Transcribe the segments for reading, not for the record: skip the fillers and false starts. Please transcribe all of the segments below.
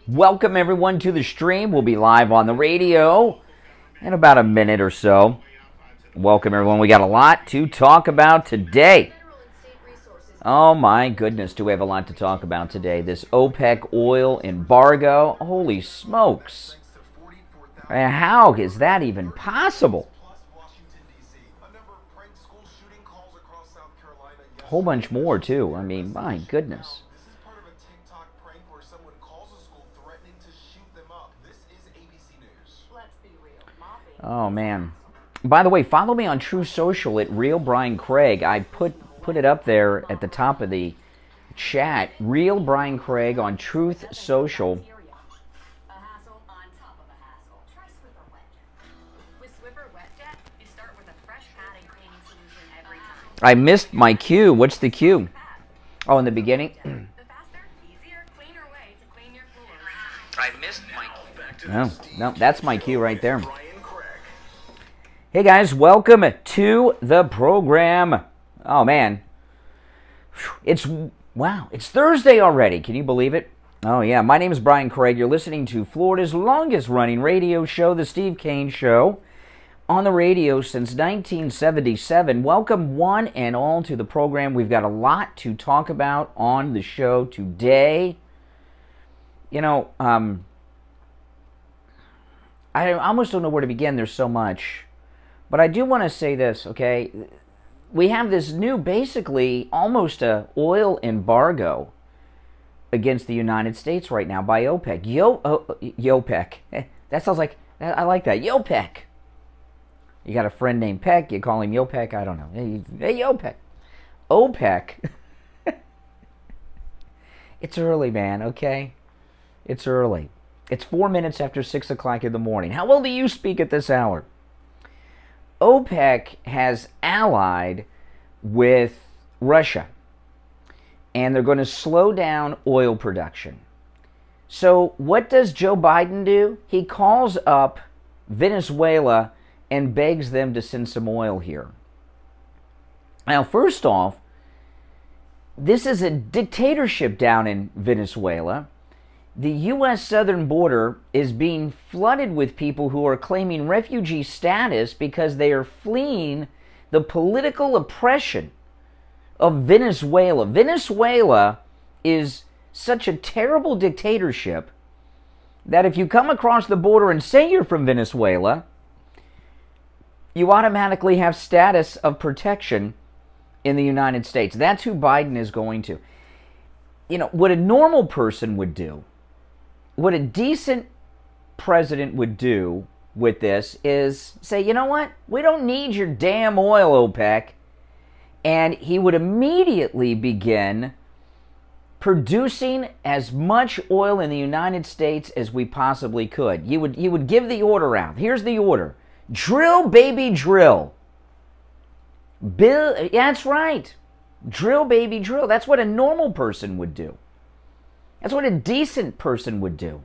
Welcome everyone to the stream. We'll be live on the radio in about a minute or so. Welcome everyone. We got a lot to talk about today. Oh my goodness, do we have a lot to talk about today. This OPEC oil embargo. Holy smokes. How is that even possible? A whole bunch more too. I mean, my goodness. Oh man. By the way, follow me on True Social at Real Brian Craig. I put it up there at the top of the chat. Real Brian Craig on Truth Social. I missed my cue. What's the cue? Oh, in the beginning? I missed my cue. No, that's my cue right there. Hey guys, welcome to the program. Oh man, it's Thursday already. Can you believe it? Oh yeah, my name is Brian Craig. You're listening to Florida's longest running radio show, the Steve Kane Show, on the radio since 1977. Welcome one and all to the program. We've got a lot to talk about on the show today. You know, I almost don't know where to begin. There's so much. But I do want to say this, okay? We have this new, basically, almost a oil embargo against the United States right now by OPEC. OPEC. That sounds like, I like that. OPEC. You got a friend named Peck, you call him OPEC, I don't know. Hey, OPEC. OPEC. It's early, man, okay? It's early. It's 4 minutes after 6 o'clock in the morning. How well do you speak at this hour? OPEC has allied with Russia, and they're going to slow down oil production. So what does Joe Biden do? He calls up Venezuela and begs them to send some oil here. Now, first off, this is a dictatorship down in Venezuela. The U.S. southern border is being flooded with people who are claiming refugee status because they are fleeing the political oppression of Venezuela. Venezuela is such a terrible dictatorship that if you come across the border and say you're from Venezuela, you automatically have status of protection in the United States. That's who Biden is going to. You know, what a normal person would do, what a decent president would do with this is say, you know what? We don't need your damn oil, OPEC. And he would immediately begin producing as much oil in the United States as we possibly could. He would give the order out. Here's the order. Drill, baby, drill. Yeah, that's right. Drill, baby, drill. That's what a normal person would do. That's what a decent person would do.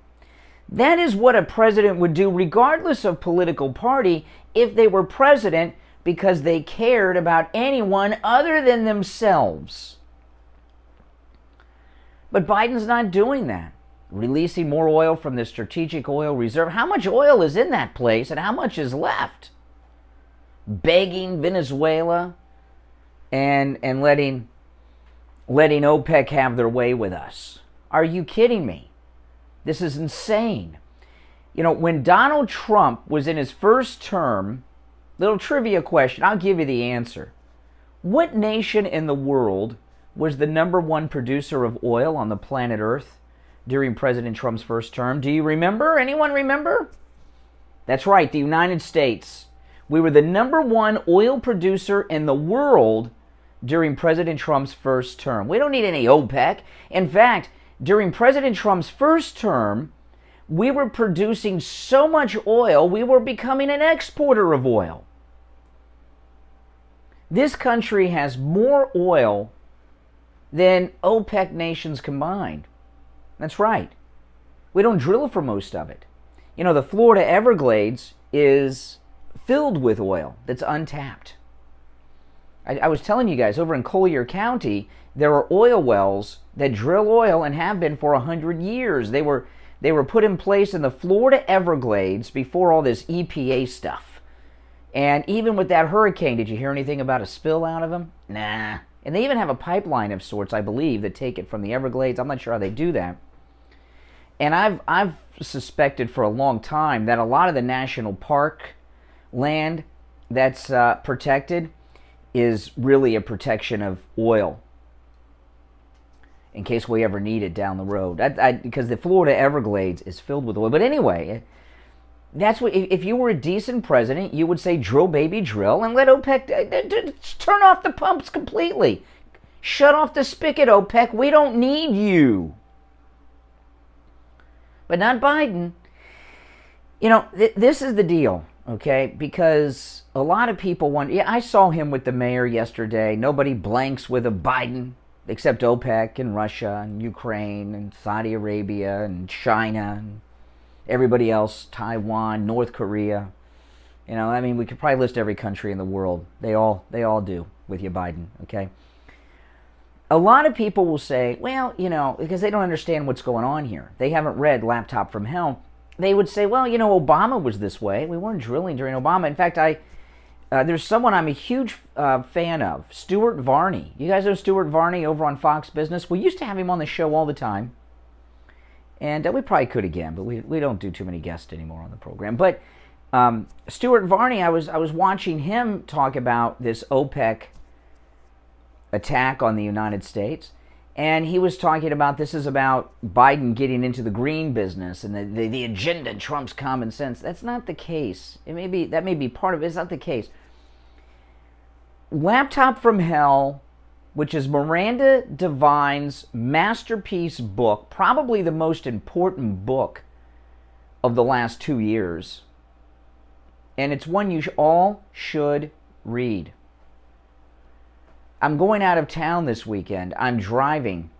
That is what a president would do regardless of political party if they were president because they cared about anyone other than themselves. But Biden's not doing that. Releasing more oil from the strategic oil reserve. How much oil is in that place and how much is left? Begging Venezuela and letting OPEC have their way with us. Are you kidding me? This is insane. You know, when Donald Trump was in his first term, little trivia question, I'll give you the answer. What nation in the world was the #1 producer of oil on the planet Earth during President Trump's first term? Do you remember? Anyone remember? That's right, the United States. We were the #1 oil producer in the world during President Trump's first term. We don't need any OPEC. In fact, during President Trump's first term, we were producing so much oil, we were becoming an exporter of oil. This country has more oil than OPEC nations combined. That's right. We don't drill for most of it. You know, the Florida Everglades is filled with oil that's untapped. I was telling you guys, over in Collier County, there are oil wells that drill oil and have been for 100 years. They were They were put in place in the Florida Everglades before all this EPA stuff. And even with that hurricane, did you hear anything about a spill out of them? Nah. And they even have a pipeline of sorts, I believe, that take it from the Everglades. I'm not sure how they do that. And I've suspected for a long time that a lot of the national park land that's protected is really a protection of oil, in case we ever need it down the road. Because the Florida Everglades is filled with oil. But anyway, that's what. If you were a decent president, you would say, drill, baby, drill, and let OPEC turn off the pumps completely. Shut off the spigot, OPEC. We don't need you. But not Biden. You know, this is the deal, okay? Because a lot of people want... Yeah, I saw him with the mayor yesterday. Nobody blanks with a Biden except OPEC and Russia and Ukraine and Saudi Arabia and China and everybody else, Taiwan, North Korea. You know, I mean, we could probably list every country in the world. They all do with you, Biden, okay? A lot of people will say, well, you know, because they don't understand what's going on here. They haven't read Laptop from Hell. They would say, well, you know, Obama was this way. We weren't drilling during Obama. In fact, there's someone I'm a huge fan of, Stuart Varney. You guys know Stuart Varney over on Fox Business? We used to have him on the show all the time. And we probably could again, but we don't do too many guests anymore on the program. But Stuart Varney, I was watching him talk about this OPEC attack on the United States, and he was talking about this is about Biden getting into the green business and the agenda trumps common sense. That's not the case. That may be part of it. It's not the case. Laptop from Hell, which is Miranda Devine's masterpiece book, probably the most important book of the last 2 years, and it's one you all should read. I'm going out of town this weekend. I'm driving,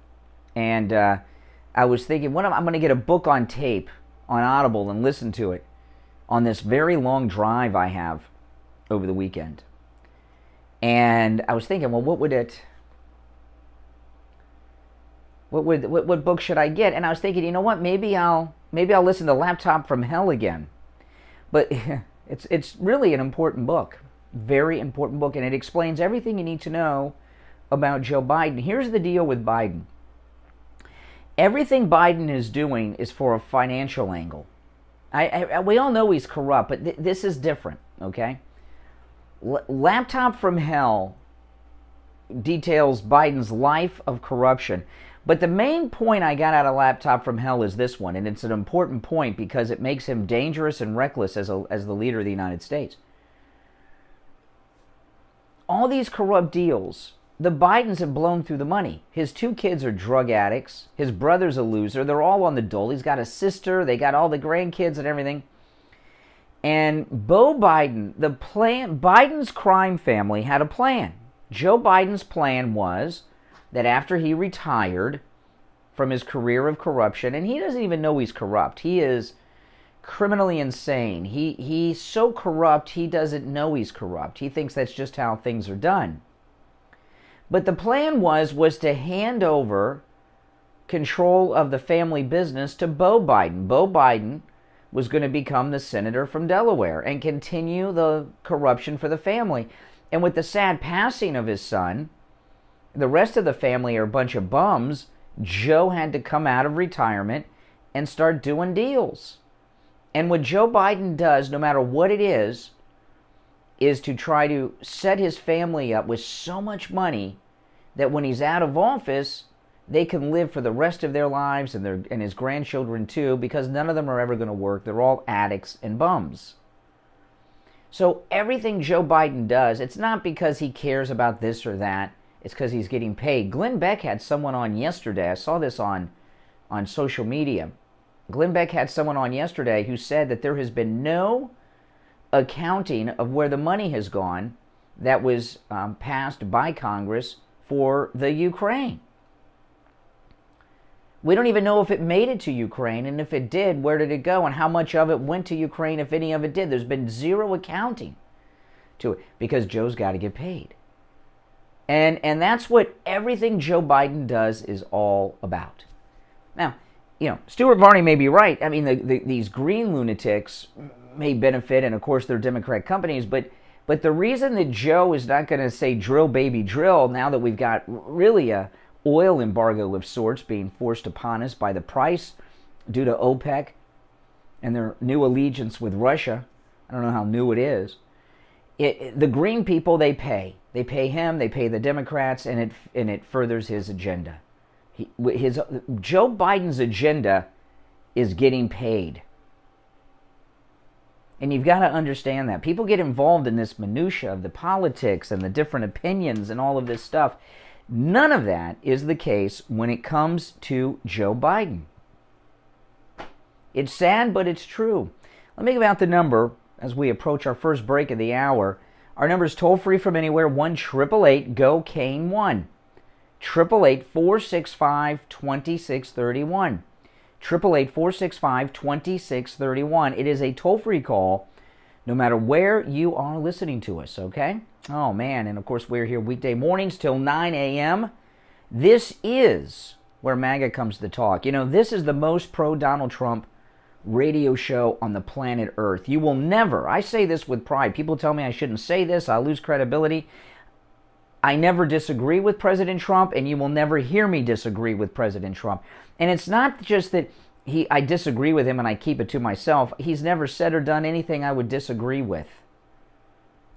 and I was thinking, I'm going to get a book on tape on Audible and listen to it on this very long drive I have over the weekend. And I was thinking, well, what book should I get? And I was thinking, you know what? Maybe I'll listen to Laptop from Hell again. But it's really an important book. Very important book, and it explains everything you need to know about Joe Biden. Here's the deal with Biden. Everything Biden is doing is for a financial angle. We all know he's corrupt, but this is different, okay? Laptop from Hell details Biden's life of corruption. But the main point I got out of Laptop from Hell is this one, and it's an important point because it makes him dangerous and reckless as the leader of the United States. All these corrupt deals, the Bidens have blown through the money. His 2 kids are drug addicts. His brother's a loser. They're all on the dole. He's got a sister. They got all the grandkids and everything. And Beau Biden, Biden's crime family had a plan. Joe Biden's plan was that after he retired from his career of corruption, and he doesn't even know he's corrupt. He is criminally insane. He's so corrupt, he doesn't know he's corrupt. He thinks that's just how things are done. But the plan was to hand over control of the family business to Beau Biden. Beau Biden was going to become the senator from Delaware and continue the corruption for the family. And with the sad passing of his son, the rest of the family are a bunch of bums. Joe had to come out of retirement and start doing deals. And what Joe Biden does, no matter what it is to try to set his family up with so much money that when he's out of office, they can live for the rest of their lives and his grandchildren too, because none of them are ever going to work. They're all addicts and bums. So everything Joe Biden does, it's not because he cares about this or that. It's because he's getting paid. Glenn Beck had someone on yesterday. I saw this on social media. Glenn Beck had someone on yesterday who said that there has been no accounting of where the money has gone that was passed by Congress for the Ukraine. We don't even know if it made it to Ukraine, and if it did, where did it go, and how much of it went to Ukraine, if any of it did. There's been zero accounting to it because Joe's got to get paid. And that's what everything Joe Biden does is all about. Now, Stuart Varney may be right. I mean, these green lunatics may benefit, and of course they're Democrat companies, but the reason that Joe is not going to say drill, baby, drill, now that we've got really a oil embargo of sorts being forced upon us by the price due to OPEC and their new allegiance with Russia. I don't know how new it is. The green people, they pay. They pay him, they pay the Democrats, and it furthers his agenda. Joe Biden's agenda is getting paid. And you've got to understand that. People get involved in this minutia of the politics and the different opinions and all of this stuff. None of that is the case when it comes to Joe Biden. It's sad, but it's true. Let me give out the number as we approach our first break of the hour. Our number is toll-free from anywhere, 1-888-GO-CANE-1. 888-465-2631. 888-465-2631. It is a toll-free call no matter where you are listening to us, okay? Oh, man, and of course we're here weekday mornings till 9 a.m. This is where MAGA comes to talk. This is the most pro-Donald Trump radio show on the planet Earth. You will never, I say this with pride, people tell me I shouldn't say this, I'll lose credibility. I never disagree with President Trump, and you will never hear me disagree with President Trump. And it's not just that I disagree with him and I keep it to myself. He's never said or done anything I would disagree with.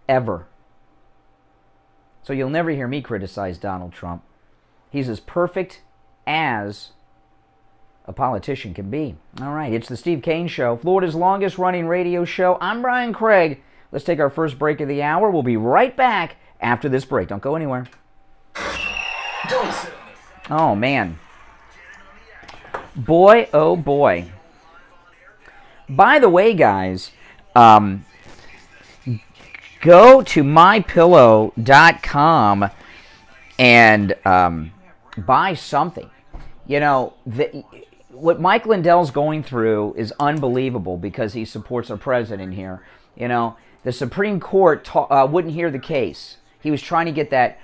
Ever. So you'll never hear me criticize Donald Trump. He's as perfect as a politician can be. All right, it's the Steve Kane Show, Florida's longest running radio show. I'm Brian Craig. Let's take our first break of the hour. We'll be right back after this break. Don't go anywhere. Oh, man. Boy, oh, boy. By the way, guys, go to mypillow.com and buy something. What Mike Lindell's going through is unbelievable because he supports our president here. The Supreme Court wouldn't hear the case. He was trying to get that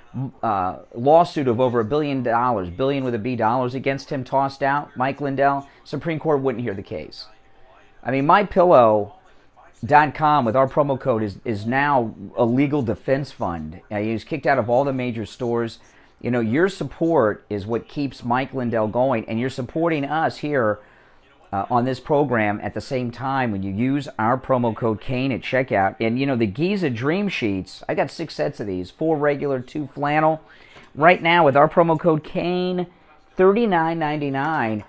lawsuit of over $1 billion, billion with a B dollars against him tossed out, Mike Lindell. Supreme Court wouldn't hear the case. I mean, MyPillow.com with our promo code is now a legal defense fund. He was kicked out of all the major stores. Your support is what keeps Mike Lindell going, and you're supporting us here on this program at the same time when you use our promo code Kane at checkout. And the Giza Dream Sheets, I got 6 sets of these, 4 regular, 2 flannel. Right now with our promo code Kane, $39.99.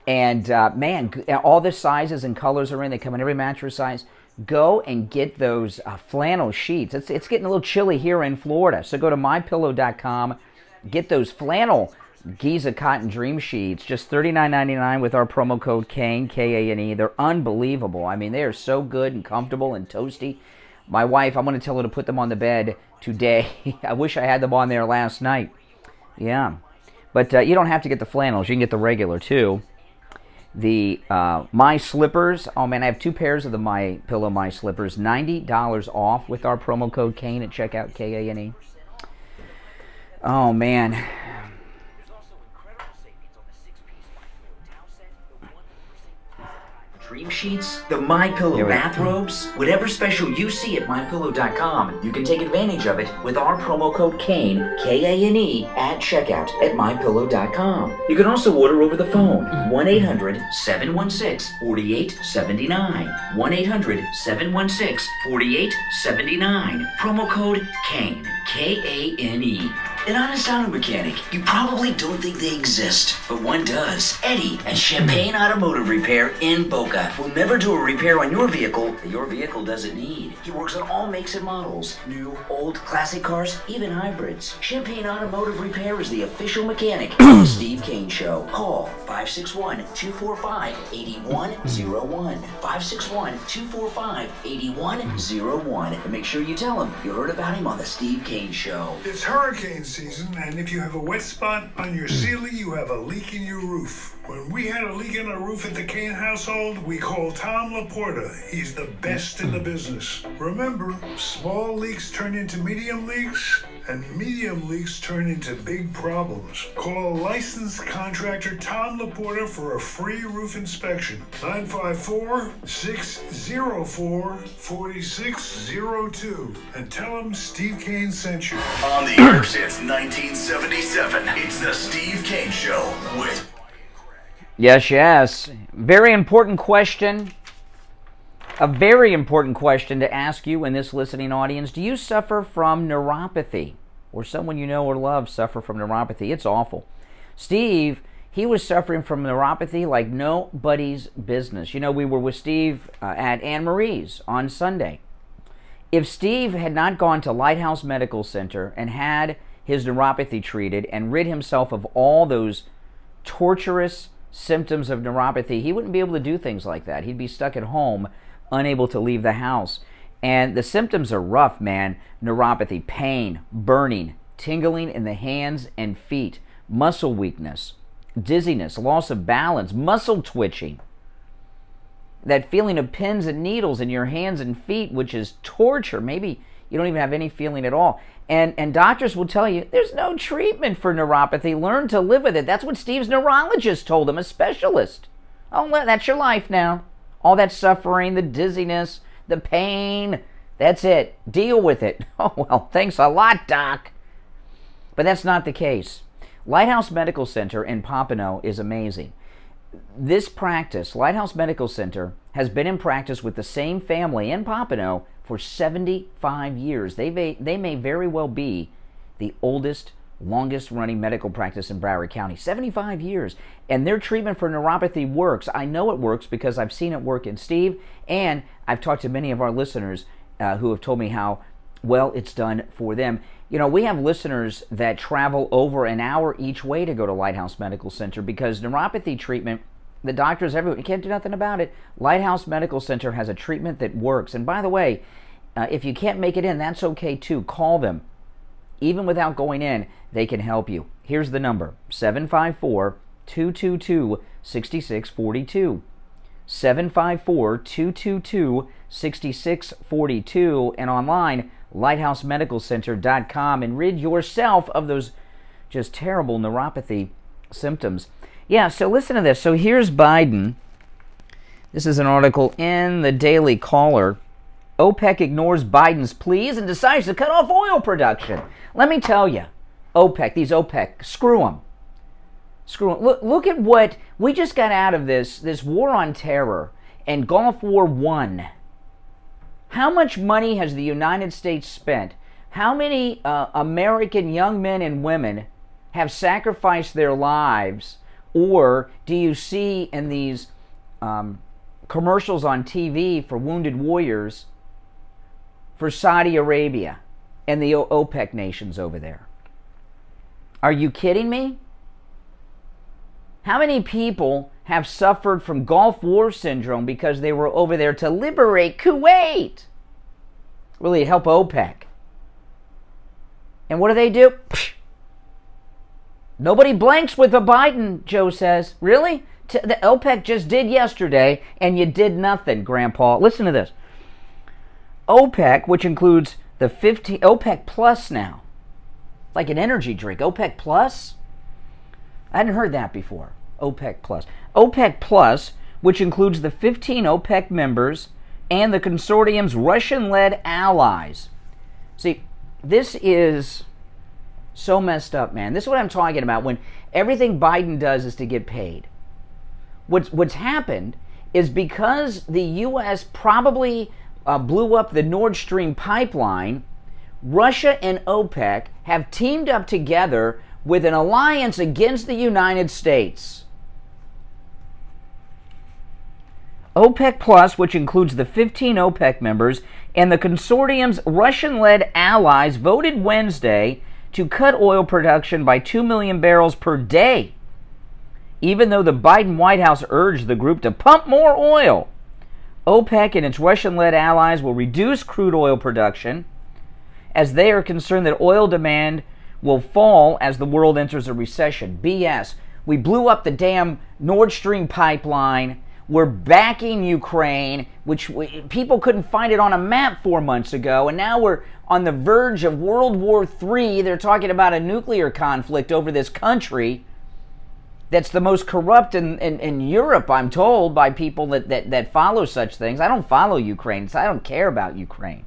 And man, all the sizes and colors are in. They come in every mattress size. Go and get those flannel sheets. It's getting a little chilly here in Florida. So go to mypillow.com, get those flannel Giza Cotton Dream Sheets, just $39.99 with our promo code Kane, K-A-N-E. They're unbelievable. I mean, they are so good and comfortable and toasty. My wife, I'm going to tell her to put them on the bed today. I wish I had them on there last night. Yeah. But you don't have to get the flannels. You can get the regular, too. The My Slippers. Oh, man, I have 2 pairs of the My Pillow My Slippers. $90 off with our promo code Kane at checkout, K-A-N-E. Oh, man. Dream sheets, the MyPillow bathrobes, whatever special you see at MyPillow.com, you can take advantage of it with our promo code Kane, K-A-N-E, at checkout at MyPillow.com. You can also order over the phone, 1-800-716-4879, 1-800-716-4879, promo code Kane, K-A-N-E. An honest auto mechanic, you probably don't think they exist, but one does. Eddie at Champagne Automotive Repair in Boca will never do a repair on your vehicle that your vehicle doesn't need. He works on all makes and models, new, old, classic cars, even hybrids. Champagne Automotive Repair is the official mechanic of the Steve Kane Show. Call 561-245-8101. 561-245-8101. And make sure you tell him you heard about him on the Steve Kane Show. It's hurricane season, and if you have a wet spot on your ceiling, you have a leak in your roof. When we had a leak in our roof at the Kane household, we called Tom Laporta. He's the best in the business. Remember, small leaks turn into medium leaks, and medium leaks turn into big problems. Call licensed contractor Tom Laporta for a free roof inspection. 954-604-4602. And tell him Steve Kane sent you. On the air since 1977, it's the Steve Kane Show with... Yes. Very important question. A very important question to ask you in this listening audience. Do you suffer from neuropathy? Or someone you know or love suffer from neuropathy? It's awful. Steve, he was suffering from neuropathy like nobody's business. You know, we were with Steve at Anne Marie's on Sunday. If Steve had not gone to Lighthouse Medical Center and had his neuropathy treated and rid himself of all those torturous symptoms of neuropathy, he wouldn't be able to do things like that. He'd be stuck at home, unable to leave the house. And the symptoms are rough, man. Neuropathy, pain, burning, tingling in the hands and feet, muscle weakness, dizziness, loss of balance, muscle twitching, that feeling of pins and needles in your hands and feet, which is torture. Maybe you don't even have any feeling at all. And doctors will tell you, there's no treatment for neuropathy. Learn to live with it. That's what Steve's neurologist told him, a specialist. Oh, well, that's your life now. All that suffering, the dizziness, the pain, that's it. Deal with it. Oh, well, thanks a lot, Doc. But that's not the case. Lighthouse Medical Center in Pompano is amazing. This practice, Lighthouse Medical Center, has been in practice with the same family in Pompano for 75 years. They may very well be the oldest, longest-running medical practice in Broward County. 75 years. And their treatment for neuropathy works. I know it works because I've seen it work in Steve, and I've talked to many of our listeners who have told me how well it's done for them. You know, we have listeners that travel over an hour each way to go to Lighthouse Medical Center because neuropathy treatment, the doctors everywhere, you can't do nothing about it. Lighthouse Medical Center has a treatment that works. And by the way, if you can't make it in, that's okay too. Call them. Even without going in, they can help you. Here's the number, 754-222-6642. 754-222-6642, and online, lighthousemedicalcenter.com, and rid yourself of those just terrible neuropathy symptoms. Yeah, so listen to this. So here's Biden. This is an article in the Daily Caller. OPEC ignores Biden's pleas and decides to cut off oil production. Let me tell you, OPEC, these OPEC, screw them. Screw them. Look at what we just got out of this war on terror and Gulf War I. How much money has the United States spent? How many American young men and women have sacrificed their lives? Or do you see in these commercials on TV for wounded warriors for Saudi Arabia and the OPEC nations over there? Are you kidding me? How many people have suffered from Gulf War syndrome because they were over there to liberate Kuwait? Really help OPEC. And what do? Psh. Nobody blanks with the Biden, Joe says. Really? The OPEC just did yesterday, and you did nothing, Grandpa. Listen to this. OPEC, which includes the 15... OPEC Plus now. Like an energy drink. OPEC Plus? I hadn't heard that before. OPEC Plus. OPEC Plus, which includes the 15 OPEC members and the consortium's Russian-led allies. See, this is so messed up, man. This is what I'm talking about when everything Biden does is to get paid. What's happened is because the U.S. probably blew up the Nord Stream pipeline, Russia and OPEC have teamed up together with an alliance against the United States. OPEC Plus, which includes the 15 OPEC members, and the consortium's Russian-led allies voted Wednesday to cut oil production by 2 million barrels per day, even though the Biden White House urged the group to pump more oil. OPEC and its Russian-led allies will reduce crude oil production as they are concerned that oil demand will fall as the world enters a recession. BS. We blew up the damn Nord Stream pipeline. We're backing Ukraine, which people couldn't find it on a map 4 months ago, and now we're on the verge of World War III. They're talking about a nuclear conflict over this country that's the most corrupt in Europe, I'm told, by people that follow such things. I don't follow Ukraine, so I don't care about Ukraine.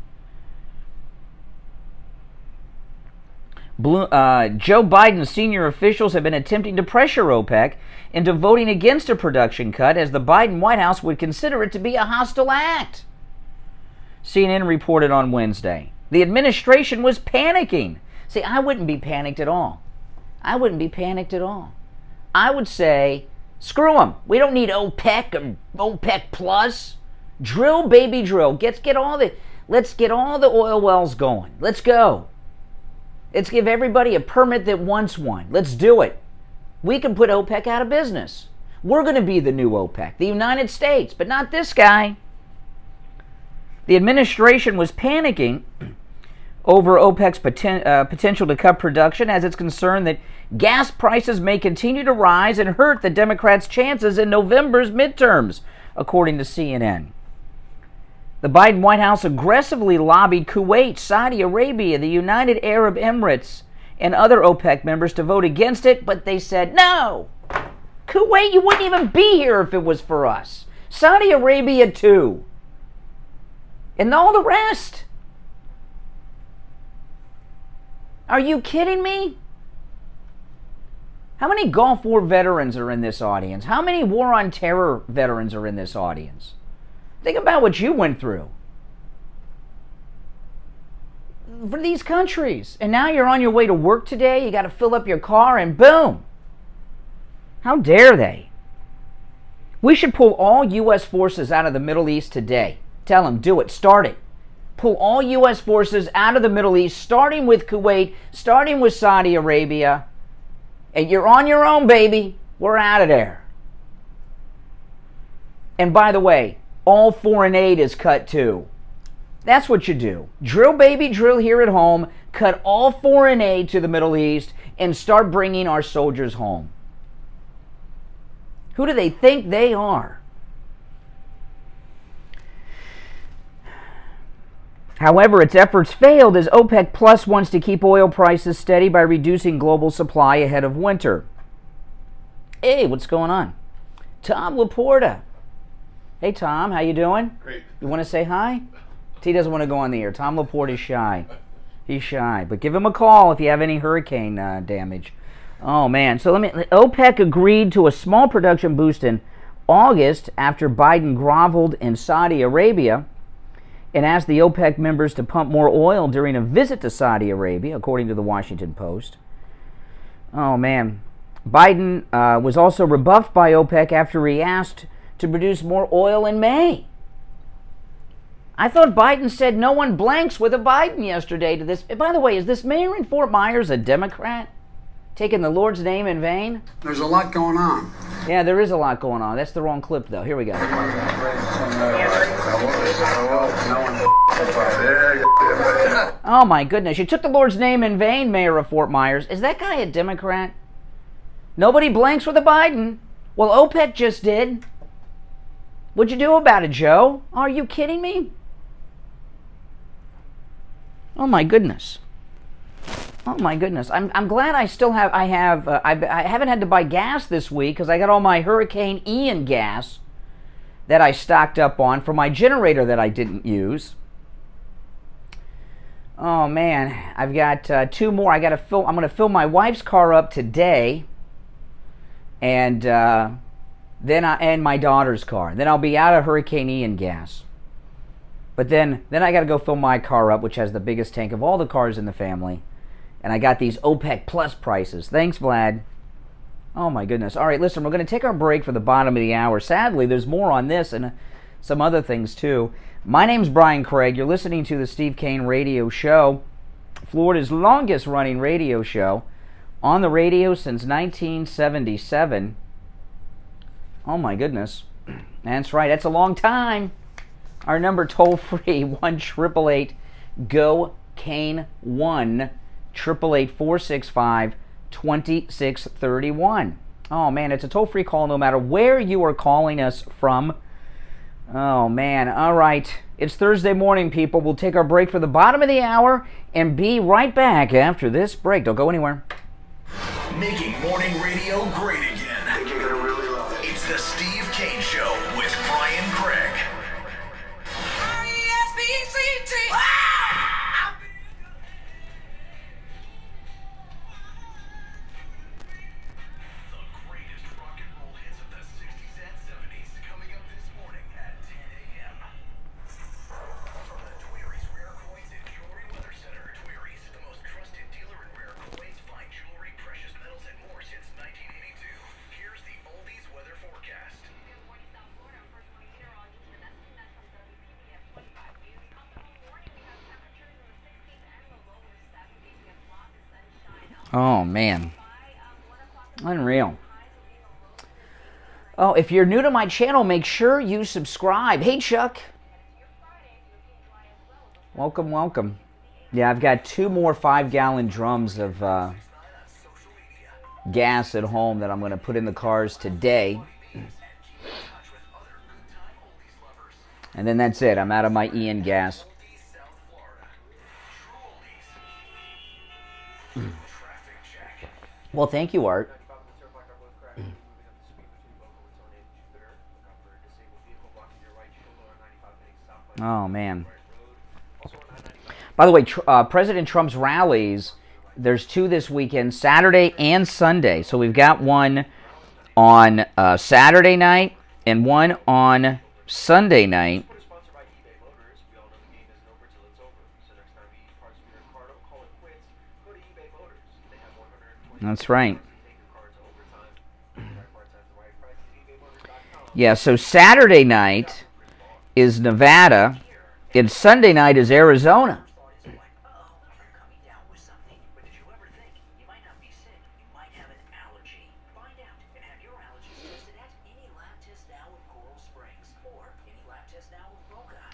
Joe Biden's senior officials have been attempting to pressure OPEC into voting against a production cut, as the Biden White House would consider it to be a hostile act. CNN reported on Wednesday. The administration was panicking. See, I wouldn't be panicked at all. I wouldn't be panicked at all. I would say, screw them. We don't need OPEC or OPEC Plus. Drill, baby, drill. Let's get all the oil wells going. Let's go. Let's give everybody a permit that wants one. Let's do it. We can put OPEC out of business. We're going to be the new OPEC, the United States, but not this guy. The administration was panicking over OPEC's potential to cut production, as it's concerned that gas prices may continue to rise and hurt the Democrats' chances in November's midterms, according to CNN. The Biden White House aggressively lobbied Kuwait, Saudi Arabia, the United Arab Emirates, and other OPEC members to vote against it, but they said, no! Kuwait, you wouldn't even be here if it was for us. Saudi Arabia, too. And all the rest. Are you kidding me? How many Gulf War veterans are in this audience? How many War on Terror veterans are in this audience? Think about what you went through for these countries. And now you're on your way to work today. You got to fill up your car and boom. How dare they? We should pull all U.S. forces out of the Middle East today. Tell them, do it. Start it. Pull all U.S. forces out of the Middle East, starting with Kuwait, starting with Saudi Arabia. And you're on your own, baby. We're out of there. And by the way, all foreign aid is cut too. That's what you do. Drill, baby, drill here at home. Cut all foreign aid to the Middle East and start bringing our soldiers home. Who do they think they are? However, its efforts failed as OPEC Plus wants to keep oil prices steady by reducing global supply ahead of winter. Hey, what's going on? Tom Laporta. Hey, Tom, how you doing? Great. You want to say hi? He doesn't want to go on the air. Tom Laporta is shy. He's shy. But give him a call if you have any hurricane damage. Oh, man. So OPEC agreed to a small production boost in August after Biden groveled in Saudi Arabia and asked the OPEC members to pump more oil during a visit to Saudi Arabia, according to the Washington Post. Oh, man. Biden was also rebuffed by OPEC after he asked to produce more oil in May. I thought Biden said no one blanks with a Biden yesterday to this. By the way, is this mayor in Fort Myers a Democrat? Taking the Lord's name in vain? There's a lot going on. Yeah, there is a lot going on. That's the wrong clip, though. Here we go. Oh, my goodness. You took the Lord's name in vain, Mayor of Fort Myers. Is that guy a Democrat? Nobody blanks with a Biden. Well, OPEC just did. What'd you do about it, Joe? Are you kidding me? Oh, my goodness. Oh my goodness! I'm glad I still have. I haven't had to buy gas this week because I got all my Hurricane Ian gas that I stocked up on for my generator that I didn't use. Oh man, I've got 2 more. I got to fill. I'm going to fill my wife's car up today, and then my daughter's car. Then I'll be out of Hurricane Ian gas. But then I got to go fill my car up, which has the biggest tank of all the cars in the family. And I got these OPEC Plus prices. Thanks, Vlad. Oh, my goodness. All right, listen, we're going to take our break for the bottom of the hour. Sadly, there's more on this and some other things, too. My name's Brian Craig. You're listening to the Steve Kane Radio Show, Florida's longest-running radio show, on the radio since 1977. Oh, my goodness. That's right. That's a long time. Our number toll-free, 1-888-GO-KANE-1. 888-465-2631. Oh, man, it's a toll-free call no matter where you are calling us from. Oh, man. All right. It's Thursday morning, people. We'll take our break for the bottom of the hour and be right back after this break. Don't go anywhere. Making morning radio great again. I think you're going to really love it. It's the Steve Kane Show with Brian Craig. R-E-S-P-C-T. Oh, man. Unreal. Oh, if you're new to my channel, make sure you subscribe. Hey, Chuck. Welcome, welcome. Yeah, I've got 2 more 5-gallon drums of gas at home that I'm going to put in the cars today. And then that's it. I'm out of my Ian gas. Well, thank you, Art. Oh, man. By the way, President Trump's rallies, there's 2 this weekend, Saturday and Sunday. So we've got one on Saturday night and one on Sunday night. That's right. Yeah, so Saturday night is Nevada, and Sunday night is Arizona.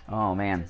Oh, man.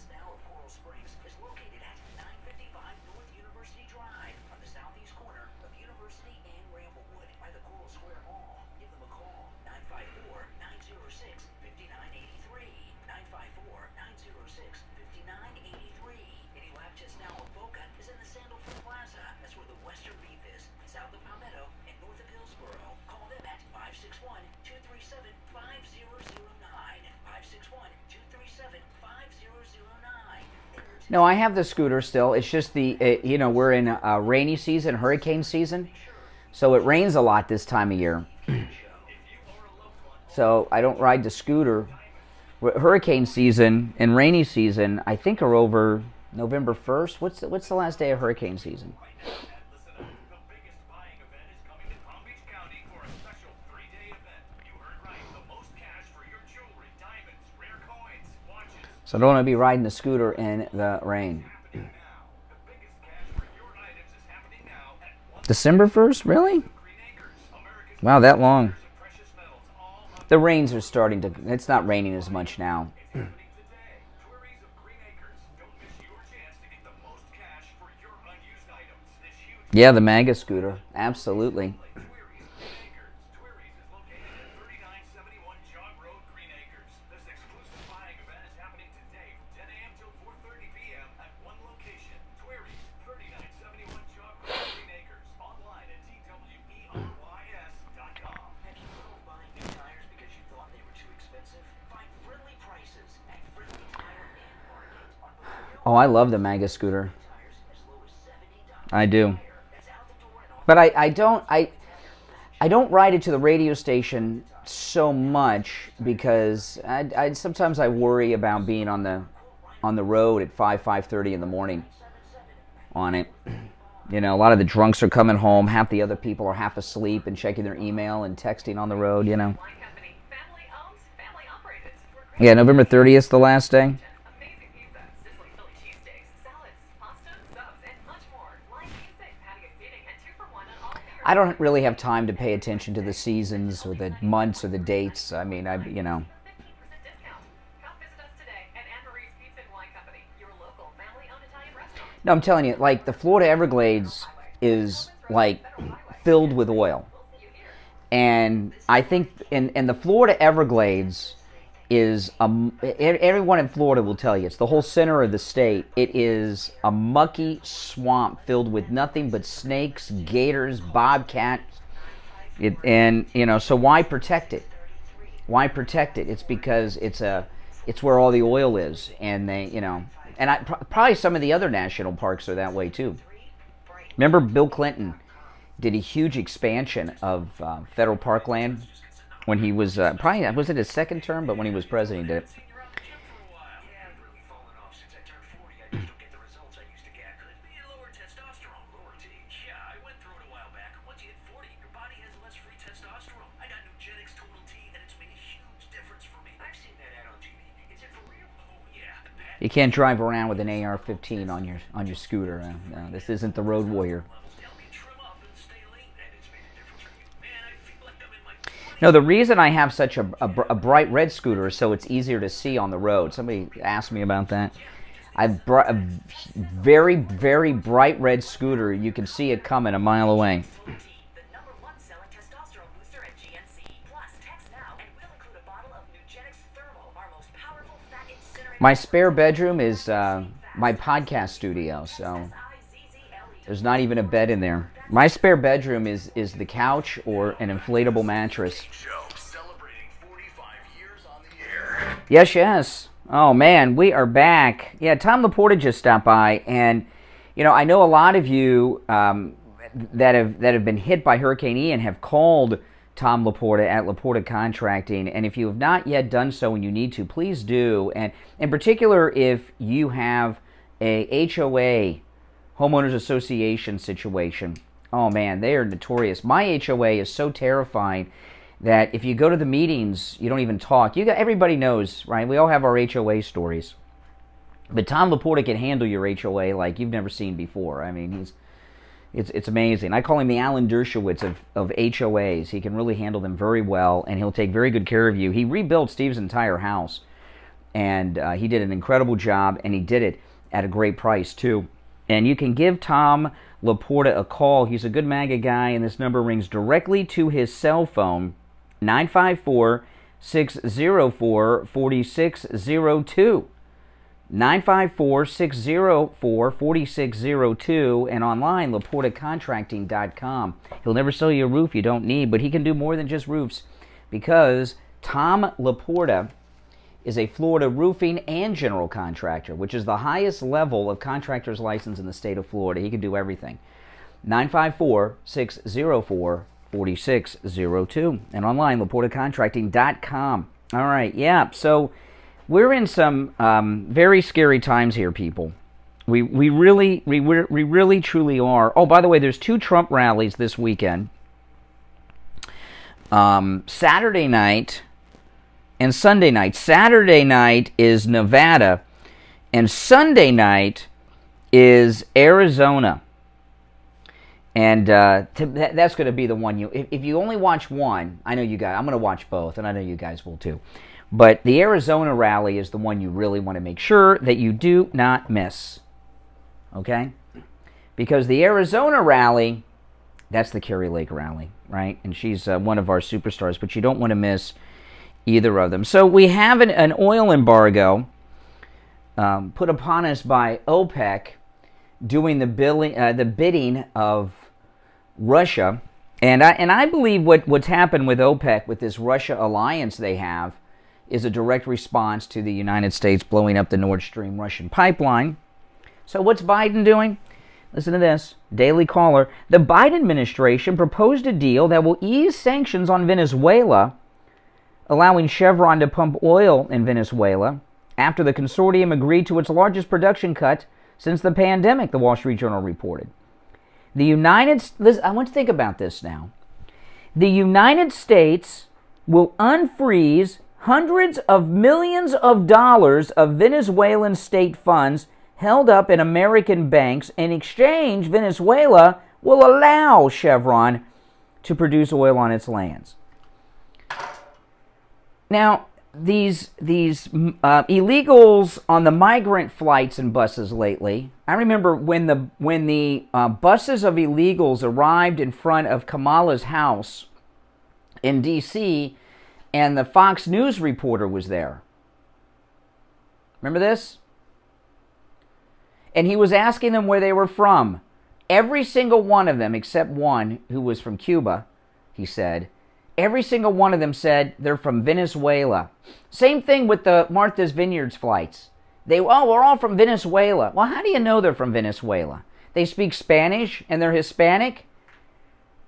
No, I have the scooter still. It's just you know, we're in rainy season, hurricane season. So it rains a lot this time of year. So I don't ride the scooter. Hurricane season and rainy season, I think, are over November 1st. What's the last day of hurricane season? So I don't want to be riding the scooter in the rain. December 1st? Really? Wow, that long. The rains are starting to... It's not raining as much now. Yeah, the MAGA scooter. Absolutely. Oh, I love the MAGA scooter. I do. But I don't ride it to the radio station so much because sometimes I worry about being on the road at 5:30 in the morning on it. You know, a lot of the drunks are coming home, half the other people are half asleep and checking their email and texting on the road, you know. Yeah, November 30th is the last day. I don't really have time to pay attention to the seasons or the months or the dates. I mean, you know. No, I'm telling you, like, the Florida Everglades is, like, filled with oil. And I think in the Florida Everglades is, everyone in Florida will tell you, it's the whole center of the state. It is a mucky swamp filled with nothing but snakes, gators, bobcats. And, you know, so why protect it? Why protect it? It's because it's where all the oil is. And they, you know, and probably some of the other national parks are that way too. Remember Bill Clinton did a huge expansion of federal parkland when he was, probably, was it his second term? But when he was president, he did it. You can't drive around with an AR-15 on your scooter. No, this isn't the Road Warrior. No, the reason I have such a bright red scooter is so it's easier to see on the road. Somebody asked me about that. I've brought a very, very bright red scooter. You can see it coming a mile away. My spare bedroom is my podcast studio, so there's not even a bed in there. My spare bedroom is the couch or an inflatable mattress. Yes, yes. Oh, man, we are back. Yeah, Tom Laporta just stopped by, and, you know, I know a lot of you that have been hit by Hurricane Ian have called Tom Laporta at Laporta Contracting, and if you have not yet done so and you need to, please do. And in particular, if you have a HOA, Homeowners Association situation, oh man, they are notorious. My HOA is so terrifying that if you go to the meetings, you don't even talk. Everybody knows, right? We all have our HOA stories. But Tom Laporta can handle your HOA like you've never seen before. I mean, it's amazing. I call him the Alan Dershowitz of HOAs. He can really handle them very well, and he'll take very good care of you. He rebuilt Steve's entire house, and he did an incredible job, and he did it at a great price, too. And you can give Tom Laporta a call. He's a good MAGA guy, and this number rings directly to his cell phone, 954-604-4602. 954-604-4602, and online, LaportaContracting.com. He'll never sell you a roof you don't need, but he can do more than just roofs, because Tom Laporta is a Florida roofing and general contractor, which is the highest level of contractor's license in the state of Florida. He can do everything. 954-604-4602, and online, LaportaContracting.com. All right, yeah, so we're in some very scary times here, people. We really truly are. Oh, by the way, there's 2 Trump rallies this weekend. Saturday night and Sunday night. Saturday night is Nevada, and Sunday night is Arizona. And that's going to be the one if you only watch one, I know you guys, I'm going to watch both, and I know you guys will too. But the Arizona rally is the one you really want to make sure that you do not miss. Okay? Because the Arizona rally, that's the Kari Lake rally, right? And she's one of our superstars, but you don't want to miss either of them. So we have an oil embargo put upon us by OPEC doing the bidding of Russia. And I believe what's happened with OPEC, with this Russia alliance they have, is a direct response to the United States blowing up the Nord Stream Russian pipeline. So what's Biden doing? Listen to this. Daily Caller. The Biden administration proposed a deal that will ease sanctions on Venezuela, allowing Chevron to pump oil in Venezuela after the consortium agreed to its largest production cut since the pandemic, the Wall Street Journal reported. I want to think about this now. The United States will unfreeze hundreds of millions of dollars of Venezuelan state funds held up in American banks. In exchange, Venezuela will allow Chevron to produce oil on its lands. Now, these illegals on the migrant flights and buses lately, I remember when the buses of illegals arrived in front of Kamala's house in D.C., and the Fox News reporter was there. Remember this? And he was asking them where they were from. Every single one of them, except one who was from Cuba, he said, every single one of them said they're from Venezuela. Same thing with the Martha's Vineyards flights. We're all from Venezuela. Well, how do you know they're from Venezuela? They speak Spanish and they're Hispanic?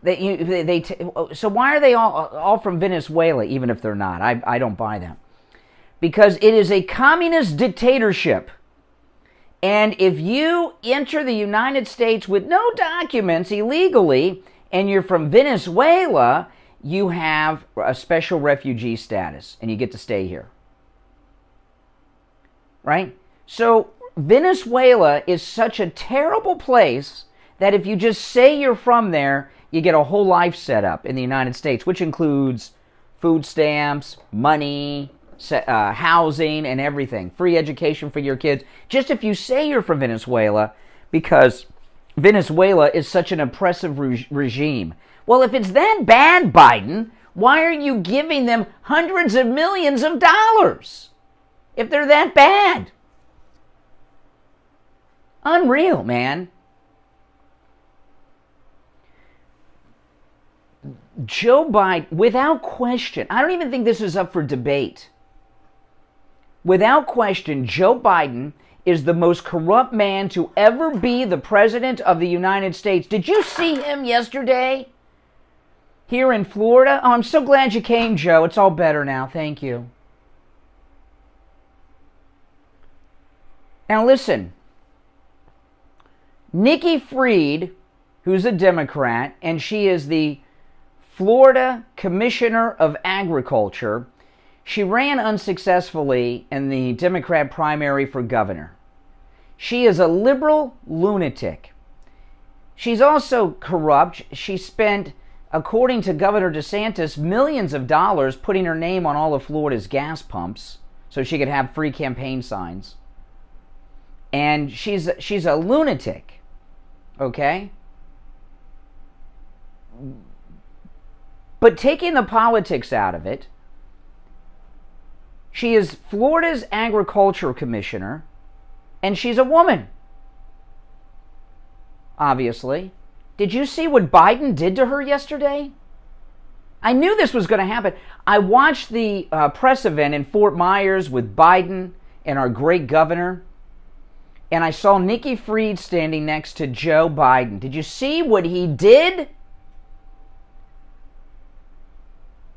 So why are they all from Venezuela, even if they're not? I don't buy that. Because it is a communist dictatorship. And if you enter the United States with no documents illegally, and you're from Venezuela, you have a special refugee status, and you get to stay here. Right? So Venezuela is such a terrible place that if you just say you're from there, you get a whole life set up in the United States, which includes food stamps, money, housing, and everything. Free education for your kids. Just if you say you're from Venezuela, because Venezuela is such an oppressive regime. Well, if it's that bad, Biden, why are you giving them hundreds of millions of dollars? If they're that bad. Unreal, man. Joe Biden, without question, I don't even think this is up for debate. Without question, Joe Biden is the most corrupt man to ever be the president of the United States. Did you see him yesterday here in Florida? Oh, I'm so glad you came, Joe. It's all better now. Thank you. Now listen, Nikki Fried, who's a Democrat, and she is the Florida Commissioner of Agriculture, she ran unsuccessfully in the Democrat primary for governor. She is a liberal lunatic. She's also corrupt. She spent, according to Governor DeSantis, millions of dollars putting her name on all of Florida's gas pumps so she could have free campaign signs. And she's a lunatic, okay? But taking the politics out of it, she is Florida's agriculture commissioner, and she's a woman, obviously. Did you see what Biden did to her yesterday? I knew this was going to happen. I watched the press event in Fort Myers with Biden and our great governor, and I saw Nikki Fried standing next to Joe Biden. Did you see what he did?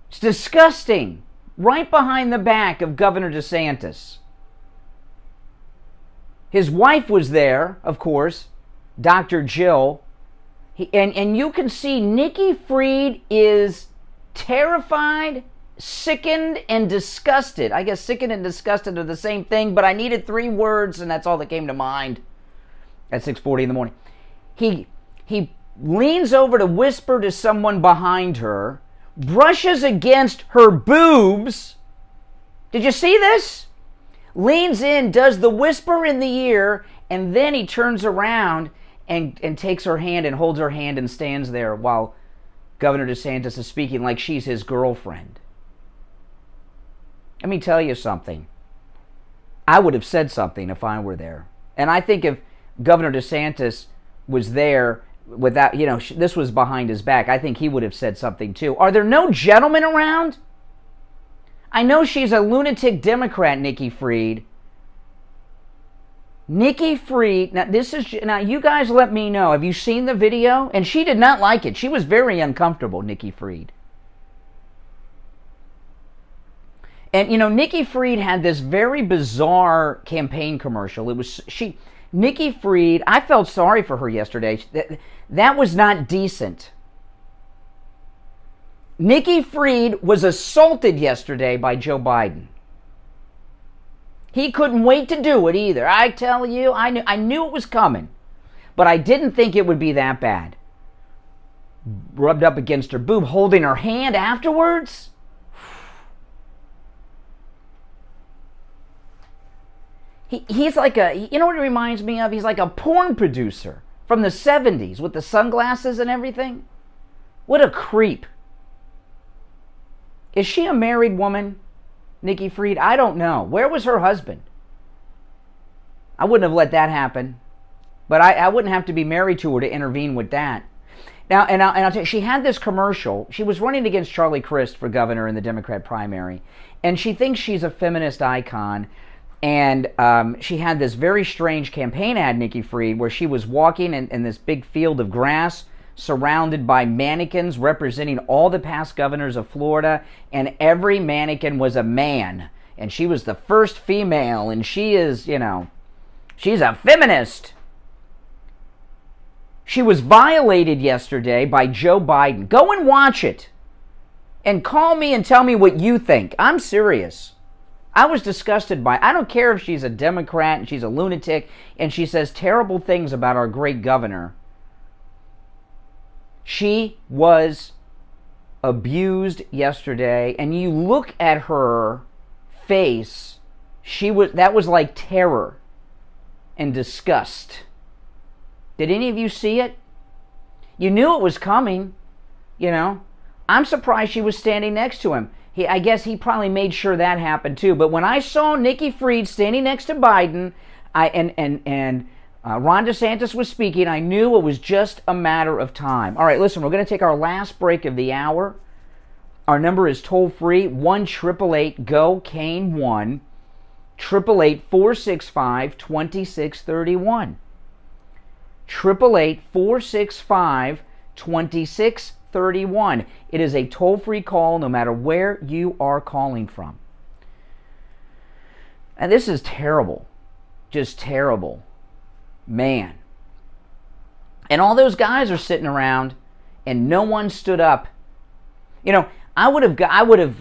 It's disgusting. Right behind the back of Governor DeSantis. His wife was there, of course, Dr. Jill. And you can see Nikki Fried is terrified, sickened, and disgusted. I guess sickened and disgusted are the same thing, but I needed 3 words, and that's all that came to mind at 6:40 in the morning. He leans over to whisper to someone behind her, brushes against her boobs. Did you see this? Leans in, does the whisper in the ear, and then he turns around and takes her hand and holds her hand and stands there while Governor DeSantis is speaking like she's his girlfriend. Let me tell you something. I would have said something if I were there. And I think if Governor DeSantis was there without, this was behind his back, I think he would have said something too. Are there no gentlemen around? I know she's a lunatic Democrat, Nikki Fried. Nikki Fried, now you guys let me know. Have you seen the video? And she did not like it. She was very uncomfortable, Nikki Fried. And Nikki Fried had this very bizarre campaign commercial. Nikki Fried, I felt sorry for her yesterday. That was not decent. Nikki Fried was assaulted yesterday by Joe Biden. He couldn't wait to do it either. I tell you, I knew it was coming. But I didn't think it would be that bad. Rubbed up against her boob, holding her hand afterwards. He's like you know what it reminds me of? He's like a porn producer from the 70s with the sunglasses and everything. What a creep. Is she a married woman, Nikki Fried? I don't know. Where was her husband? I wouldn't have let that happen. But I wouldn't have to be married to her to intervene with that. Now, and I'll tell you, she had this commercial. She was running against Charlie Crist for governor in the Democrat primary. And she thinks she's a feminist icon. And she had this very strange campaign ad, Nikki Fried, where she was walking in this big field of grass surrounded by mannequins representing all the past governors of Florida. And every mannequin was a man. And she was the first female. And she is, you know, she's a feminist. She was violated yesterday by Joe Biden. Go and watch it. And call me and tell me what you think. I'm serious. I was disgusted by it. I don't care if she's a Democrat and she's a lunatic and she says terrible things about our great governor. She was abused yesterday. And you look at her face, that was like terror and disgust. Did any of you see it? You knew it was coming, you know. I'm surprised she was standing next to him. I guess he probably made sure that happened too. But when I saw Nikki Fried standing next to Biden, Ron DeSantis was speaking, I knew it was just a matter of time. All right, listen, we're going to take our last break of the hour. Our number is toll-free, 1-888-GO-CANE 1, 888-465-2631. 888-465-2631. It is a toll-free call no matter where you are calling from. And this is terrible. Just terrible. Man. And all those guys are sitting around and no one stood up. You know, I would have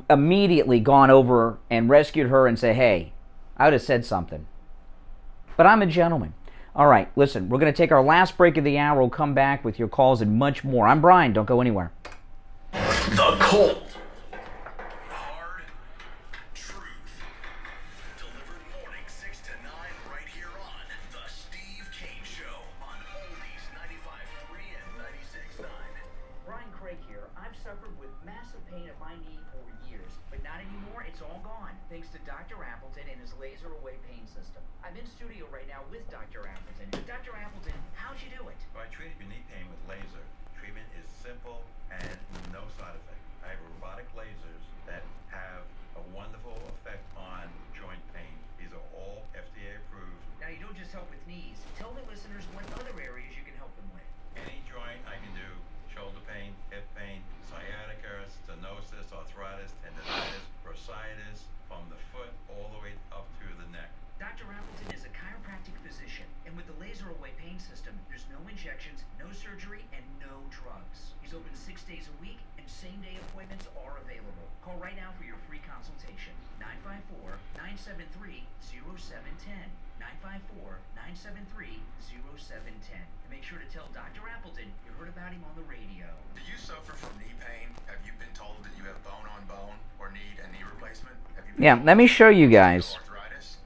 immediately gone over and rescued her and say, hey, I would have said something. But I'm a gentleman. All right, listen, we're going to take our last break of the hour. We'll come back with your calls and much more. I'm Brian. Don't go anywhere. The cold, hard truth. Delivered morning 6 to 9 right here on The Steve Kane Show on Oldies 95.3 and 96.9. Brian Craig here. I've suffered with massive pain at my knee for years, but not anymore. It's all gone, thanks to Dr. Appleton and his laser away pain system. I'm in studio right now with Dr. Appleton. Dr. Appleton, how'd you do it? I treated your knee pain with laser. Treatment is simple and no side effect. I have robotic lasers that have a wonderful effect on joint pain. These are all FDA approved. Now, you don't just help with knees. Tell the listeners what other areas you can help them with. Any joint I can do. Shoulder pain, hip pain, sciatica, stenosis, arthritis, tendonitis, bursitis, from the foot all the way up to the neck. Dr. Appleton is a chiropractic physician, and with the laser away pain system, there's no injections, no surgery, and no drugs. He's open 6 days a week, and same-day appointments are available. Call right now for your free consultation. 954-973-0710. 954-973-0710. And make sure to tell Dr. Appleton you heard about him on the radio. Do you suffer from knee pain? Have you been told that you have bone on bone or need a knee replacement? Yeah, let me show you guys.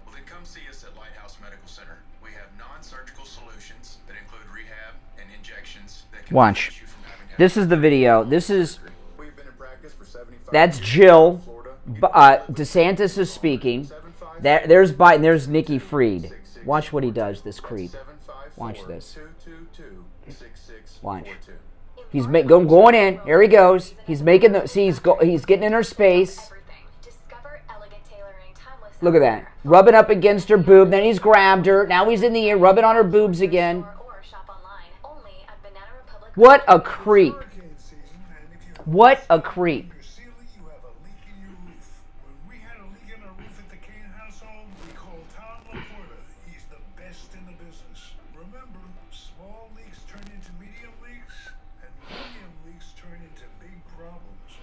Well, then come see us at Lighthouse Medical Center. We have non-surgical solutions that include rehab and injections that can Watch. prevent you from having to This is the video. This is, We've been in practice for 75 that's years Jill. in Florida. DeSantis is speaking. There's Biden. There's Nikki Fried. Watch what he does, this creep. Watch this. Watch. He's going in. Here he goes. He's making the. See, he's getting in her space. Look at that. Rubbing up against her boob. Then he's grabbed her. Now he's in the air, rubbing on her boobs again. What a creep. What a creep. You have a leak in your roof. When we had a leak in our roof at the Kane household, we called Tom Laporta. He's the best in the business. Remember, small leaks turn into medium leaks, and medium leaks turn into big problems.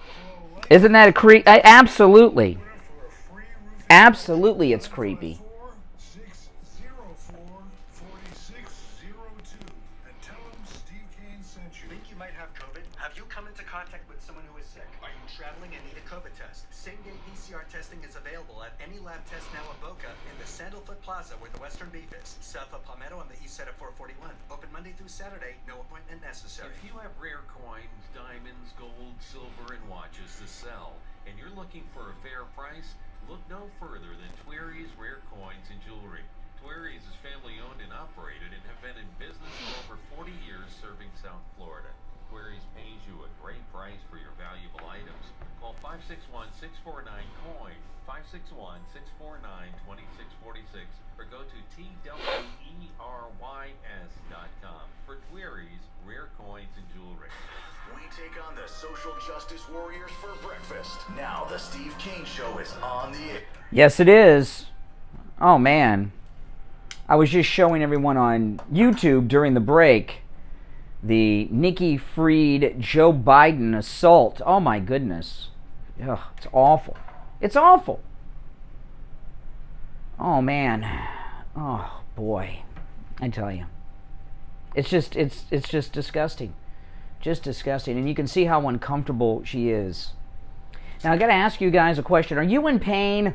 Isn't that a creep? Absolutely. For a free roof Absolutely, it's creepy. 604-4602 and tell them Steve Kane sent you. Think you might have COVID? Have you come into contact with someone who is sick? Are you traveling and need a COVID test. Same-day PCR testing is available at any lab test now in Boca in the Sandalfoot Plaza where the Western Beef is. South of Palmetto on the east side of 441. Open Monday through Saturday, no appointment necessary. If you have rare coins, diamonds, gold, silver, and watches to sell, and you're looking for a fair price, look no further than Tweary's Rare Coins and Jewelry. Tweary's is family-owned and operated and have been in business for over 40 years serving South Florida. Tweary's pays you a great price for your valuable items. Call 561-649-COIN, 561-649-2646, or go to TWERYS.com for Tweary's Rare Coins and Jewelry. We take on the social justice warriors for breakfast. Now the Steve Kane Show is on the air. Yes, it is. Oh, man. I was just showing everyone on YouTube during the break the Nikki Fried Joe Biden assault. Oh, my goodness. Ugh, it's awful. It's awful. Oh, man. Oh, boy. I tell you. It's just disgusting. Just disgusting. And you can see how uncomfortable she is. Now, I got to ask you guys a question. Are you in pain?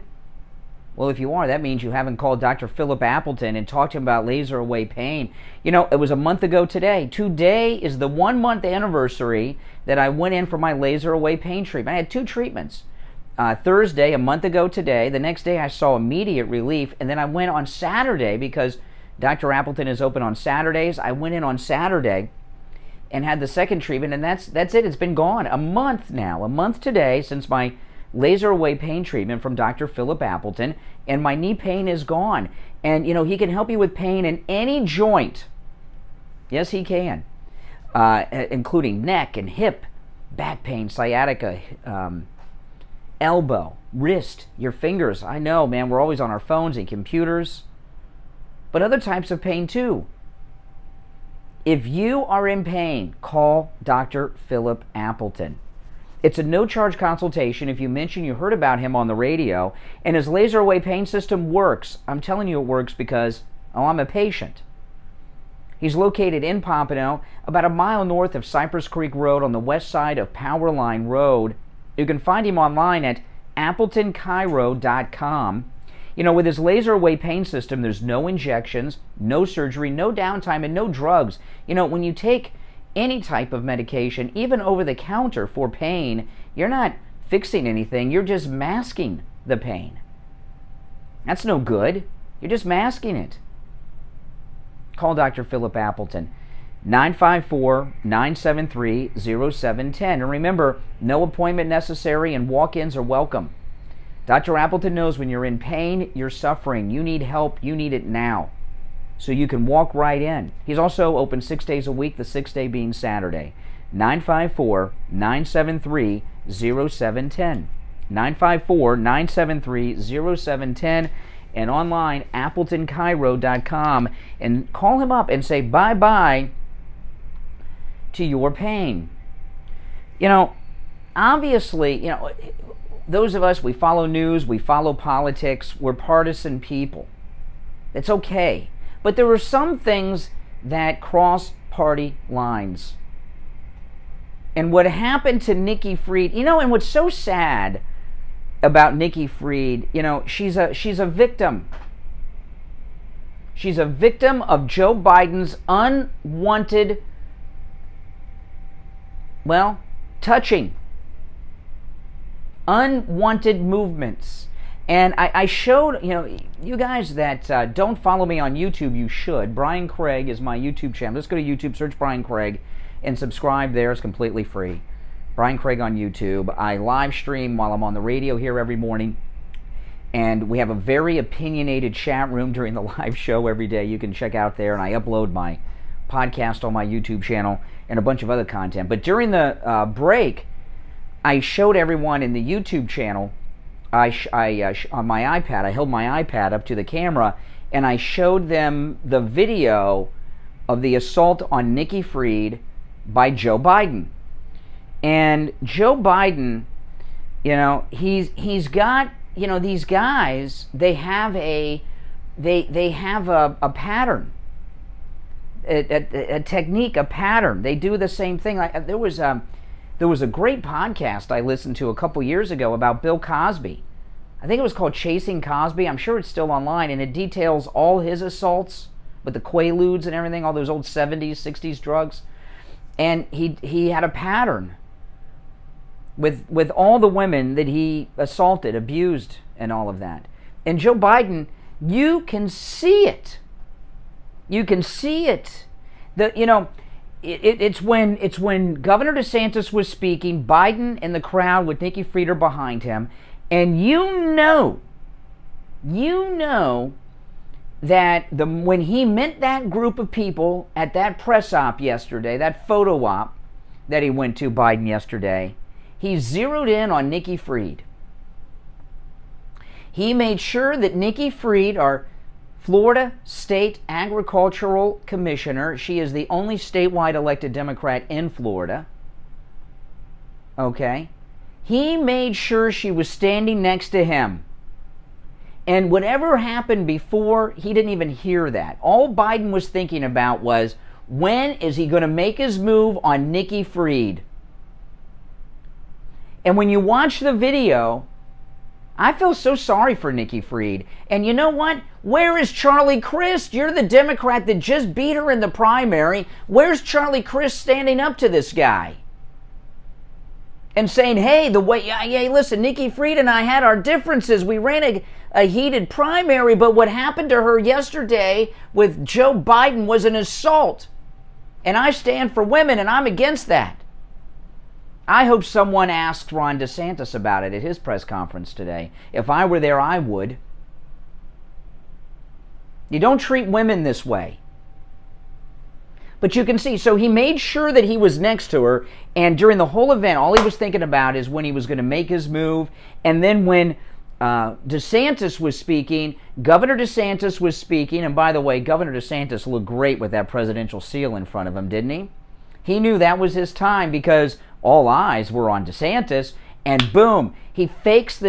Well, if you are, that means you haven't called Dr. Philip Appleton and talked to him about laser away pain. You know, it was a month ago today. Today is the 1-month anniversary that I went in for my laser away pain treatment. I had 2 treatments. Thursday, a month ago today. The next day I saw immediate relief. And then I went on Saturday because Dr. Appleton is open on Saturdays. I went in on Saturday and had the second treatment, and that's it. It's been gone. A month now. A month today since my laser away pain treatment from Dr. Philip Appleton, and my knee pain is gone. And, you know, he can help you with pain in any joint. Yes, he can. Including neck and hip, back pain, sciatica, elbow, wrist, your fingers. I know, man, we're always on our phones and computers. But other types of pain, too. If you are in pain, call Dr. Philip Appleton. It's a no-charge consultation if you mention you heard about him on the radio, and his laser away pain system works. I'm telling you it works because, oh, I'm a patient. He's located in Pompano, about a mile north of Cypress Creek Road on the west side of Powerline Road. You can find him online at AppletonChiro.com. You know, with his laser away pain system, there's no injections, no surgery, no downtime, and no drugs. You know, when you take any type of medication, even over the counter for pain, you're not fixing anything, you're just masking the pain. That's no good. You're just masking it. Call Dr. Philip Appleton, 954-973-0710. And remember, no appointment necessary and walk-ins are welcome. Dr. Appleton knows when you're in pain, you're suffering, you need help, you need it now. So you can walk right in. He's also open 6 days a week, the 6th day being Saturday. 954-973-0710. 954-973-0710. And online, AppletonChiro.com. And call him up and say bye-bye to your pain. You know, obviously, you know, those of us, we follow news, we follow politics, we're partisan people. It's okay. But there are some things that cross party lines. And what happened to Nikki Fried, you know, and what's so sad about Nikki Fried, you know, she's a victim. She's a victim of Joe Biden's unwanted, well, touching. Unwanted movements. And I showed, you know, you guys that don't follow me on YouTube, you should. Brian Craig is my YouTube channel. Just go to YouTube, search Brian Craig, and subscribe there. It's completely free. Brian Craig on YouTube. I live stream while I'm on the radio here every morning. And we have a very opinionated chat room during the live show every day. You can check out there. And I upload my podcast on my YouTube channel and a bunch of other content. But during the break, I showed everyone in the YouTube channel, on my iPad, I held my iPad up to the camera, and I showed them the video of the assault on Nikki Fried by Joe Biden. And Joe Biden, you know, he's got, you know, these guys, they have a pattern, a technique, a pattern. They do the same thing. Like there was There was a great podcast I listened to a couple years ago about Bill Cosby. I think it was called Chasing Cosby. I'm sure it's still online, and it details all his assaults with the Quaaludes and everything, all those old 70s, 60s drugs. And he had a pattern with all the women that he assaulted, abused, and all of that. And Joe Biden, you can see it. You can see it. It's when Governor DeSantis was speaking, Biden in the crowd with Nikki Frieder behind him, and you know that when he met that group of people at that press op yesterday, that photo op that he went to, Biden, yesterday, he zeroed in on Nikki Fried. He made sure that Nikki Fried, our Florida State Agricultural Commissioner, she is the only statewide elected Democrat in Florida, okay? He made sure she was standing next to him. And whatever happened before, he didn't even hear that. All Biden was thinking about was, when is he going to make his move on Nikki Fried? And when you watch the video, I feel so sorry for Nikki Fried. And you know what? Where is Charlie Crist? You're the Democrat that just beat her in the primary. Where's Charlie Crist standing up to this guy? And saying, hey, listen, Nikki Fried and I had our differences. We ran a heated primary, but what happened to her yesterday with Joe Biden was an assault. And I stand for women, and I'm against that. I hope someone asked Ron DeSantis about it at his press conference today. If I were there, I would. You don't treat women this way. But you can see, so he made sure that he was next to her, and during the whole event, all he was thinking about is when he was going to make his move. And then when DeSantis was speaking, Governor DeSantis was speaking, and by the way, Governor DeSantis looked great with that presidential seal in front of him, didn't he? He knew that was his time because all eyes were on DeSantis, and boom, he fakes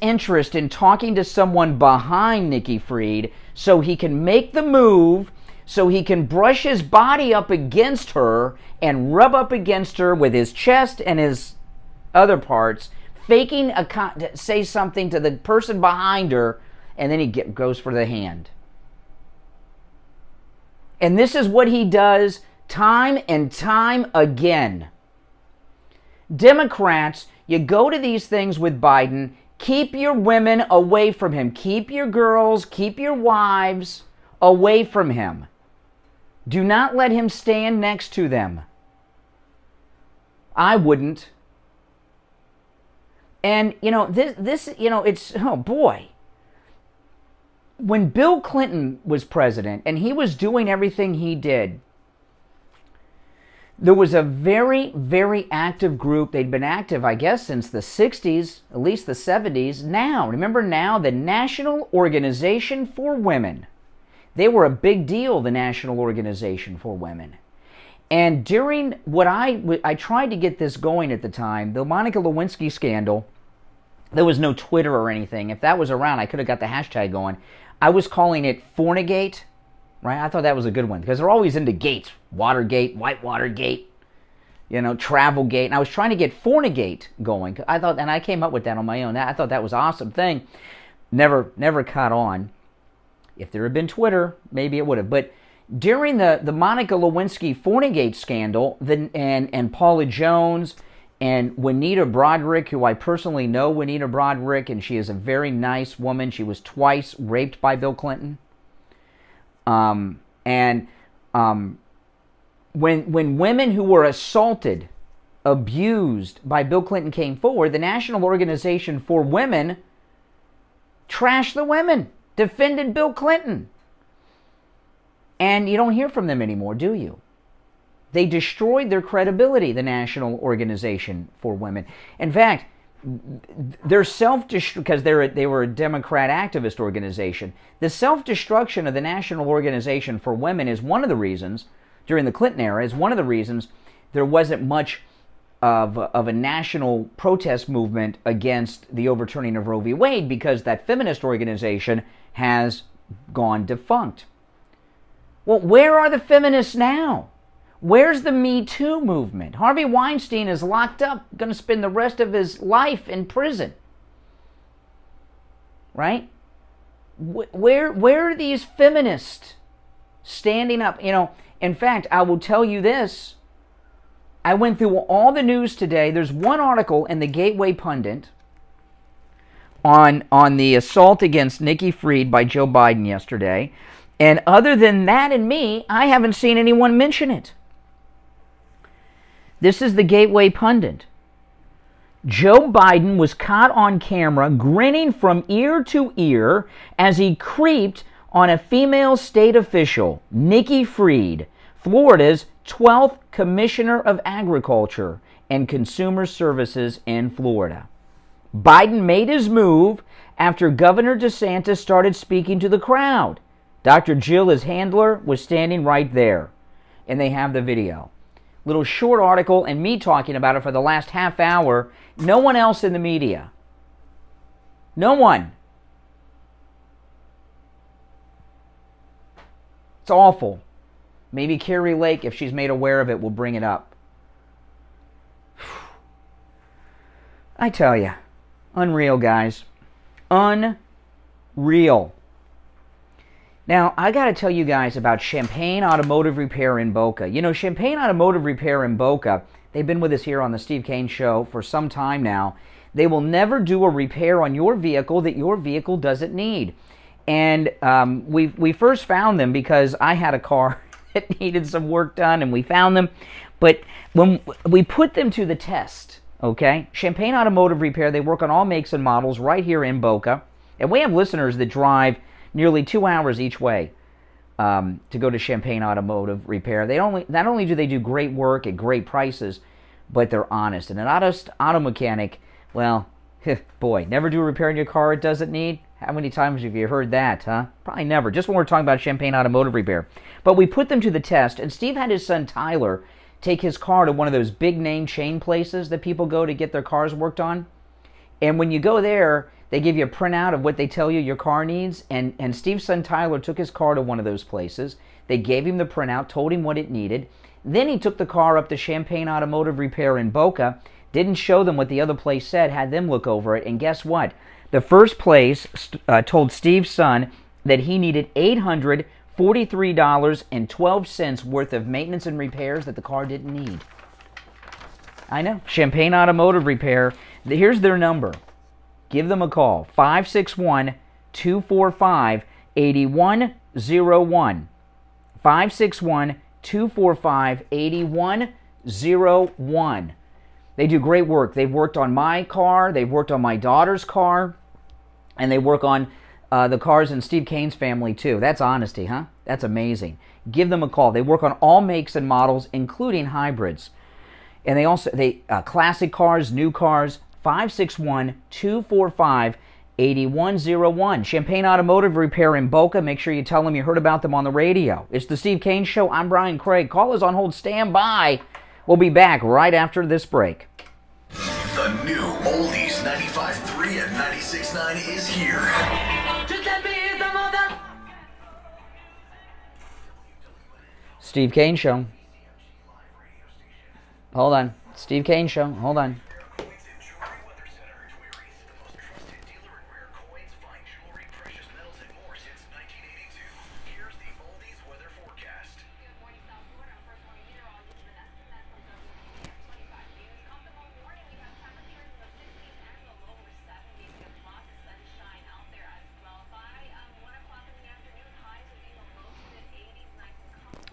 interest in talking to someone behind Nikki Fried so he can make the move, so he can brush his body up against her and rub up against her with his chest and his other parts, faking say something to the person behind her, and then he goes for the hand. And this is what he does time and time again. Democrats, you go to these things with Biden, keep your women away from him. Keep your girls, keep your wives away from him. Do not let him stand next to them. I wouldn't. And, it's, oh boy. When Bill Clinton was president and he was doing everything he did, there was a very, very active group. They'd been active, I guess, since the 60s, at least the 70s. Remember now, the National Organization for Women. They were a big deal, the National Organization for Women. And during what I tried to get this going at the time, the Monica Lewinsky scandal, there was no Twitter or anything. If that was around, I could have got the hashtag going. I was calling it Fornigate, right? I thought that was a good one because they're always into gates. Watergate, Whitewatergate, Travelgate. And I was trying to get Fornigate going. I thought, and I came up with that on my own. I thought that was an awesome thing. Never caught on. If there had been Twitter, maybe it would have. But during the Monica Lewinsky Fornigate scandal, and Paula Jones and Juanita Broderick, who I personally know Juanita Broderick, and she is a very nice woman. She was twice raped by Bill Clinton. When women who were assaulted, abused by Bill Clinton came forward, the National Organization for Women trashed the women, defended Bill Clinton. And you don't hear from them anymore, do you? They destroyed their credibility, the National Organization for Women. In fact, their because they were a Democrat activist organization. The self-destruction of the National Organization for Women is one of the reasons, during the Clinton era, is one of the reasons there wasn't much of a national protest movement against the overturning of Roe v. Wade, because that feminist organization has gone defunct. Well, where are the feminists now? Where's the Me Too movement? Harvey Weinstein is locked up, going to spend the rest of his life in prison. Right? Where are these feminists standing up? You know, in fact, I will tell you this. I went through all the news today. There's one article in the Gateway Pundit on the assault against Nikki Fried by Joe Biden yesterday. And other than that and me, I haven't seen anyone mention it. This is the Gateway Pundit. Joe Biden was caught on camera grinning from ear to ear as he creeped on a female state official, Nikki Fried, Florida's 12th Commissioner of Agriculture and Consumer Services in Florida. Biden made his move after Governor DeSantis started speaking to the crowd. Dr. Jill, his handler, was standing right there. And they have the video. Little short article and me talking about it for the last half hour. No one else in the media. No one. It's awful. Maybe Carrie Lake, if she's made aware of it, will bring it up. I tell you, unreal, guys. Unreal. Now, I got to tell you guys about Champagne Automotive Repair in Boca. You know, Champagne Automotive Repair in Boca, they've been with us here on the Steve Kane Show for some time now. They will never do a repair on your vehicle that your vehicle doesn't need. And we first found them because I had a car that needed some work done, and we found them. But when we put them to the test, okay, Champagne Automotive Repair, they work on all makes and models right here in Boca. And we have listeners that drive nearly 2 hours each way to go to Champagne Automotive Repair. Not only do they do great work at great prices, but they're honest. And an auto mechanic, well, boy, never do a repair on your car it doesn't need. How many times have you heard that, huh? Probably never. Just when we're talking about Champagne Automotive Repair. But we put them to the test, and Steve had his son Tyler take his car to one of those big name chain places that people go to get their cars worked on. And when you go there, they give you a printout of what they tell you your car needs. And Steve's son Tyler took his car to one of those places. They gave him the printout, told him what it needed. Then he took the car up to Champagne Automotive Repair in Boca, didn't show them what the other place said, had them look over it. And guess what? The first place told Steve's son that he needed $843.12 worth of maintenance and repairs that the car didn't need. I know. Champagne Automotive Repair. Here's their number. Give them a call. 561-245-8101. 561-245-8101. They do great work. They've worked on my car. They've worked on my daughter's car. And they work on the cars in Steve Kane's family, too. That's honesty, huh? That's amazing. Give them a call. They work on all makes and models, including hybrids. And they also, classic cars, new cars, 561-245-8101. Champagne Automotive Repair in Boca. Make sure you tell them you heard about them on the radio. It's the Steve Kane Show. I'm Brian Craig. Call is on hold. Stand by. We'll be back right after this break. The new Oldies 95.3 and 96.9 is here. Steve Kane Show. Hold on. Steve Kane Show. Hold on.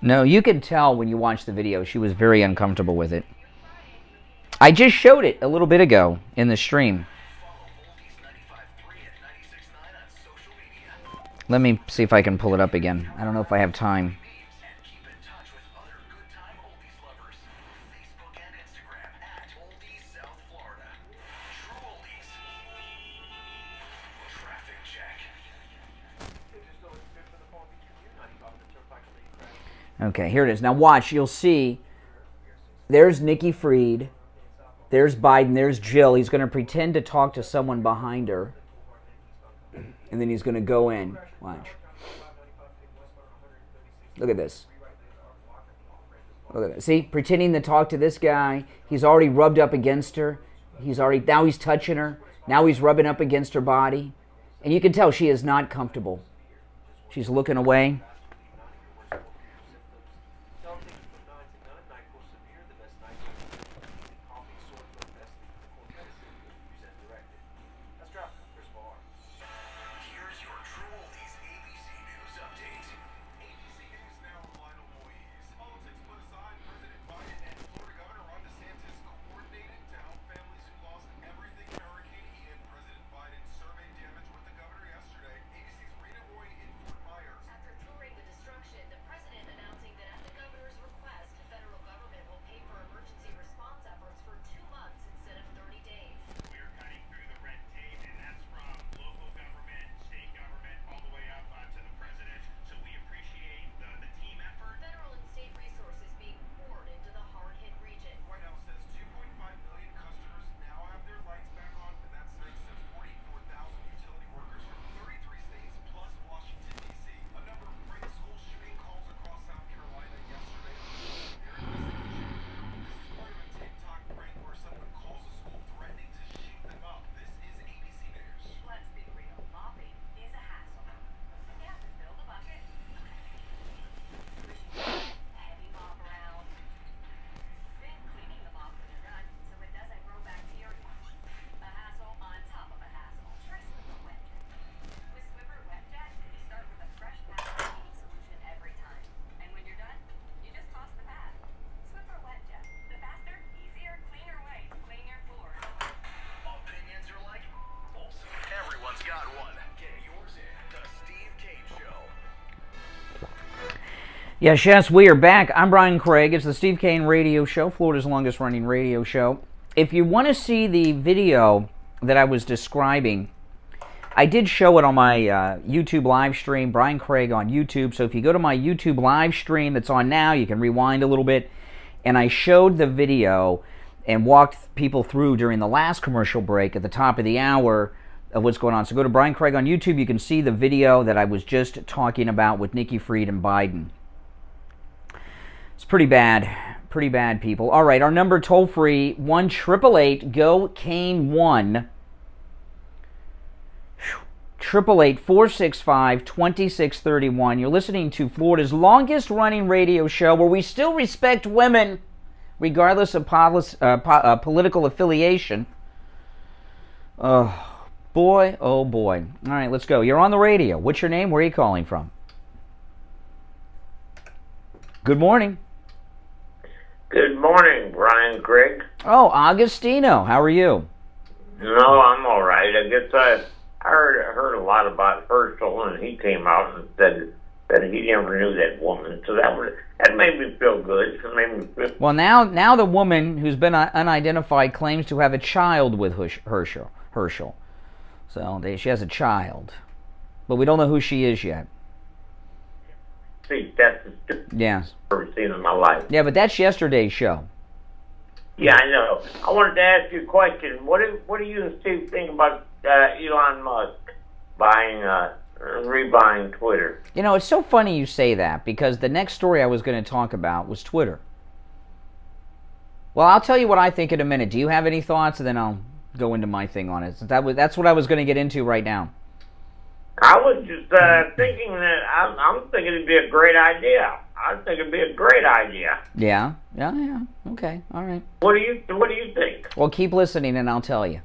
No, you can tell when you watch the video she was very uncomfortable with it. I just showed it a little bit ago in the stream. Let me see if I can pull it up again. I don't know if I have time. Okay, here it is. Now watch, you'll see, there's Nikki Fried, there's Biden, there's Jill. He's going to pretend to talk to someone behind her, and then he's going to go in. Watch. Look at this. Look at that. See, pretending to talk to this guy. He's already rubbed up against her. Now he's touching her. Now he's rubbing up against her body. And you can tell she is not comfortable. She's looking away. Yes, we are back. I'm Brian Craig. It's the Steve Kane Radio Show, Florida's longest running radio show. If you want to see the video that I was describing, I did show it on my YouTube live stream, Brian Craig on YouTube. So if you go to my YouTube live stream that's on now, you can rewind a little bit. And I showed the video and walked people through during the last commercial break at the top of the hour of what's going on. So go to Brian Craig on YouTube. You can see the video that I was just talking about with Nikki Fried and Biden. It's pretty bad, people. All right, our number toll-free, 1-888-GO-KANE-1. 888-465-2631. You're listening to Florida's longest-running radio show where we still respect women, regardless of political affiliation. Oh, boy, oh, boy. All right, let's go. You're on the radio. What's your name? Where are you calling from? Good morning. Good morning, Brian Craig. Oh, Augustino, how are you? No, I'm all right. I guess I heard a lot about Herschel, and he came out and said that he never knew that woman. So that made me feel good. It made me feel... Well, now the woman who's been unidentified claims to have a child with Herschel. So she has a child, but we don't know who she is yet. See, that's the stupidest yes. I've ever seen in my life. Yeah, but that's yesterday's show. Yeah, I know. I wanted to ask you a question. What do you and Steve think about Elon Musk rebuying Twitter? You know, it's so funny you say that, because the next story I was going to talk about was Twitter. Well, I'll tell you what I think in a minute. Do you have any thoughts? And then I'll go into my thing on it. That's what I was going to get into right now. I was just thinking that I'm thinking it'd be a great idea. I think it'd be a great idea. Yeah. Okay. All right. What do you think? Well, keep listening, and I'll tell you.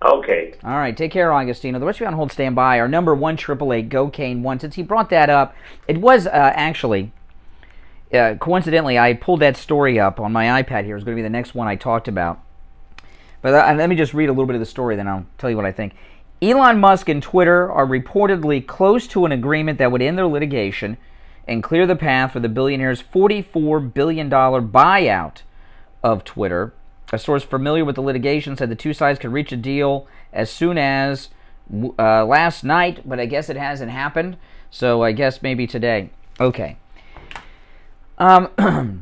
Okay. All right. Take care, Augustino. The rest of you on hold, stand by. Our number 1-888-GO-KANE-1. Since he brought that up, it was actually coincidentally I pulled that story up on my iPad here. It's going to be the next one I talked about. But let me just read a little bit of the story, then I'll tell you what I think. Elon Musk and Twitter are reportedly close to an agreement that would end their litigation and clear the path for the billionaire's $44 billion buyout of Twitter. A source familiar with the litigation said the two sides could reach a deal as soon as last night, but I guess it hasn't happened, so I guess maybe today. Okay. I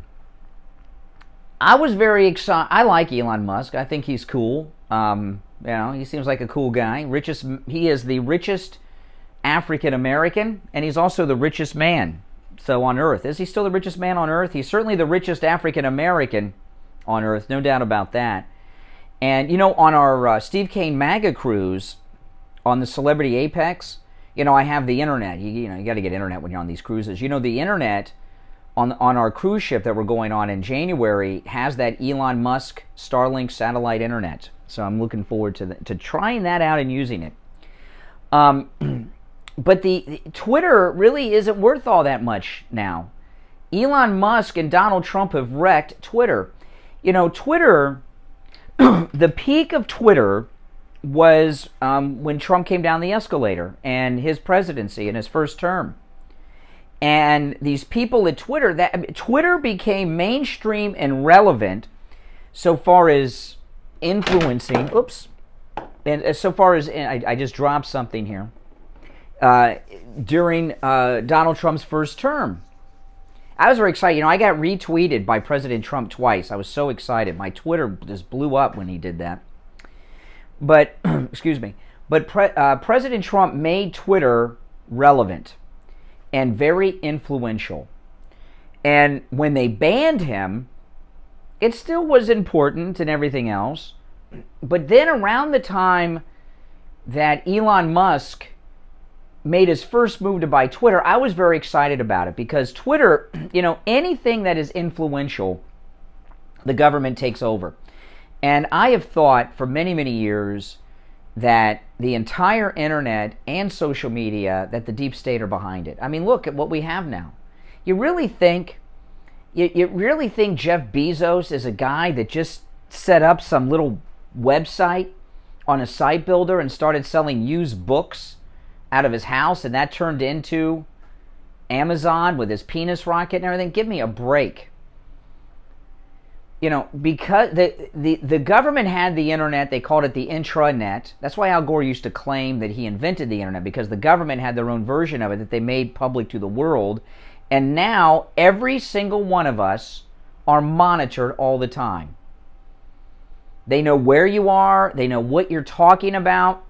was very excited. I like Elon Musk. I think he's cool. You know, he seems like a cool guy. He is the richest African American, and he's also the richest man So on Earth. Is he still the richest man on Earth? He's certainly the richest African American on Earth, no doubt about that. And, you know, on our Steve Kane MAGA cruise, on the Celebrity Apex, you know, I have the internet. You got to get internet when you're on these cruises. You know, the internet on our cruise ship that we're going on in January has that Elon Musk Starlink satellite internet. So I'm looking forward to trying that out and using it. But the Twitter really isn't worth all that much now. Elon Musk and Donald Trump have wrecked Twitter. You know, Twitter, the peak of Twitter was when Trump came down the escalator and his presidency in his first term. And these people at Twitter, Twitter became mainstream and relevant so far as influencing, and as so far as, I just dropped something here, during Donald Trump's first term. I was very excited. You know, I got retweeted by President Trump twice. I was so excited. My Twitter just blew up when he did that. But, excuse me, but President Trump made Twitter relevant and very influential. And when they banned him, it still was important and everything else. But then around the time that Elon Musk made his first move to buy Twitter, I was very excited about it because Twitter, you know, anything that is influential, the government takes over. And I have thought for many, many years that the entire internet and social media, that the deep state are behind it. I mean, look at what we have now. You really think Jeff Bezos is a guy that just set up some little website on a site builder and started selling used books out of his house, and that turned into Amazon with his penis rocket and everything? Give me a break. You know, because the government had the internet, they called it the intranet. That's why Al Gore used to claim that he invented the internet, because the government had their own version of it that they made public to the world. And now every single one of us are monitored all the time. They know where you are, they know what you're talking about,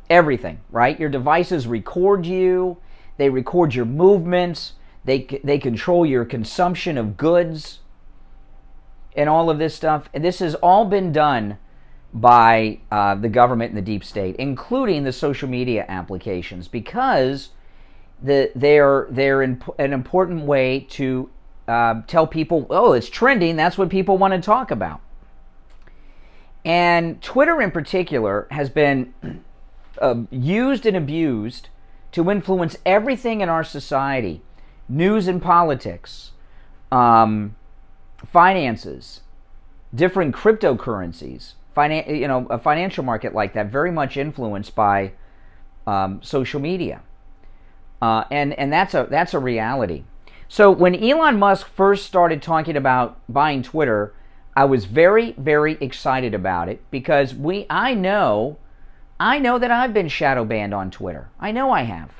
everything, right? Your devices record you, they record your movements, they control your consumption of goods, and all of this stuff. And this has all been done by the government and the deep state, including the social media applications, because they're an important way to tell people, oh, it's trending, that's what people want to talk about. And Twitter in particular has been used and abused to influence everything in our society. News and politics, finances, different cryptocurrencies, a financial market like that, very much influenced by social media. And that's a reality. So when Elon Musk first started talking about buying Twitter, I was very, very excited about it because I know that I've been shadow banned on Twitter. I know I have.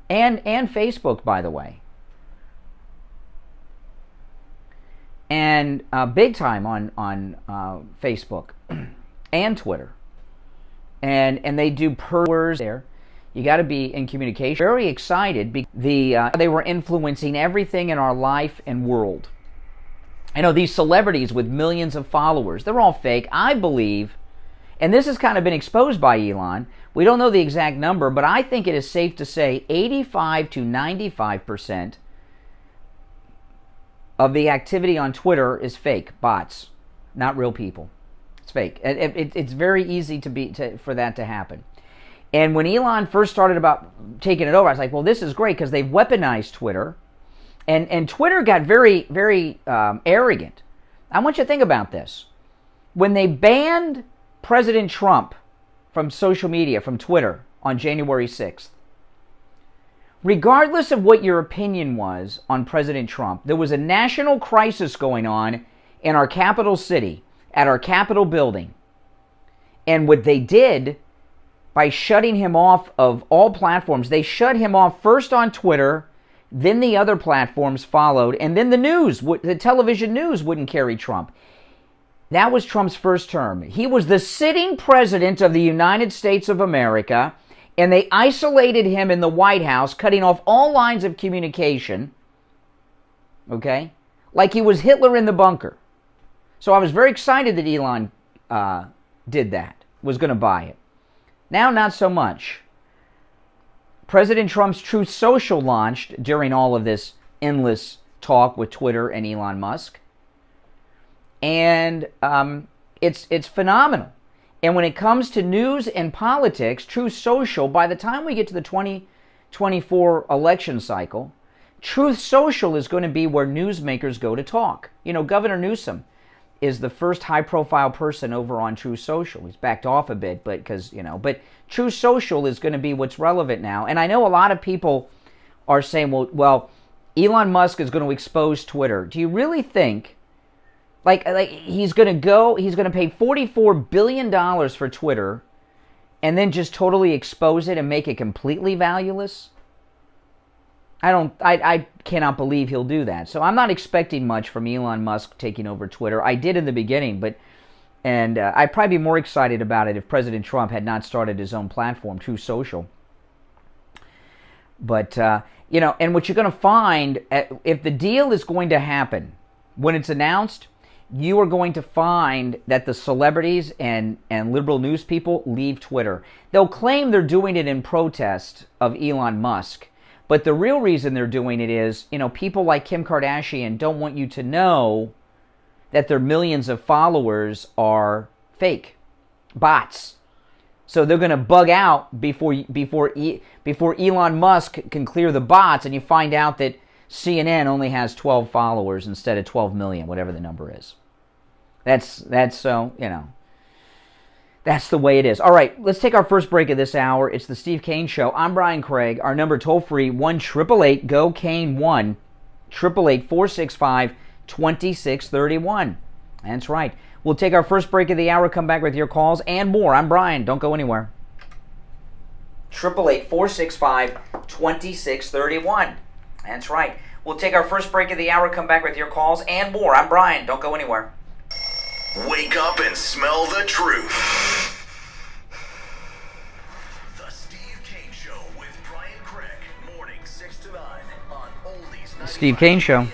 And Facebook, by the way. And big time on Facebook and Twitter. And they do purges there. You got to be in communication. Very excited because they were influencing everything in our life and world. I know these celebrities with millions of followers, they're all fake. I believe, and this has kind of been exposed by Elon, we don't know the exact number, but I think it is safe to say 85 to 95% of the activity on Twitter is fake, bots, not real people. It's fake. It's very easy for that to happen. And when Elon first started about taking it over, I was like, well, this is great because they've weaponized Twitter. And Twitter got very, very arrogant. I want you to think about this. When they banned President Trump from social media, from Twitter, on January 6th, regardless of what your opinion was on President Trump, there was a national crisis going on in our capital city, at our Capitol building. And what they did, by shutting him off of all platforms, they shut him off first on Twitter, then the other platforms followed, and then the television news wouldn't carry Trump. That was Trump's first term. He was the sitting president of the United States of America, and they isolated him in the White House, cutting off all lines of communication Okay? Like he was Hitler in the bunker. So I was very excited that Elon did that, was going to buy it. Now, not so much. President Trump's Truth Social launched during all of this endless talk with Twitter and Elon Musk. And it's phenomenal. And when it comes to news and politics, Truth Social, by the time we get to the 2024 election cycle, Truth Social is going to be where newsmakers go to talk. You know, Governor Newsom is the first high-profile person over on Truth Social. He's backed off a bit, but Truth Social is going to be what's relevant now. And I know a lot of people are saying, well, Elon Musk is going to expose Twitter. Do you really think, like he's going to pay $44 billion for Twitter and then just totally expose it and make it completely valueless? I cannot believe he'll do that. So I'm not expecting much from Elon Musk taking over Twitter. I did in the beginning, and I'd probably be more excited about it if President Trump had not started his own platform, Truth Social. But, and what you're going to find, if the deal is going to happen, when it's announced, you are going to find that the celebrities and liberal news people leave Twitter. They'll claim they're doing it in protest of Elon Musk. But the real reason they're doing it is, people like Kim Kardashian don't want you to know that their millions of followers are fake, bots. So they're going to bug out before Elon Musk can clear the bots, and you find out that CNN only has 12 followers instead of 12 million, whatever the number is. That's That's the way it is. All right, let's take our first break of this hour. It's the Steve Kane Show. I'm Brian Craig. Our number toll-free, 1-888-GO-KANE-1, 888-465-2631. That's right. We'll take our first break of the hour, come back with your calls and more. I'm Brian. Don't go anywhere. 888-465-2631. That's right. We'll take our first break of the hour, come back with your calls and more. I'm Brian. Don't go anywhere. Wake up and smell the truth. The Steve Kane Show with Brian Craig. Morning 6 to 9 on Oldies 95. Steve Kane Show.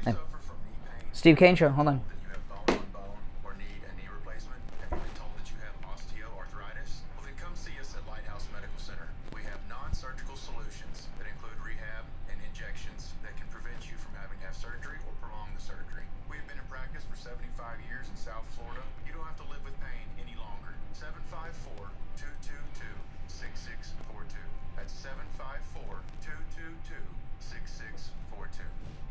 96.9. Steve Kane Show. Hold on. You have bone on bone or need a knee replacement? Have you been told that you have osteoarthritis? Well, then come see us at Lighthouse Medical Center. We have non-surgical solutions that include rehab and injections that can prevent you from having to have surgery or prolong the surgery. We have been in practice for 75 years in South Florida. You don't have to live with pain any longer. 754-222-6642. That's 754-222-6642.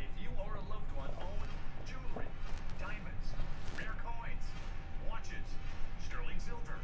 If you or a loved one own jewelry, diamonds, rare coins, watches, sterling silver,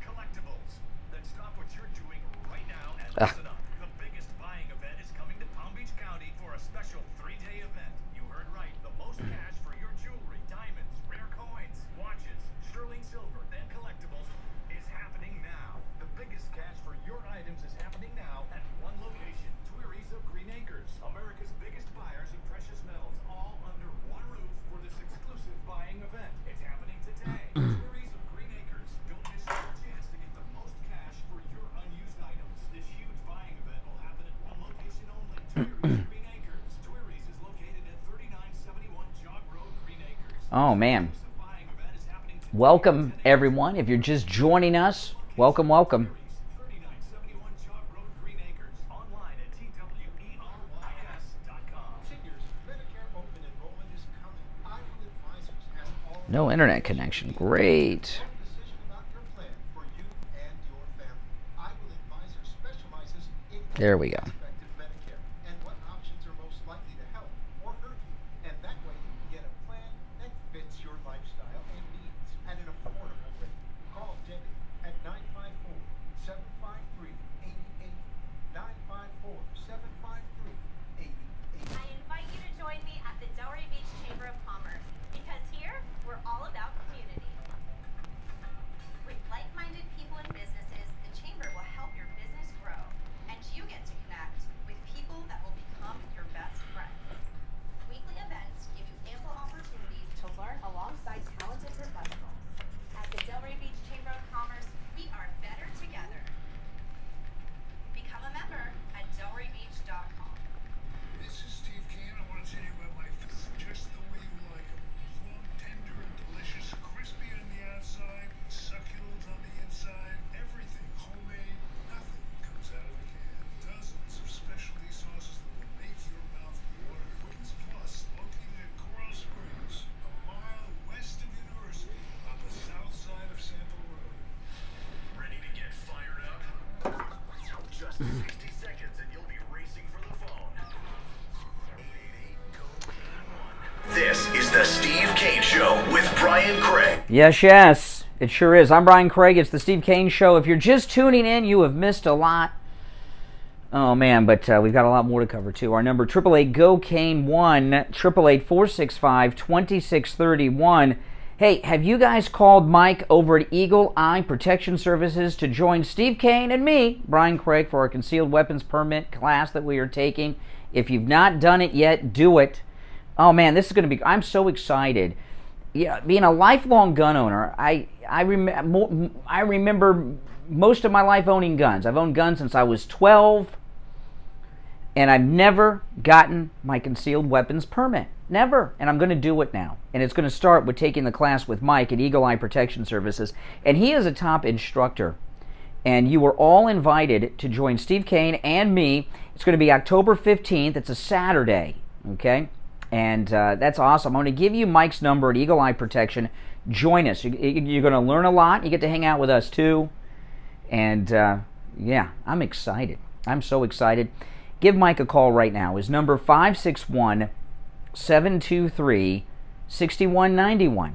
collectibles, then stop what you're doing right now and listen up. The biggest buying event is coming to Palm Beach County for a special 3-day event. You heard right. The most cash for your jewelry, diamonds, rare coins, watches, sterling silver, and collectibles is happening now. The biggest cash for your items is happening now at one location, Tweeries of Green Acres. America's biggest buyers of precious metals, all under one roof for this exclusive buying event. It's happening today. Tweeries of Green Acres. Don't miss your chance to get the most cash for your unused items. This huge buying event will happen at one location only, Tweeries of Green Acres. Tweeries is located at 3971 Jog Road, Green Acres. Oh, man. The buying event is happening today. Welcome, everyone. If you're just joining us, welcome, welcome. 3971 Jog Road, Green Acres. Online at TWERYS.com. Seniors, Medicare open enrollment is coming. Iowa Advisors has all No internet connection. Great. decision about your plan for you and your family. Iowa Advisors specializes in There we go. prospective Medicare and what options are most likely to help or hurt you. And that way you can get a plan that fits your lifestyle and needs at an affordable rate. Call Debbie at 954-753-8888. 954-753-8888. I invite you to join me at the Delray Beach Chamber of Commerce, because here we're all about community. With like-minded people and businesses, the Chamber will help your business grow, and you get to connect and Craig. Yes, yes, it sure is. I'm Brian Craig. It's the Steve Kane Show. If you're just tuning in, you have missed a lot. Oh, man, but we've got a lot more to cover, too. Our number, 888-GO-KANE-1, 888-465-2631. Hey, have you guys called Mike over at Eagle Eye Protection Services to join Steve Kane and me, Brian Craig, for our concealed weapons permit class that we are taking? If you've not done it yet, do it. Oh, man, this is going to be... I'm so excited. Yeah, being a lifelong gun owner, I remember most of my life owning guns. I've owned guns since I was 12, and I've never gotten my concealed weapons permit. Never. And I'm going to do it now. And it's going to start with taking the class with Mike at Eagle Eye Protection Services. And he is a top instructor. And you are all invited to join Steve Kane and me. It's going to be October 15th. It's a Saturday. Okay? And that's awesome. I'm going to give you Mike's number at Eagle Eye Protection. Join us. You're going to learn a lot. You get to hang out with us too. And yeah, I'm excited. I'm so excited. Give Mike a call right now. His number 561-723-6191.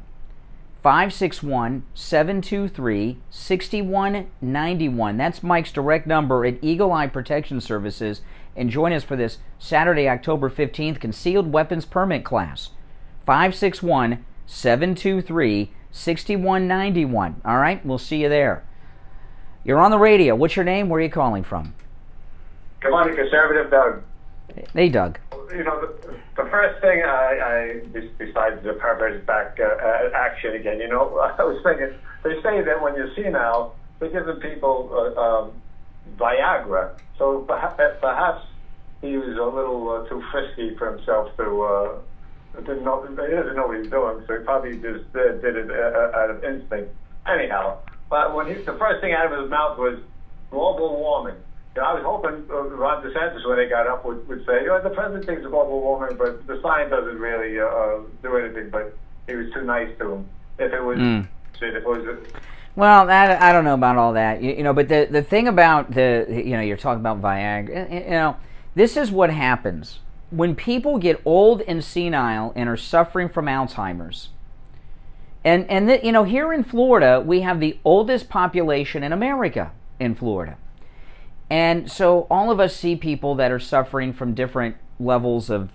561-723-6191. That's Mike's direct number at Eagle Eye Protection Services. And join us for this Saturday, October 15th, Concealed Weapons Permit class. 561-723-6191. All right, we'll see you there. You're on the radio. What's your name? Where are you calling from? Good morning, Conservative Doug. Hey, Doug. You know, the first thing besides the perverted back action again, you know, I was thinking, they say that when you're senile, they're giving people Viagra. So perhaps he was a little too frisky for himself to, he doesn't know what he's doing, so he probably just did it out of instinct. Anyhow, but when the first thing out of his mouth was global warming. I was hoping Ron DeSantis, when they got up, would say, you know, the president thinks of global warming, but the science doesn't really do anything. But he was too nice to him. If it was, well, I don't know about all that, you know. But the thing about you're talking about Viagra. You know, this is what happens when people get old and senile and are suffering from Alzheimer's. And you know, here in Florida, we have the oldest population in America in Florida. And so all of us see people that are suffering from different levels of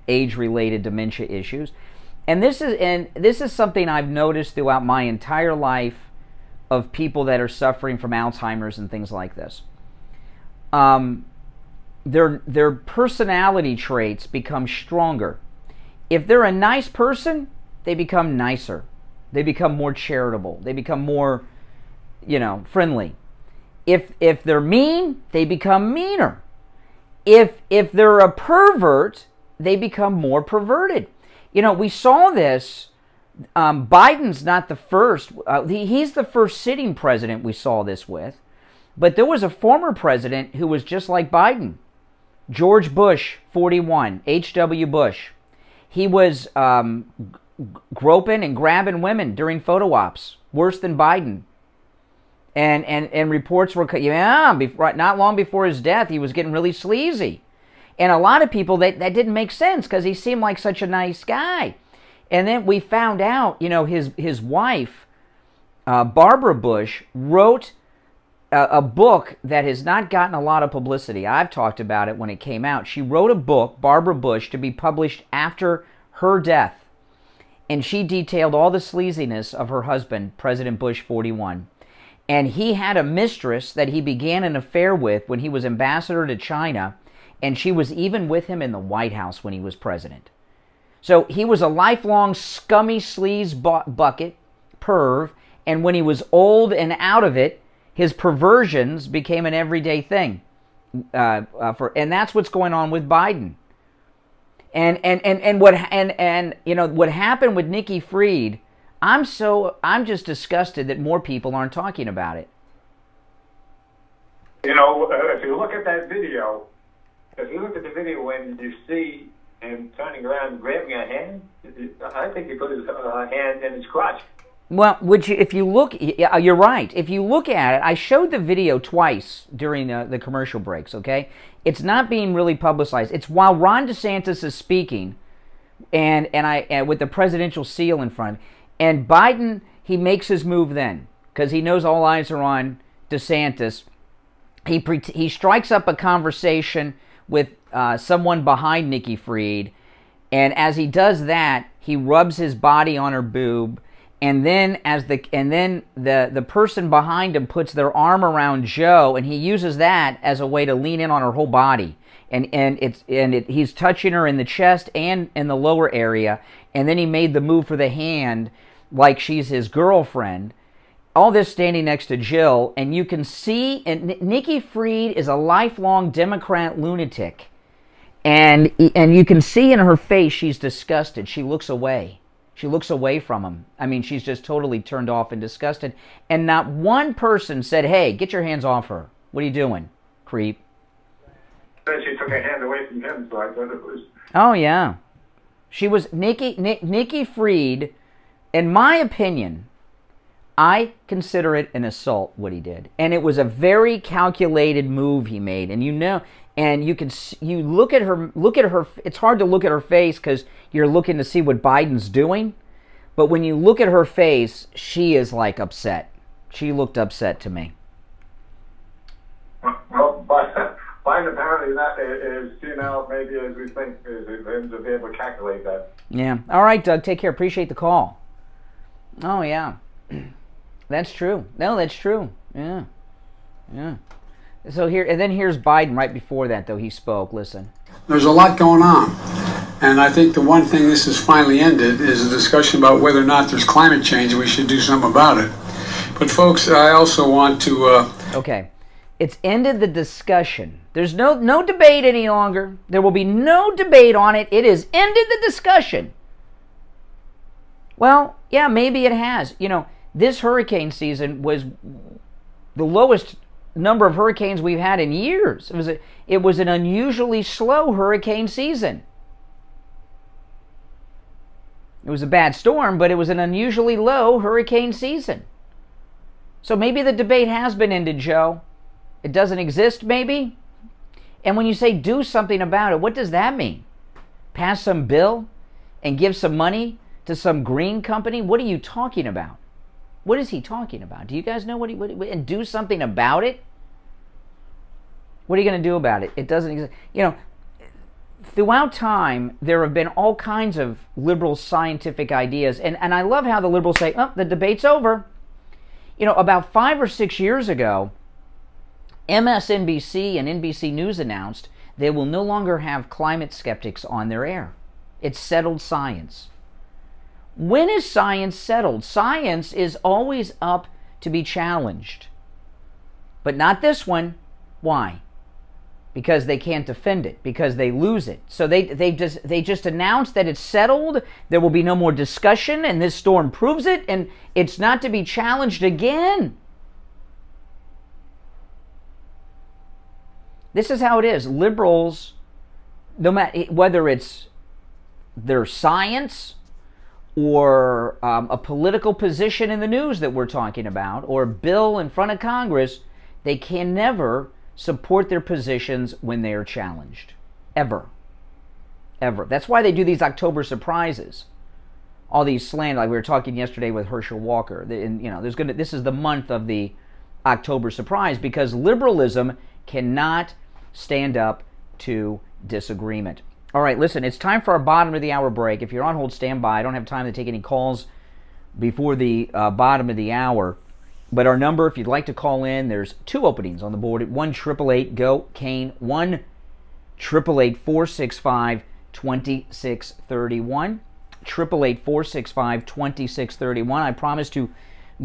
age-related dementia issues. And this is something I've noticed throughout my entire life of people that are suffering from Alzheimer's and things like this. Their personality traits become stronger. If they're a nice person, they become nicer. They become more charitable. They become more, you know, friendly. If they're mean, they become meaner. If they're a pervert, they become more perverted. You know, we saw this. Biden's not the first. He's the first sitting president we saw this with. But there was a former president who was just like Biden. George Bush, 41, H.W. Bush. He was groping and grabbing women during photo ops, worse than Biden. And reports were, not long before his death, he was getting really sleazy. And a lot of people, that didn't make sense because he seemed like such a nice guy. And then we found out, you know, his wife, Barbara Bush, wrote a book that has not gotten a lot of publicity. I've talked about it when it came out. She wrote a book, Barbara Bush, to be published after her death. And she detailed all the sleaziness of her husband, President Bush 41. And he had a mistress that he began an affair with when he was ambassador to China, and she was even with him in the White House when he was president. So he was a lifelong scummy sleaze bucket, perv, and when he was old and out of it, his perversions became an everyday thing. And that's what's going on with Biden. And you know what happened with Nikki Fried. I'm just disgusted that more people aren't talking about it. You know, if you look at that video, when you see him turning around and grabbing a hand, I think he put his hand in his crotch. Well, if you look, you're right. If you look at it, I showed the video twice during the commercial breaks, okay? It's not being really publicized. It's while Ron DeSantis is speaking, and with the presidential seal in front. And Biden, he makes his move then because he knows all eyes are on DeSantis. He strikes up a conversation with someone behind Nikki Fried, and as he does that, he rubs his body on her boob, and then the person behind him puts their arm around Joe, and he uses that as a way to lean in on her whole body, and he's touching her in the chest and in the lower area, and then he made the move for the hand like she's his girlfriend. All this standing next to Jill, and you can see, and Nikki Fried is a lifelong Democrat lunatic, and you can see in her face she's disgusted. She looks away. She looks away from him. I mean, she's just totally turned off and disgusted. And not one person said, "Hey, get your hands off her. What are you doing, creep?" Then she took her hand away from him, so I thought it was... Oh, yeah. She was... Nikki Fried, in my opinion, I consider it an assault, what he did. And it was a very calculated move he made. And you know... And you look at her, it's hard to look at her face because you're looking to see what Biden's doing. But when you look at her face, she is like upset. She looked upset to me. Well, Biden apparently not as senile maybe as we think is him to be able to calculate that. Yeah. All right, Doug, take care. Appreciate the call. Oh, yeah. That's true. No, that's true. Yeah. Yeah. So here, and then here's Biden right before that, though he spoke. Listen. There's a lot going on. And I think the one thing this has finally ended is a discussion about whether or not there's climate change and we should do something about it. But folks, I also want to... Okay. It's ended the discussion. There's no debate any longer. There will be no debate on it. It has ended the discussion. Well, yeah, maybe it has. You know, this hurricane season was the lowest number of hurricanes we've had in years. It was an unusually slow hurricane season. It was a bad storm, but it was an unusually low hurricane season. So maybe the debate has been ended, Joe. It doesn't exist, maybe? And when you say do something about it, what does that mean? Pass some bill and give some money to some green company? What are you talking about? What is he talking about? Do you guys know and do something about it? What are you going to do about it? It doesn't exist. You know, throughout time, there have been all kinds of liberal scientific ideas. And I love how the liberals say, oh, the debate's over. You know, about 5 or 6 years ago, MSNBC and NBC News announced they will no longer have climate skeptics on their air. It's settled science. When is science settled? Science is always up to be challenged. But not this one. Why? Because they can't defend it, because they lose it. So they just announced that it's settled, there will be no more discussion, and this storm proves it, and it's not to be challenged again. This is how it is. Liberals, no matter whether it's their science or a political position in the news that we're talking about, or a bill in front of Congress, they can never support their positions when they are challenged. Ever. Ever. That's why they do these October surprises. All these slander, like we were talking yesterday with Herschel Walker. And, you know, this is the month of the October surprise, because liberalism cannot stand up to disagreement. All right, listen, it's time for our bottom of the hour break. If you're on hold, stand by. I don't have time to take any calls before the bottom of the hour. But our number, if you'd like to call in, there's 2 openings on the board at 1-888-GO-CANE, 1-888-465-2631, 888-465-2631. I promise to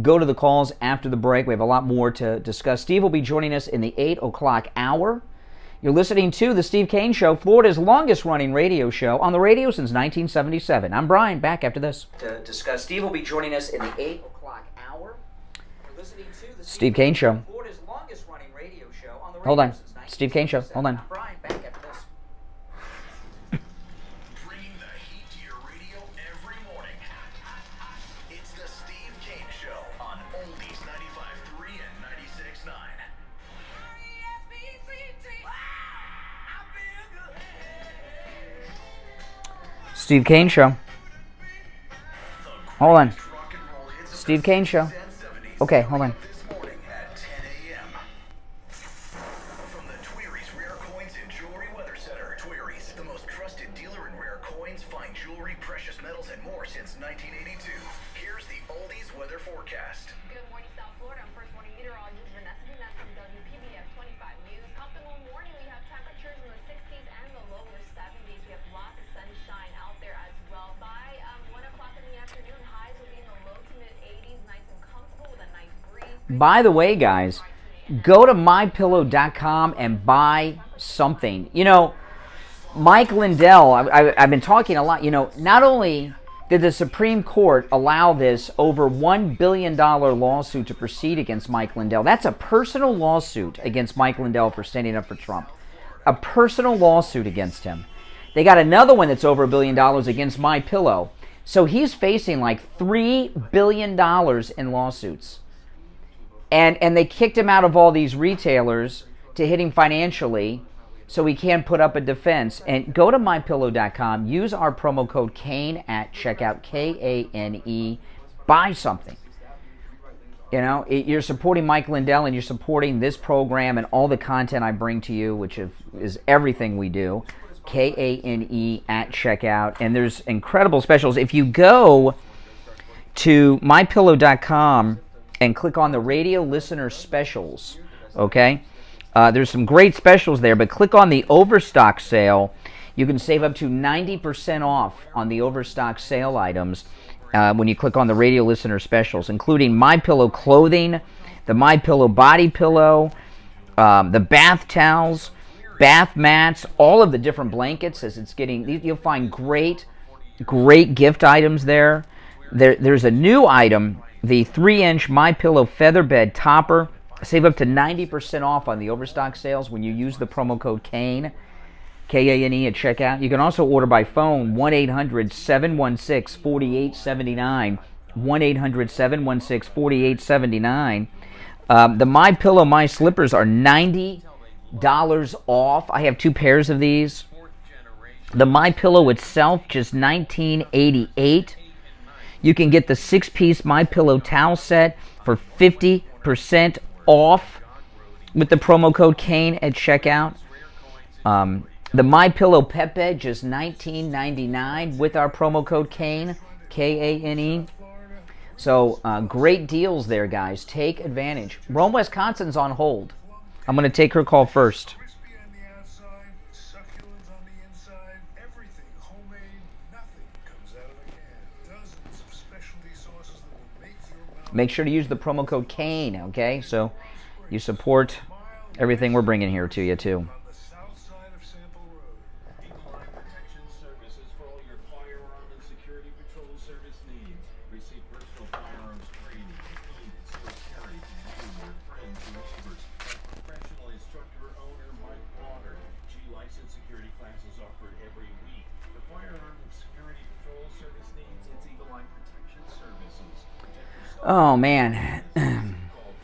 go to the calls after the break. We have a lot more to discuss. Steve will be joining us in the 8 o'clock hour. You're listening to The Steve Kane Show, Florida's longest-running radio show on the radio since 1977. I'm Brian, back after this. To discuss, Steve will be joining us in the 8 o'clock hour. You're listening to The Steve Kane Show, Florida's longest-running radio show on the radio Hold on. Since 1977. Steve Kane Show, hold on. I'm Brian, back after this. Bringing the heat to your radio every morning. It's The Steve Kane Show on Oldies 95.3 and 96.9. Steve Kane Show. Hold on. Steve Kane Show. Okay, hold on. This morning at 10 a.m. From the Tweery's Rare Coins and Jewelry Weather Center. Tweery's, the most trusted dealer in rare coins, fine jewelry, precious metals, and more since 1982. Here's the Oldies weather forecast. Good morning, South Florida. I'm First Morning Meteorologist Vanessa Dinas from WPBF 25 News. Optimal morning, we have temperatures in the 60s and the lower 70s. We have lots of sunshine out there as well. By 1 o'clock in the afternoon, highs will be in the low to mid 80s, nice and comfortable with a nice breeze. By the way, guys, go to mypillow.com and buy something. You know, Mike Lindell, I've been talking a lot. You know, not only did the Supreme Court allow this over $1 billion lawsuit to proceed against Mike Lindell. That's a personal lawsuit against Mike Lindell for standing up for Trump. A personal lawsuit against him. They got another one that's over $1 billion against MyPillow. So he's facing like $3 billion in lawsuits. And they kicked him out of all these retailers to hit him financially so he can't put up a defense. And go to mypillow.com. Use our promo code KANE at checkout, K-A-N-E. Buy something. You know, you're supporting Mike Lindell and you're supporting this program and all the content I bring to you, which is everything we do. K-A-N-E at checkout. And there's incredible specials. If you go to mypillow.com and click on the radio listener specials, okay? There's some great specials there, but click on the overstock sale. You can save up to 90% off on the overstock sale items when you click on the radio listener specials, including MyPillow clothing, the MyPillow body pillow, the bath towels, bath mats, all of the different blankets. As it's getting, you'll find great gift items there. There's a new item, the 3-inch MyPillow feather bed topper. Save up to 90% off on the overstock sales when you use the promo code KANE, K-A-N-E, at checkout. You can also order by phone, 1-800-716-4879, 1-800-716-4879. The MyPillow My Slippers are $90 off. I have 2 pairs of these. The MyPillow itself, just $19.88. You can get the 6-piece MyPillow towel set for 50% off with the promo code KANE at checkout. The MyPillow pet bed, just $19.99 with our promo code KANE, K-A-N-E. So great deals there, guys. Take advantage. Rome, Wisconsin's on hold. I'm going to take her call first. Crispy on the outside, succulent on the inside, everything homemade, nothing comes out of a can. Dozens of specialty sauces that will make your mouth Make sure to use the promo code KANE, okay? So you support everything we're bringing here to you, too. on the south side of Sample Road. Eagle Eye Protection Services for all your firearm and security patrol service needs. Receive personal firearms training, concealed carry to you, your friends, and neighbors. Professional instructor owner Mike Lauder. G-licensed security classes offered every week. For firearm and security patrol service needs, it's Eagle Eye Protection Services. Protect yourself. Oh, man. Call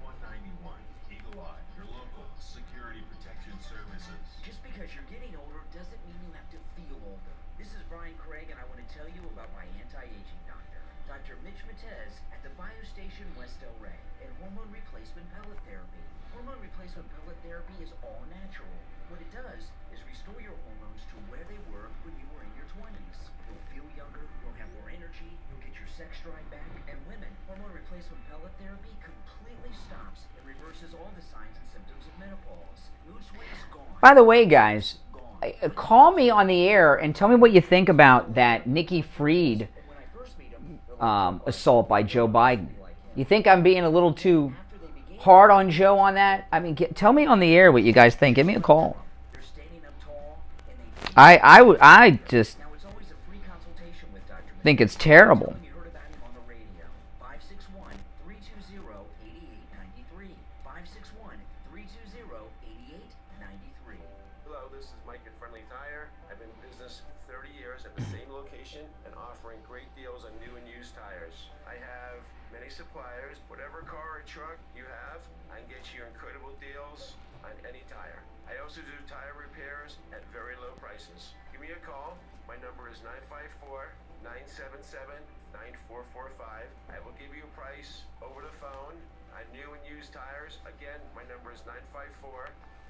561-723-6191. Eagle Eye, your local security protection services. Just because you're getting older doesn't mean you have to feel older. This is Brian Craig, and I want to tell you about my anti-aging doctor, Dr. Mitch Matez at the Biostation West El Rey, and hormone replacement pellet therapy. Hormone replacement pellet therapy is all natural. What it does is restore your hormones to where they were when you were in your 20s. You'll feel younger, you'll have more energy, you'll get your sex drive back, and women, hormone replacement pellet therapy completely stops and reverses all the signs and symptoms of menopause. Mood swings gone. By the way, guys, call me on the air and tell me what you think about that Nikki Fried assault by Joe Biden. You think I'm being a little too hard on Joe on that? I mean, tell me on the air what you guys think. Give me a call. They're standing up tall, and they I just now it's always a free consultation with Dr. Mitch. think it's terrible. You heard about him on the radio. 561-320-8893. 561-320-8893. Hello, this is Mike at Friendly Tire. I've been in business 30 years at the same location and offering great deals on new and used tires. I have many suppliers. Whatever car or truck you have, I can get you incredible deals on any tire. I also do tire repairs at very low prices. Give me a call. My number is 954-977-9600. I will give you a price over the phone on new and used tires. Again, my number is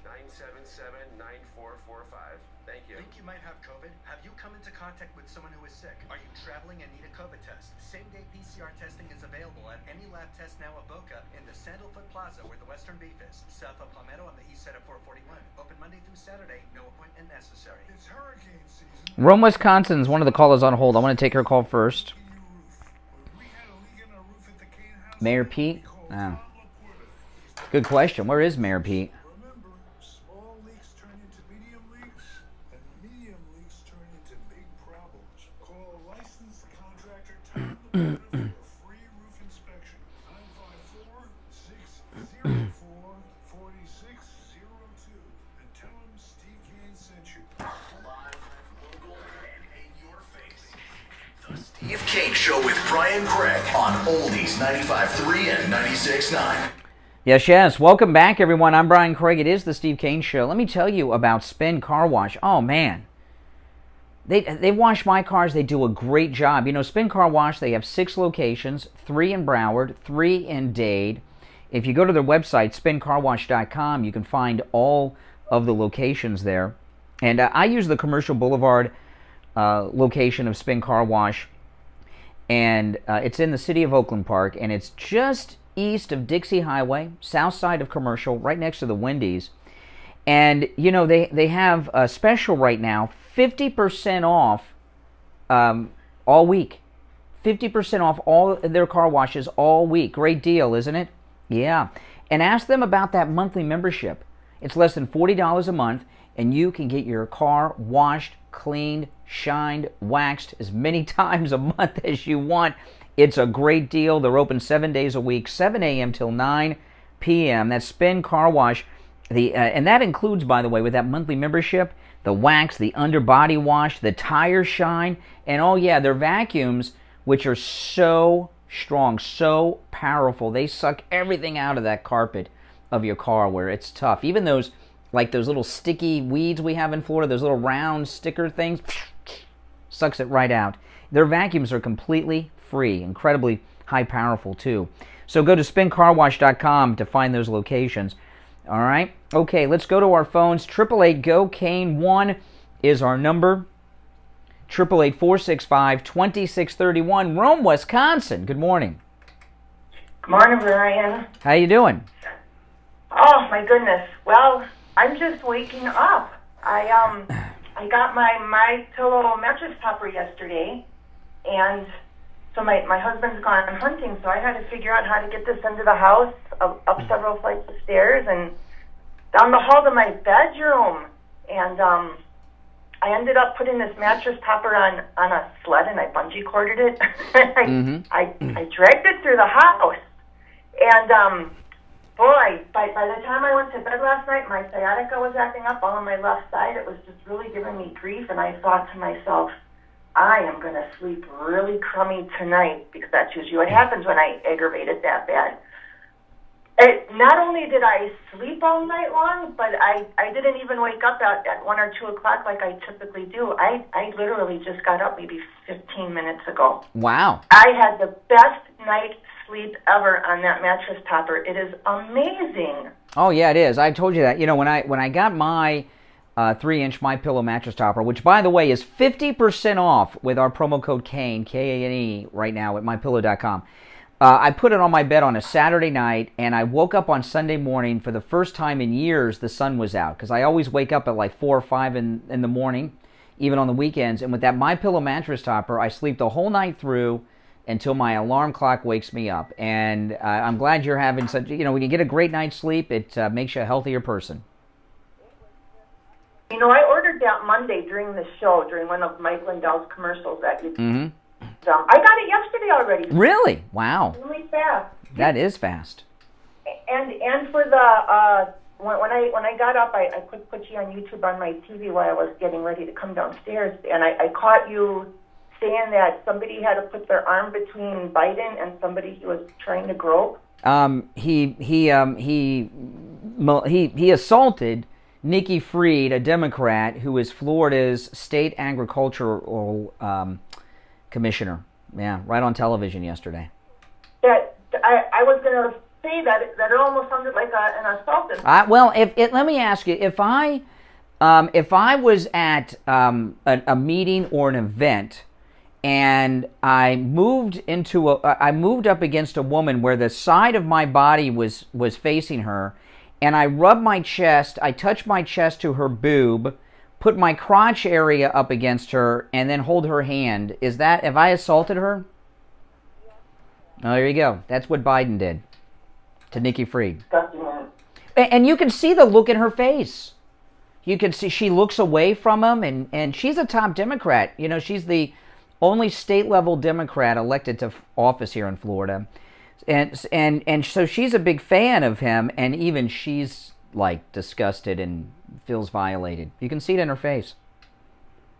954-977-9445. Thank you. Think you might have COVID? Have you come into contact with someone who is sick? Are you traveling and need a COVID test? Same-day PCR testing is available at any lab test now at Boca in the Sandalfoot Plaza where the Western Beef is. South of Palmetto on the east side of 441. Open Monday through Saturday. No appointment necessary. It's hurricane season. Rome, Wisconsin is one of the callers on hold. I want to take her call first. We had a leak in our roof at the Kane house. Mayor Pete? Oh. Good question. Where is Mayor Pete? Remember, small leaks turn into medium leaks, and medium leaks turn into big problems. Call a licensed contractor Tom the Porter for a free roof inspection. 954-604-4602. And tell him Steve Kane sent you. Live, local, and in your face. The Steve Kane Show with Brian Craig on Oldies 95.3 and 96.9. Yes. Welcome back, everyone. I'm Brian Craig. It is the Steve Kane Show. Let me tell you about Spin Car Wash. Oh, man. They wash my cars. They do a great job. You know, Spin Car Wash, they have 6 locations, 3 in Broward, 3 in Dade. If you go to their website, spincarwash.com, you can find all of the locations there. And I use the Commercial Boulevard location of Spin Car Wash. And it's in the city of Oakland Park. And it's just east of Dixie Highway, south side of Commercial, right next to the Wendy's. And, you know, they have a special right now, 50% off all week. 50% off all their car washes all week. Great deal, isn't it? Yeah. And ask them about that monthly membership. It's less than $40 a month, and you can get your car washed, cleaned, shined, waxed as many times a month as you want. It's a great deal. They're open 7 days a week, 7 a.m. till 9 p.m. That's Spin Car Wash. And that includes, by the way, with that monthly membership, the wax, the underbody wash, the tire shine, and oh yeah, their vacuums, which are so strong, so powerful. They suck everything out of that carpet of your car where it's tough. Even those, like those little sticky weeds we have in Florida, those little round sticker things, sucks it right out. Their vacuums are completely free, incredibly high powerful too. So go to spincarwash.com to find those locations. All right. Okay, let's go to our phones. 888-GO-KANE-1 is our number. 888-465-2631. Rome, Wisconsin. Good morning. Good morning, Brian. How you doing? Oh my goodness. Well, I'm just waking up. I got my pillow mattress topper yesterday, and so my husband's gone hunting, so I had to figure out how to get this into the house, up several flights of stairs and down the hall to my bedroom. And I ended up putting this mattress topper on a sled, and I bungee corded it. I dragged it through the house. And boy, by the time I went to bed last night, my sciatica was acting up all on my left side. It was just really giving me grief, and I thought to myself, I am going to sleep really crummy tonight, because that's usually what happens when I aggravate it that bad. Not only did I sleep all night long, but I didn't even wake up at 1 or 2 o'clock like I typically do. I literally just got up maybe 15 minutes ago. Wow. I had the best night's sleep ever on that mattress topper. It is amazing. Oh, yeah, it is. I told you that. You know, when I got my 3-inch MyPillow mattress topper, which, by the way, is 50% off with our promo code KANE, K-A-N-E, right now at mypillow.com. I put it on my bed on a Saturday night, and I woke up on Sunday morning. For the first time in years, the sun was out, because I always wake up at like 4 or 5 in the morning, even on the weekends. And with that MyPillow mattress topper, I sleep the whole night through until my alarm clock wakes me up. And I'm glad you're having such, you know, when you get a great night's sleep, it makes you a healthier person. You know, I ordered that Monday during the show, during one of Mike Lindell's commercials that you I got it yesterday already. Really? Wow. Really fast. That is fast. And for the when I got up, I put you on YouTube on my TV while I was getting ready to come downstairs, and I caught you saying that somebody had to put their arm between Biden and somebody he was trying to grope. He assaulted Nikki Fried, a Democrat who is Florida's state agricultural commissioner. Yeah, right on television yesterday. That I was going to say that it almost sounded like an assault. Well, let me ask you, if I was at a meeting or an event, and I moved up against a woman where the side of my body was facing her, and I rubbed my chest, I touched my chest to her boob, put my crotch area up against her, and then hold her hand, have I assaulted her? Oh, there you go. That's what Biden did to Nikki Fried. And you can see the look in her face. You can see she looks away from him, and she's a top Democrat. You know, she's the only state-level Democrat elected to office here in Florida. And so she's a big fan of him, and even she's, like, disgusted and feels violated. You can see it in her face.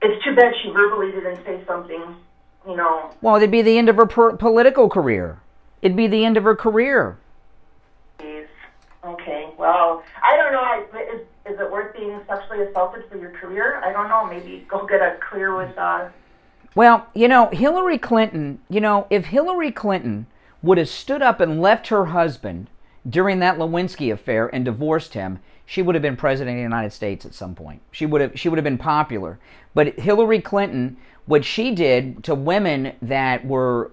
It's too bad she verbally didn't say something, you know. Well, it'd be the end of her political career. It'd be the end of her career. Okay, well, I don't know. Is it worth being sexually assaulted for your career? I don't know. Maybe go get a career with... Well, you know, Hillary Clinton, if Hillary Clinton would have stood up and left her husband during that Lewinsky affair and divorced him, she would have been president of the United States at some point. She would have been popular. But Hillary Clinton, what she did to women that were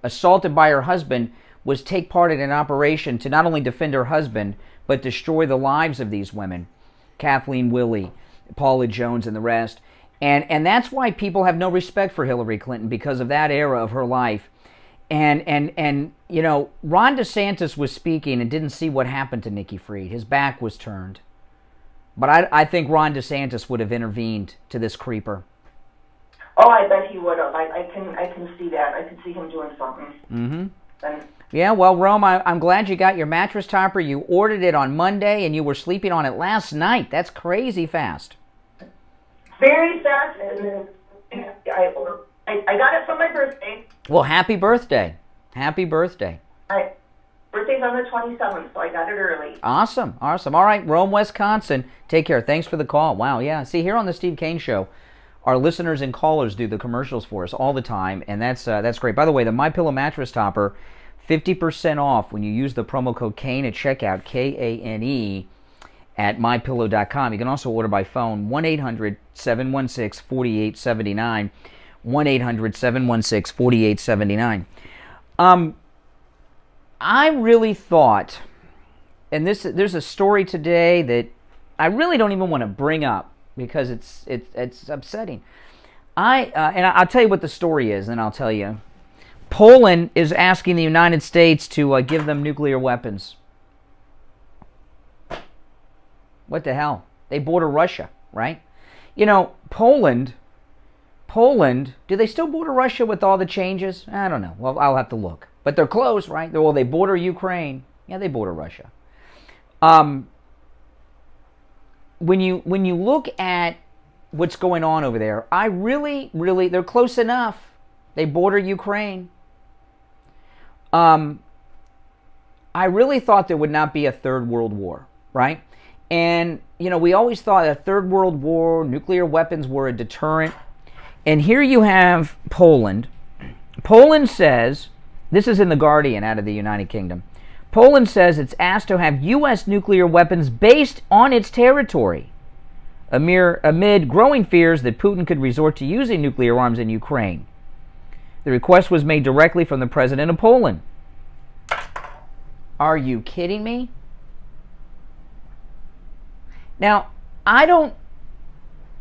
assaulted by her husband was take part in an operation to not only defend her husband, but destroy the lives of these women. Kathleen Willey, Paula Jones, and the rest. And that's why people have no respect for Hillary Clinton, because of that era of her life. And you know, Ron DeSantis was speaking and didn't see what happened to Nikki Fried. His back was turned. But I think Ron DeSantis would have intervened to this creeper. Oh, I bet he would have. I can see that. I can see him doing something. Mm-hmm. Yeah, well, Rome, I'm glad you got your mattress topper. You ordered it on Monday, and you were sleeping on it last night. That's crazy fast. Very fast, and I got it for my birthday. Well, happy birthday. Happy birthday. Birthday's on the 27th, so I got it early. Awesome, awesome. All right, Rome, Wisconsin. Take care. Thanks for the call. Wow, yeah. See, here on the Steve Kane Show, our listeners and callers do the commercials for us all the time, and that's great. By the way, the MyPillow mattress topper, 50% off when you use the promo code KANE at checkout, K-A-N-E, at MyPillow.com. You can also order by phone, 1-800-716-4879, 1-800-716-4879. I really thought, and there's a story today that I really don't even want to bring up because it's upsetting. And I'll tell you what the story is, and I'll tell you. Poland is asking the United States to give them nuclear weapons. What the hell? They border Russia, right? You know, Poland, do they still border Russia with all the changes? I don't know. Well, I'll have to look. But they're close, right? Well, they border Ukraine. Yeah, they border Russia. When you look at what's going on over there, I really, they're close enough. They border Ukraine. I really thought there would not be a third world war, right? And, you know, we always thought a third world war, nuclear weapons were a deterrent. And here you have Poland. Poland says, this is in The Guardian out of the United Kingdom. Poland says it's asked to have U.S. nuclear weapons based on its territory, amid growing fears that Putin could resort to using nuclear arms in Ukraine. The request was made directly from the president of Poland. Are you kidding me? Now, I don't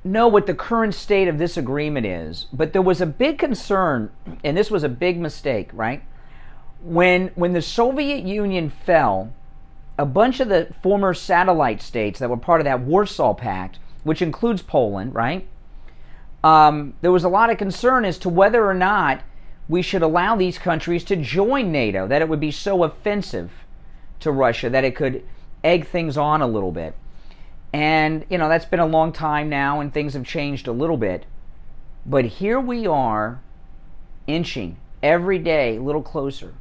know what the current state of this agreement is, but there was a big concern, and this was a big mistake, right? When the Soviet Union fell, a bunch of the former satellite states that were part of that Warsaw Pact, which includes Poland, right? There was a lot of concern as to whether or not we should allow these countries to join NATO, that it would be so offensive to Russia that it could egg things on a little bit. And, you know, that's been a long time now, and things have changed a little bit. But here we are, inching every day a little closer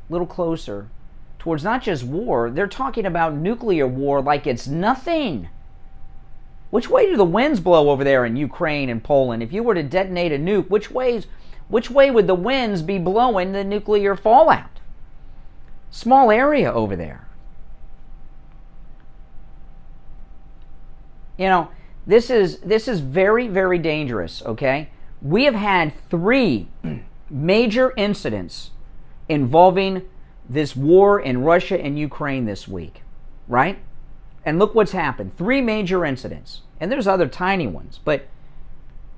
towards not just war. They're talking about nuclear war like it's nothing. Which way do the winds blow over there in Ukraine and Poland? If you were to detonate a nuke, which way Which way would the winds be blowing the nuclear fallout? Small area over there. You know, this is very, very dangerous, okay? We have had 3 major incidents involving this war in Russia and Ukraine this week, right? And look what's happened. 3 major incidents. And there's other tiny ones, but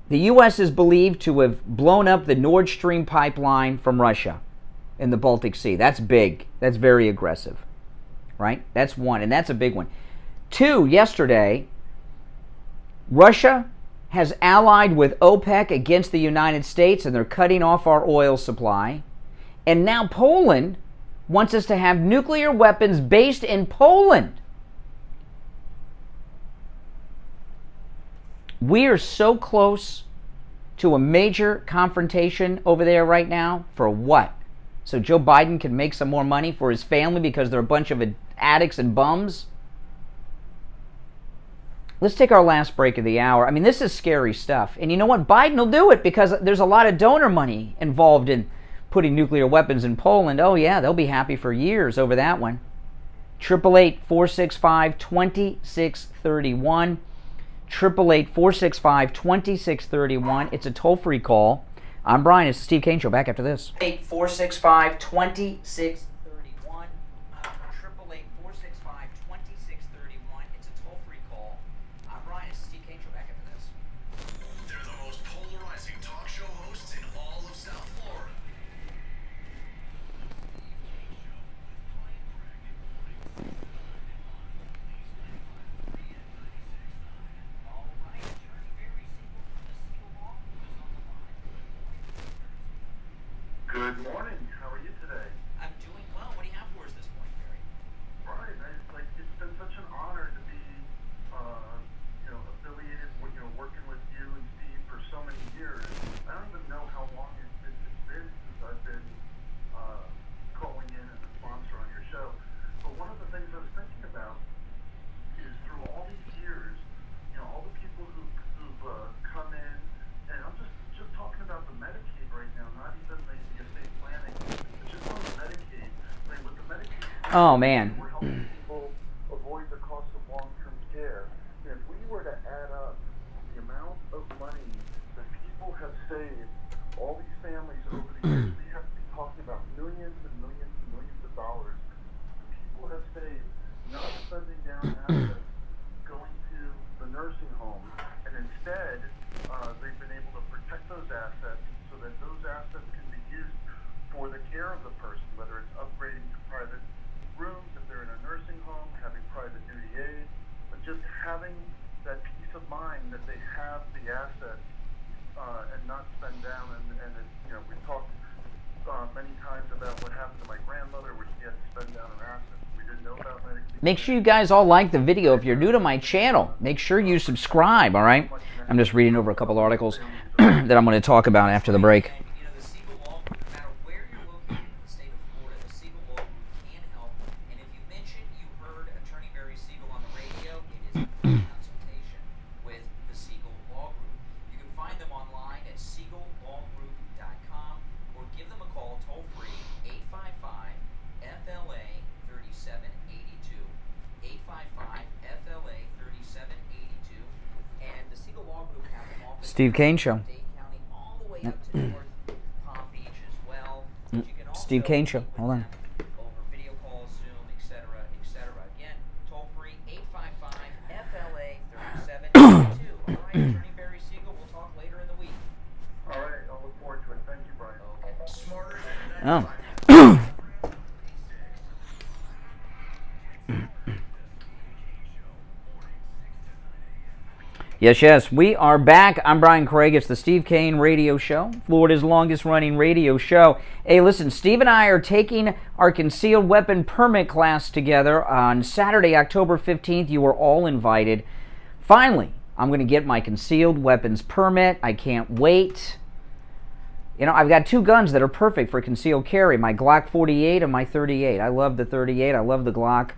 the U.S. is believed to have blown up the Nord Stream pipeline from Russia in the Baltic Sea. That's big. That's very aggressive, right? That's one, and that's a big one. 2, yesterday, Russia has allied with OPEC against the United States, and they're cutting off our oil supply. And now Poland wants us to have nuclear weapons based in Poland. We are so close to a major confrontation over there right now. For what? So Joe Biden can make some more money for his family because they're a bunch of addicts and bums? Let's take our last break of the hour. I mean, this is scary stuff. And you know what? Biden will do it because there's a lot of donor money involved in putting nuclear weapons in Poland. Oh, yeah, they'll be happy for years over that one. 888-465-2631. 888-465-2631. It's a toll-free call. I'm Brian. It's the Steve Kane Show. Back after this. 888-465-2631. 888-465-2631. It's a toll-free call. I'm Brian. It's the Steve Kane Show. Back after this. They're the most polarizing talk show hosts in all of South Florida. Good morning. How are you today? I'm doing well. What do you have for us this morning, Barry? Right. It's been such an honor to be, affiliated with, working with you and Steve for so many years. I don't even know how long it's been since I've been calling in as a sponsor on your show. But one of the things I was thinking about is through all these years, all the people who've come in, and I'm just talking about the Medicaid right now, not even the estate planning, but just on the Medicaid. With the Medicaid, oh, man. We're helping people avoid the cost of long-term care. If we were to add up the amount of money that people have saved, all these families over the years, we have to be talking about millions and millions and millions of dollars. People have saved not spending down assets, going to the nursing home, and instead they've been able to protect those assets so that those assets can be used for the care of the person, whether it's upgrading to private rooms if they're in a nursing home, having private duty aid, but just having that peace of mind that they have the assets and not spend down. And we talked many times about what happened to my grandmother, where she had to spend down an asset we didn't know about medically. Make sure you guys all like the video. If you're new to my channel, make sure you subscribe, all right? I'm just reading over a couple articles that I'm going to talk about after the break. Steve Kane Show. Steve Kane Show. Hold on. Video calls, Zoom, etc., etc. Again, toll free 855-FLA-3782. All right, Attorney Barry Siegel. We'll talk later in the week. All right, I'll look forward to it. Thank you, Brian. Okay. Smarter than Oh. Yes, we are back. I'm Brian Craig. It's the Steve Kane Radio Show, Florida's longest-running radio show. Hey, listen, Steve and I are taking our concealed weapon permit class together on Saturday, October 15th. You are all invited. Finally, I'm going to get my concealed weapons permit. I can't wait. I've got 2 guns that are perfect for concealed carry, my Glock 48 and my 38. I love the 38. I love the Glock.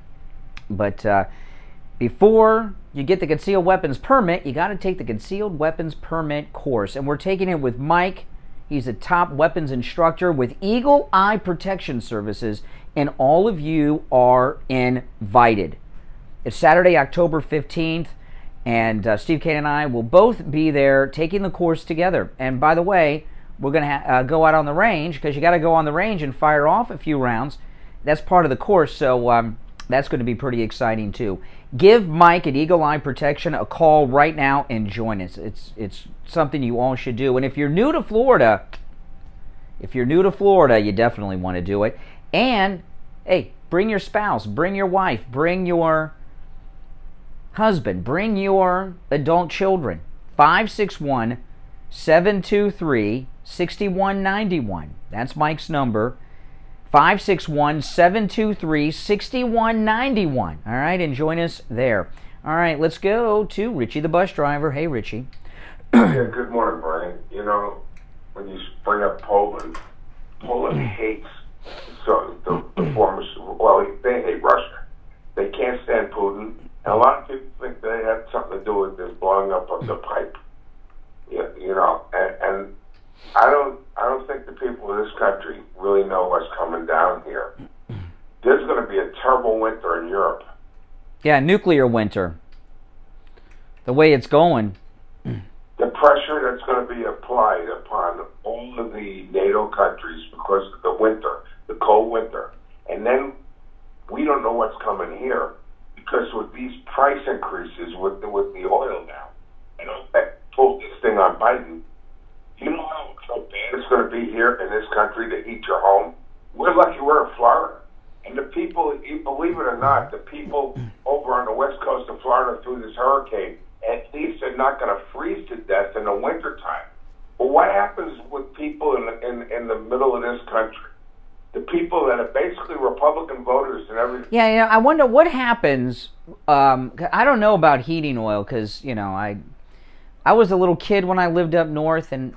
But before you get the concealed weapons permit, you got to take the concealed weapons permit course. And we're taking it with Mike He's a top weapons instructor with Eagle Eye Protection Services, and all of you are invited. It's Saturday, October 15th, and Steve Kane and I will both be there taking the course together. And by the way, we're going to go out on the range, because you got to go on the range and fire off a few rounds. That's part of the course, so that's going to be pretty exciting too. Give Mike at Eagle Eye Protection a call right now and join us. It's something you all should do. And if you're new to Florida, you definitely want to do it. And hey, bring your spouse, bring your wife, bring your husband, bring your adult children. 561-723-6191. That's Mike's number. 561-723-6191. All right, and join us there. All right, let's go to Richie the bus driver. Hey, Richie. Yeah, good morning, Brian. You know, when you bring up Poland hates the former, well, they hate Russia. They can't stand Putin. And a lot of people think they had something to do with this blowing up of the pipe. Yeah, you know, and I don't think the people of this country really know what's coming down here. There's going to be a terrible winter in Europe. Yeah, nuclear winter. The way it's going. The pressure that's going to be applied upon all of the NATO countries because of the winter, the cold winter. And then we don't know what's coming here because with these price increases with the oil now, and that pulled this thing on Biden, you know how bad it's going to be here in this country to heat your home? We're lucky we're in Florida. And the people, believe it or not, the people over on the west coast of Florida through this hurricane, at least they're not going to freeze to death in the wintertime. But what happens with people in the middle of this country? The people that are basically Republican voters and everything. Yeah, you know, I wonder what happens. I don't know about heating oil because, you know, I was a little kid when I lived up north, and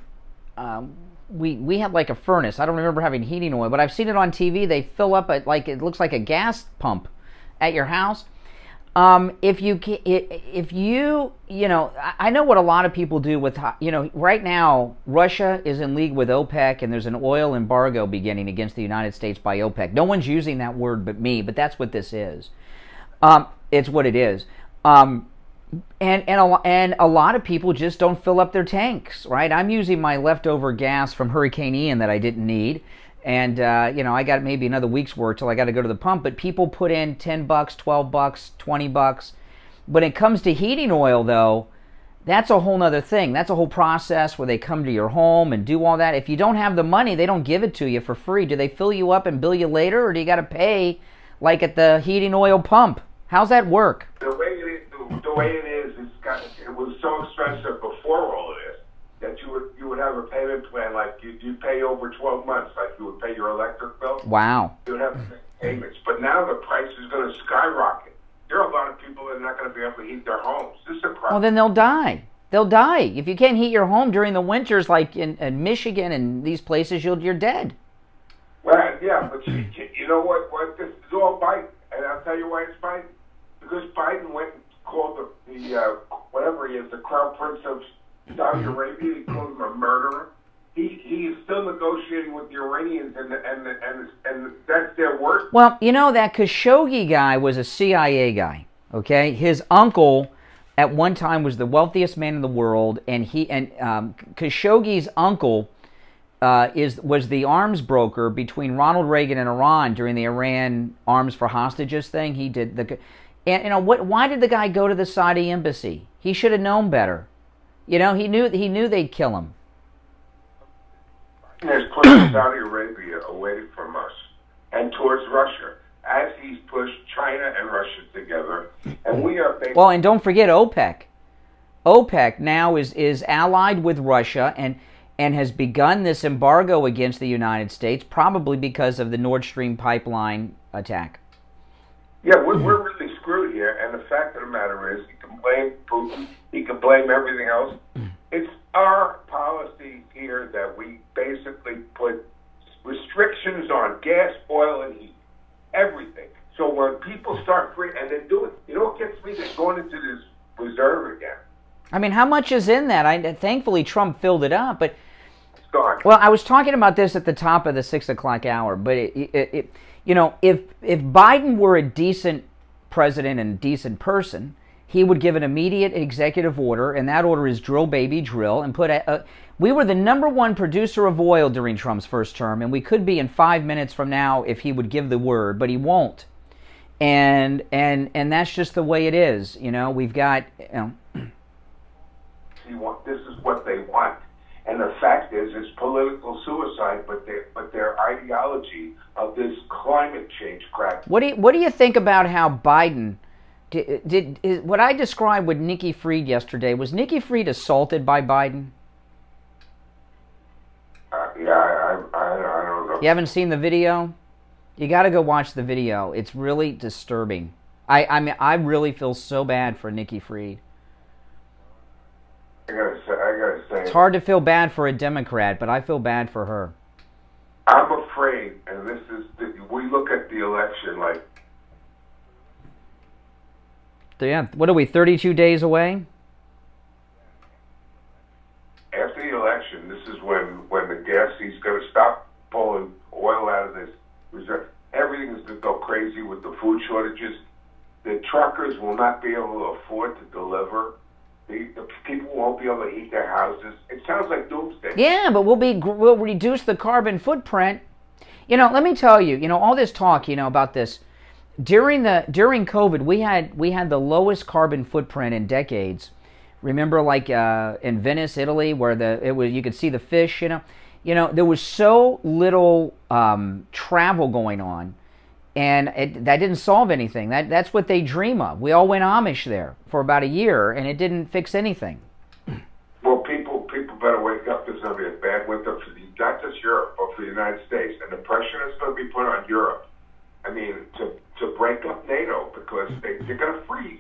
we had like a furnace. I don't remember having heating oil, but I've seen it on TV. They fill up it it looks like a gas pump at your house. If you know, I know what a lot of people do with, you know, right now Russia is in league with OPEC, and there's an oil embargo beginning against the United States by OPEC. No one's using that word but me, but that's what this is. It's what it is. And a lot of people just don't fill up their tanks, right? I'm using my leftover gas from Hurricane Ian that I didn't need. And, you know, I got maybe another week's work till I got to go to the pump. But people put in $10, $12, $20. When it comes to heating oil, though, that's a whole nother thing. That's a whole process where they come to your home and do all that. If you don't have the money, they don't give it to you for free. Do they fill you up and bill you later, or do you got to pay like at the heating oil pump? How's that work? The way it is, it was so expensive before all of this that you would have a payment plan like you pay over 12 months, like you would pay your electric bill. Wow. You would have payments, but now the price is going to skyrocket. There are a lot of people that are not going to be able to heat their homes. This is a problem. Well, then they'll die. They'll die if you can't heat your home during the winters, like in Michigan and these places. You're dead. Well, yeah, but you know what? This is all Biden, and I'll tell you why it's Biden. Because Biden went and called the whatever he is, the Crown Prince of Saudi Arabia. He called him a murderer. He is still negotiating with the Iranians, and that's their worst. Well, you know, that Khashoggi guy was a CIA guy. Okay, his uncle at one time was the wealthiest man in the world, and Khashoggi's uncle was the arms broker between Ronald Reagan and Iran during the Iran arms for hostages thing. He did and you know what? Why did the guy go to the Saudi embassy? He should have known better. You know, he knew they'd kill him. Has pushed Saudi Arabia away from us and towards Russia, as he's pushed China and Russia together, and we are basically... Well, and don't forget OPEC. OPEC now is allied with Russia and has begun this embargo against the United States, probably because of the Nord Stream pipeline attack. Yeah, we're really screwed here, and the fact of the matter is, he can blame Putin, he can blame everything else. It's our policy here that we basically put restrictions on gas, oil, and heat, everything. So when people start free, and they do it, you know what gets me? They're going into this reserve again. I mean, how much is in that? Thankfully, Trump filled it up, but gone. Well, I was talking about this at the top of the 6 o'clock hour, but you know, if Biden were a decent president and decent person, he would give an immediate executive order, and that order is drill, baby, drill, and put we were the #1 producer of oil during Trump's first term, and we could be in 5 minutes from now if he would give the word, but he won't. And that's just the way it is. You know, we've got, you know. This is what they want. And the fact is, it's political suicide, but their ideology of this climate change crap. What do you think about how Biden did what I described with Nikki Fried yesterday? Was Nikki Fried assaulted by Biden? Yeah, I don't know. You haven't seen the video? You got to go watch the video. It's really disturbing. I mean, I really feel so bad for Nikki Fried. I gotta say. It's hard to feel bad for a Democrat, but I feel bad for her. I'm afraid, and we look at the election like. Yeah, what are we, 32 days away? After the election, this is when the gas, he's going to stop pulling oil out of this reserve. Everything is going to go crazy with the food shortages. The truckers will not be able to afford to deliver. The people won't be able to heat their houses. It sounds like doomsday. Yeah, but we'll reduce the carbon footprint. You know, let me tell you, you know, all this talk, you know, about this. During COVID, we had the lowest carbon footprint in decades. Remember, like in Venice, Italy, where you could see the fish. You know, there was so little travel going on, and that didn't solve anything. That's what they dream of. We all went Amish there for about a year, and it didn't fix anything. Well, people better wake up. There's going to be a bad winter for not just Europe, but for the United States, and the pressure that's going to be put on Europe. I mean, to break up NATO, because they're going to freeze.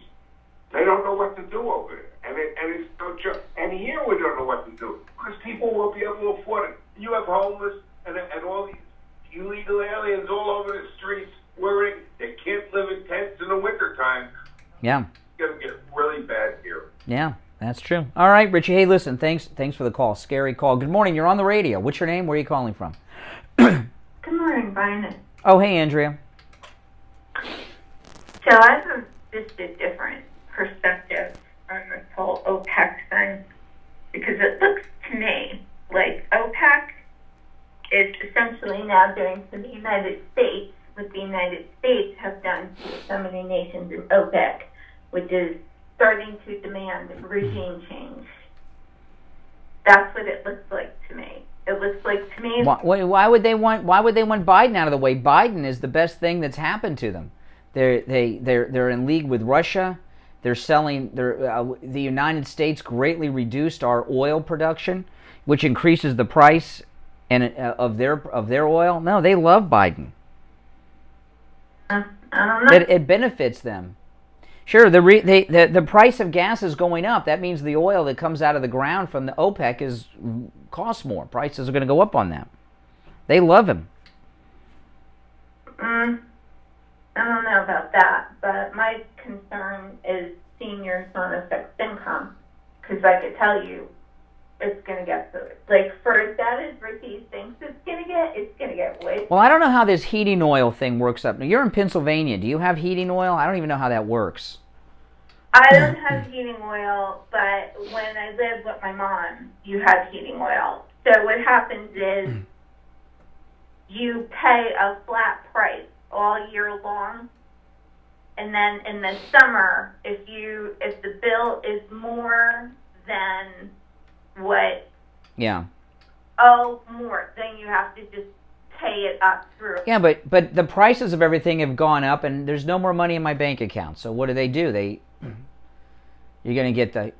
They don't know what to do over there, and it's no joke. And here we don't know what to do because people won't be able to afford it. You have homeless and all these illegal aliens all over the streets they can't live in tents in the wintertime. Yeah, It's going to get really bad here. Yeah, that's true. All right, Richie. Hey, listen, thanks for the call. Scary call. Good morning. You're on the radio. What's your name? Where are you calling from? Good morning, Brian. Oh, hey, Andrea. So I have just a different perspective on this whole OPEC thing, because it looks to me like OPEC is essentially now doing to the United States what the United States have done to so many nations in OPEC, which is starting to demand regime change. That's what it looks like to me. It looks like to me. Why would they want Biden out of the way? Biden is the best thing that's happened to them. They're in league with Russia. They're selling. The United States greatly reduced our oil production, which increases the price of their oil. No, they love Biden. I don't know. It benefits them. Sure, the price of gas is going up. That means the oil that comes out of the ground from the OPEC costs more. Prices are going to go up on that. They love him. I don't know about that, but my concern is seniors on a fixed income, because I could tell you it's going to get for as bad as Ricky thinks it's going to get way. Well, I don't know how this heating oil thing works up. Now, you're in Pennsylvania. Do you have heating oil? I don't even know how that works. I don't have heating oil, but when I lived with my mom, you have heating oil. So what happens is you pay a flat price all year long, and then in the summer, if the bill is more than what more, then you have to just pay it up through. Yeah, but the prices of everything have gone up, and there's no more money in my bank account. So what do? You're going to get the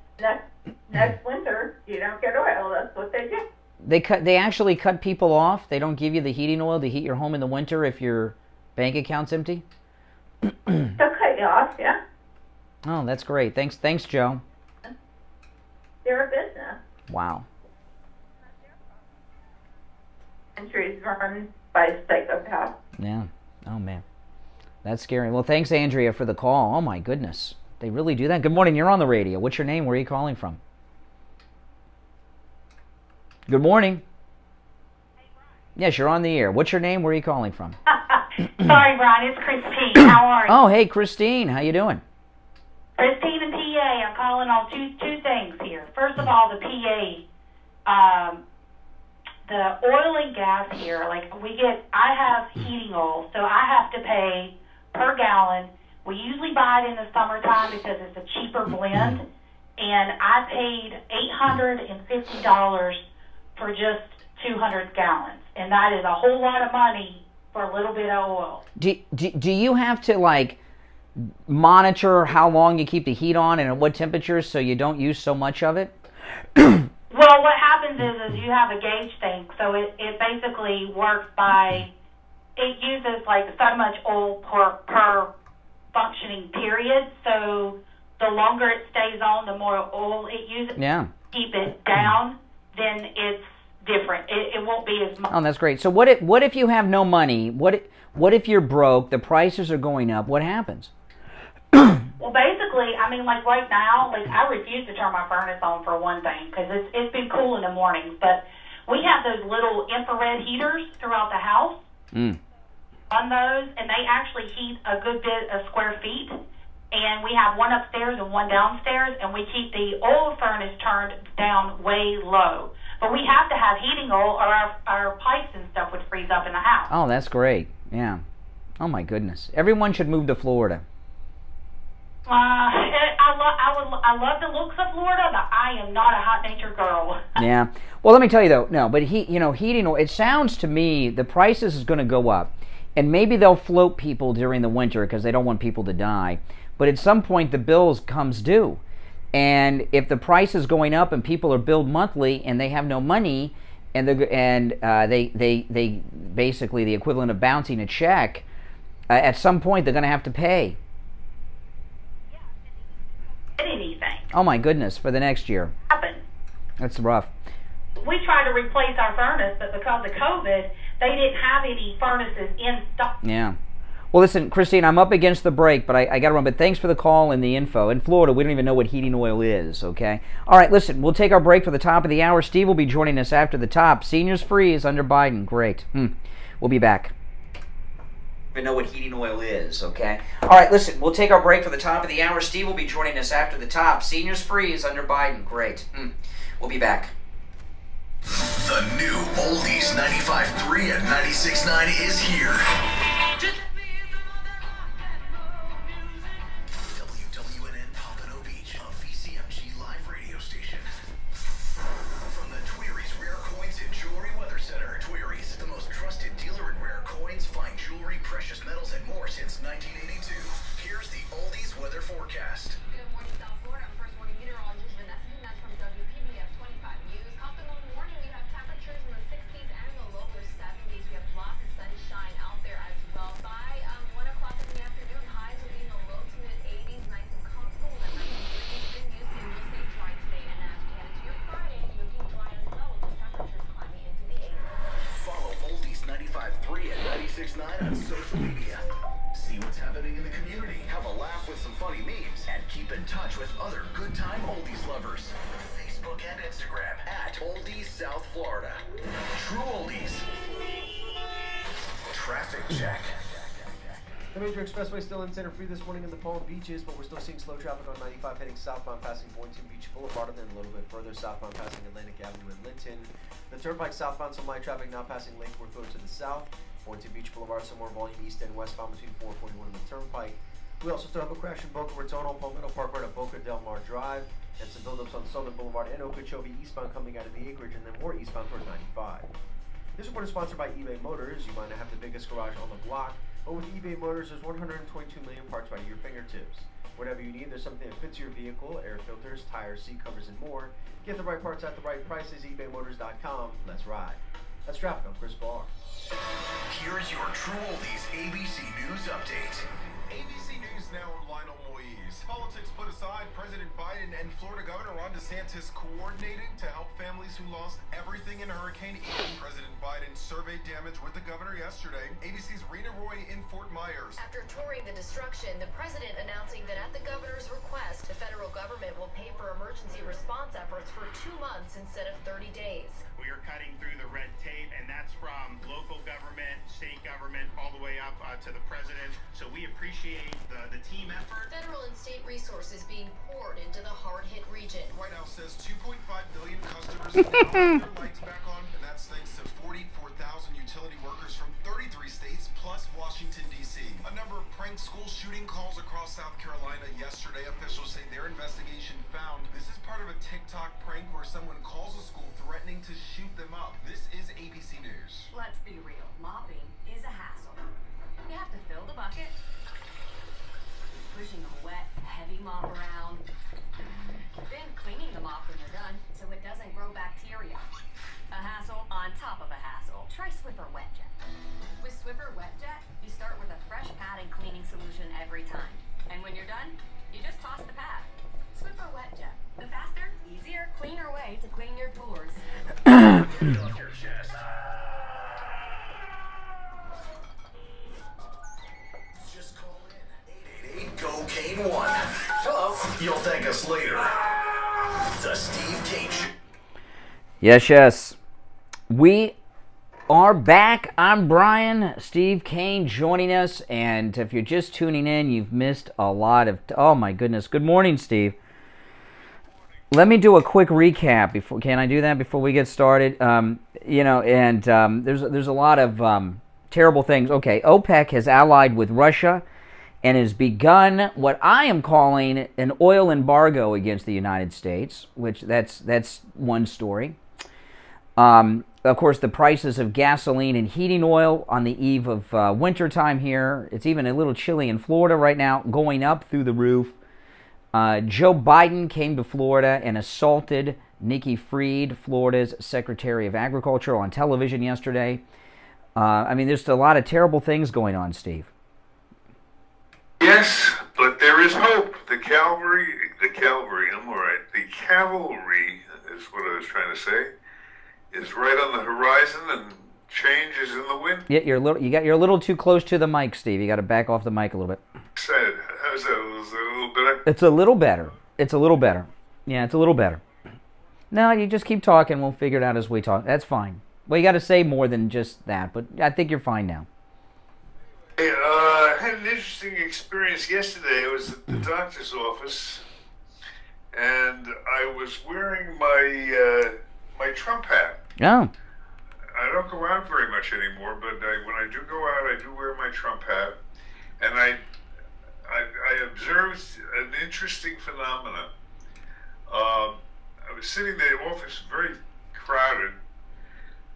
next winter. You don't get oil. That's what they do. They actually cut people off. They don't give you the heating oil to heat your home in the winter if your bank account's empty. They'll cut you off, yeah. Oh, that's great. Thanks, Joe. They're a business. Wow. Countries run by psychopaths. Yeah. Oh man, that's scary. Well, thanks, Andrea, for the call. Oh my goodness, they really do that. Good morning. You're on the radio. What's your name? Where are you calling from? Good morning. Yes, you're on the air. What's your name? Where are you calling from? Sorry, Ron. It's Christine. How are you? Oh, hey, Christine. How you doing? Christine in PA. I'm calling on two things here. First of all, the PA, the oil and gas here. Like I have heating oil, so I have to pay per gallon. We usually buy it in the summertime because it's a cheaper blend, and I paid $850 for just 200 gallons, and that is a whole lot of money for a little bit of oil. Do you have to, like, monitor how long you keep the heat on and at what temperatures so you don't use so much of it? Well, what happens is you have a gauge thing, so it basically works by, it uses like so much oil per functioning period, so the longer it stays on, the more oil it uses. Yeah. Keep it down, then it's different. It won't be as much. Oh, that's great. So what if you have no money? What if you're broke, the prices are going up, what happens? Well, basically, I mean, like right now, like I refuse to turn my furnace on for one thing because it's been cool in the mornings, but we have those little infrared heaters throughout the house. On those, and they actually heat a good bit of square feet, and we have one upstairs and one downstairs, and we keep the oil furnace turned down way low. But we have to have heating oil or our pipes and stuff would freeze up in the house. Oh, that's great. Yeah. Oh, my goodness. Everyone should move to Florida. I love the looks of Florida, but I am not a hot-natured girl. Yeah. Well, let me tell you, though. No, but heating oil, it sounds to me the prices is going to go up. And maybe they'll float people during the winter because they don't want people to die. But at some point, the bills comes due. And if the price is going up and people are billed monthly and they have no money, and they basically the equivalent of bouncing a check, at some point they're going to have to pay. Anything. Oh my goodness! For the next year. Happen. That's rough. We tried to replace our furnace, but because of COVID, they didn't have any furnaces in stock. Yeah. Well, listen, Christine, I'm up against the break, but I got to run. But thanks for the call and the info. In Florida, we don't even know what heating oil is, okay? All right, listen, we'll take our break for the top of the hour. Steve will be joining us after the top. Seniors freeze under Biden. Great. We'll be back. Even know what heating oil is, okay? All right, listen, we'll take our break for the top of the hour. Steve will be joining us after the top. Seniors freeze under Biden. Great. We'll be back. The new Oldies 95.3 and 96.9 is here. WWNN Pompano Beach, a VCMG live radio station. From the Tweery's Rare Coins and Jewelry Weather Center. Tweery's, the most trusted dealer in rare coins, fine jewelry, precious metals, and more since 1982. Here's the Oldies weather forecast. Good morning, South Florida. I'm first warning meteorologist Vanessa, and that's from WPBF 25 News. Optimal morning, we have temperatures in the 60s and the lower 70s. We have lots of sunshine out there as well. By 1 o'clock in the afternoon, highs will be in the low to mid 80s, nice and comfortable with a nice breeze. Good news, it will stay dry today, and as we head into your Friday, looking dry as well with the temperatures climbing into the 80s. Follow Oldies 95.3 and 96.9 on social media. See what's happening in the community, have a laugh with some funny memes, and keep in touch with other good time Oldies lovers. Facebook and Instagram at Oldies South Florida. True Oldies. Traffic check. The major expressway still in center free this morning in the Palm Beaches, but we're still seeing slow traffic on 95 heading southbound passing Boynton Beach Boulevard, and then a little bit further southbound passing Atlantic Avenue in Linton. The Turnpike southbound, some light traffic now passing Lake Worth Road to the south. Boynton Beach Boulevard, some more volume east and westbound between 441 and the Turnpike. We also still have a crash in Boca Raton on Palmetto Park Road at Boca Del Mar Drive, and some buildups on Southern Boulevard and Okeechobee eastbound coming out of the acreage, and then more eastbound toward 95. This report is sponsored by eBay Motors. You might not have the biggest garage on the block, but with eBay Motors, there's 122 million parts right at your fingertips. Whatever you need, there's something that fits your vehicle: air filters, tires, seat covers, and more. Get the right parts at the right prices. ebaymotors.com. Let's ride. That's traffic. I'm Chris Barr. Here's your True Oldies ABC News update. ABC News Now on Lionel Moise. Politics put aside, President Biden and Florida Governor Ron DeSantis coordinating to help families who lost everything in Hurricane Ian. President Biden surveyed damage with the governor yesterday. ABC's Rena Roy in Fort Myers. After touring the destruction, the president announcing that at the governor's request, the federal government will pay for emergency response efforts for 2 months instead of 30 days. We you're cutting through the red tape, and that's from local government, state government, all the way up to the president. So we appreciate the team effort. Federal and state resources being poured into the hard-hit region. White House says 2.5 million customers have now had their lights back on, and that's thanks to 44,000 utility workers from 33 states plus Washington, D.C. A number of prank school shooting calls across South Carolina yesterday. Officials say their investigation found this is part of a TikTok prank where someone calls a school threatening to shoot them up. This is ABC News. Let's be real. Mopping is a hassle. You have to fill the bucket, pushing a wet, heavy mop around, then cleaning the mop when you're done so it doesn't grow bacteria. A hassle on top of a hassle. Try Swiffer Wet Jet. With Swiffer Wet Jet, you start with a fresh pad and cleaning solution every time. And when you're done, you just toss the pad. Swiffer Wet Jet. The faster, easier, cleaner way to clean your floors. Just call in 888-GO-KANE-1. Hello. You'll thank us later. The Steve Kane Show. Yes. We are back. I'm Brian. Steve Kane joining us. And if you're just tuning in, you've missed a lot of... Oh, my goodness. Good morning, Steve. Let me do a quick recap. Can I do that before we get started? There's a lot of terrible things. Okay, OPEC has allied with Russia and has begun what I am calling an oil embargo against the United States, which that's one story. Of course, the prices of gasoline and heating oil on the eve of wintertime here. It's even a little chilly in Florida right now, going up through the roof. Joe Biden came to Florida and assaulted Nikki Fried, Florida's Secretary of Agriculture, on television yesterday. There's a lot of terrible things going on, Steve. Yes, but there is hope. The cavalry, I'm all right. The cavalry is what I was trying to say, is right on the horizon, and change is in the wind. Yeah, you're a little too close to the mic, Steve. You got to back off the mic a little bit. Excited. How's that? Is that a little better? It's a little better. It's a little better. Yeah, it's a little better. No, you just keep talking. We'll figure it out as we talk. That's fine. Well, you got to say more than just that, but I think you're fine now. Hey, I had an interesting experience yesterday. I was at the doctor's office, and I was wearing my my Trump hat. Oh. I don't go out very much anymore, but when I do go out, I do wear my Trump hat, and I observed an interesting phenomenon. I was sitting in the office, very crowded,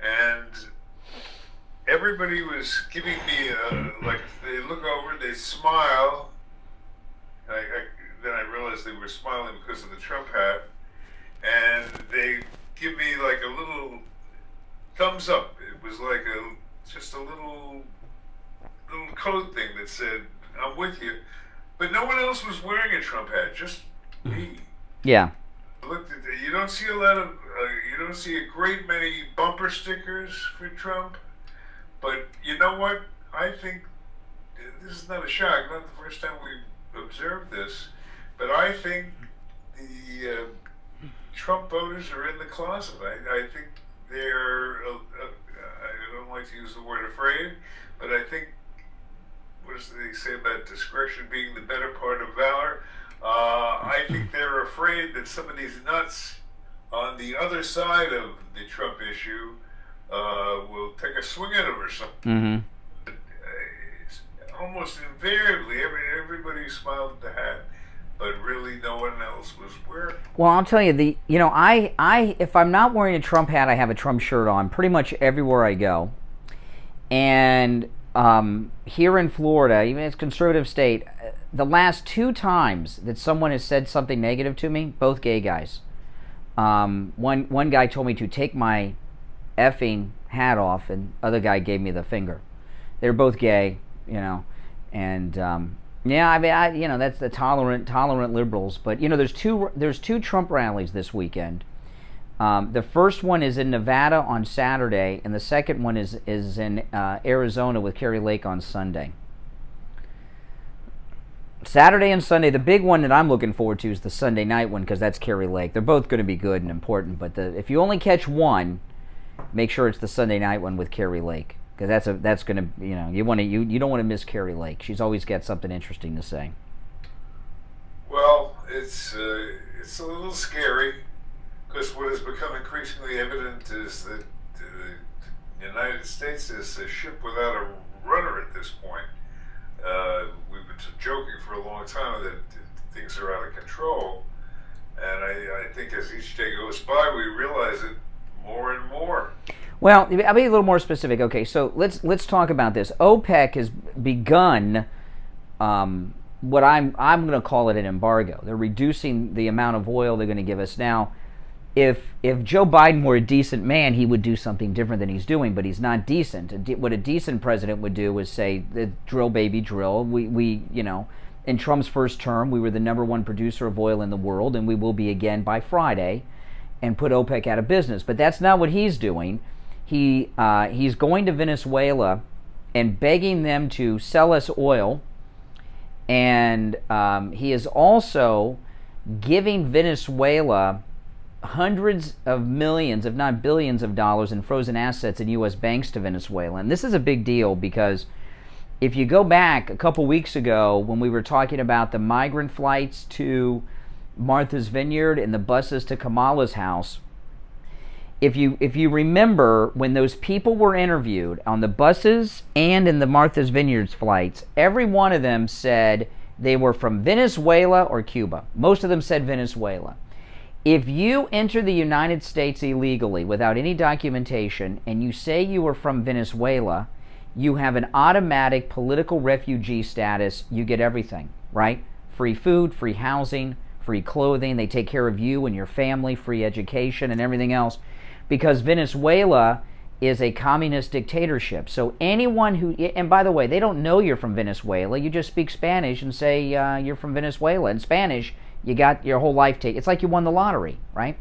and everybody was giving me like, they look over, they smile. Then I realized they were smiling because of the Trump hat, and they give me like a little thumbs up. It was like just a little code thing that said, "I'm with you." But no one else was wearing a Trump hat, just me. Yeah. Looked at you don't see a lot of you don't see a great many bumper stickers for Trump, but you know what? I think this is not a shock. Not the first time we've observed this, but I think the Trump voters are in the closet. I think they're. I don't like to use the word afraid, but I think. What does they say about discretion being the better part of valor? I think they're afraid that some of these nuts on the other side of the Trump issue will take a swing at him or something. Almost invariably, everybody smiled at the hat, but really no one else was wearing. Well, I'll tell you, I if I'm not wearing a Trump hat, I have a Trump shirt on pretty much everywhere I go. And here in Florida, even it's a conservative state, the last 2 times that someone has said something negative to me, both gay guys. One guy told me to take my effing hat off, and other guy gave me the finger. They're both gay, and yeah, that's the tolerant liberals. But there's two Trump rallies this weekend. The first one is in Nevada on Saturday, and the second one is in Arizona with Kerry Lake on Sunday. Saturday and Sunday, the big one that I'm looking forward to is the Sunday night one, because that's Kerry Lake. They're both going to be good and important, but if you only catch one, make sure it's the Sunday night one with Carrie Lake, because that's going to, you know, you don't want to miss Carrie Lake. She's always got something interesting to say. Well, it's a little scary, because what has become increasingly evident is that the United States is a ship without a rudder at this point. We've been joking for a long time that things are out of control, and I think as each day goes by, we realize it more and more. Well, I'll be a little more specific. Okay, so let's talk about this. OPEC has begun what I'm going to call it an embargo. They're reducing the amount of oil they're going to give us. Now, if Joe Biden were a decent man, he would do something different than he's doing, but he's not decent. What a decent president would do is say, drill, baby, drill. We you know, in Trump's first term, we were the #1 producer of oil in the world, and we will be again by Friday, and put OPEC out of business. But that's not what he's doing. He's going to Venezuela and begging them to sell us oil, and he is also giving Venezuela hundreds of millions, if not billions of dollars in frozen assets in U.S. banks to Venezuela. And this is a big deal, because if you go back a couple weeks ago when we were talking about the migrant flights to Martha's Vineyard and the buses to Kamala's house, if you remember, when those people were interviewed on the buses and in the Martha's Vineyard's flights, every one of them said they were from Venezuela or Cuba. Most of them said Venezuela. If you enter the United States illegally without any documentation and you say you are from Venezuela, you have an automatic political refugee status. You get everything, right? Free food, free housing, free clothing. They take care of you and your family, free education and everything else, because Venezuela is a communist dictatorship. So anyone who, and by the way, they don't know you're from Venezuela. You just speak Spanish and say you're from Venezuela. In Spanish, you got your whole life taken. It's like you won the lottery, right?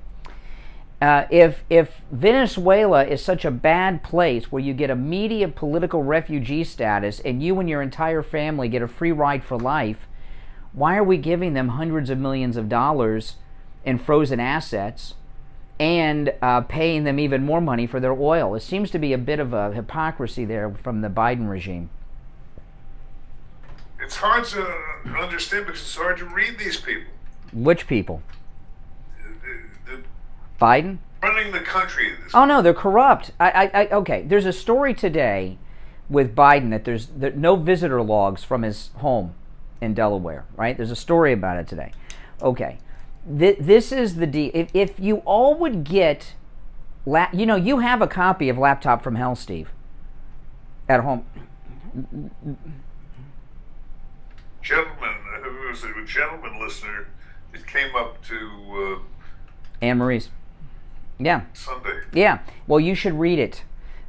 If Venezuela is such a bad place where you get immediate political refugee status and you and your entire family get a free ride for life, why are we giving them hundreds of millions of dollars in frozen assets and paying them even more money for their oil? It seems to be a bit of a hypocrisy there from the Biden regime. It's hard to understand because it's hard to read these people. Which people? Biden? Running the country. Oh no, they're corrupt. Okay, there's a story today with Biden that there's no visitor logs from his home in Delaware, right? There's a story about it today. Okay, this is the deal. If you all would get, you know, you have a copy of Laptop from Hell, Steve, at home. Gentleman, who was a gentleman listener, it came up to Anne Marie's. Yeah. Sunday. Yeah. Well, you should read it,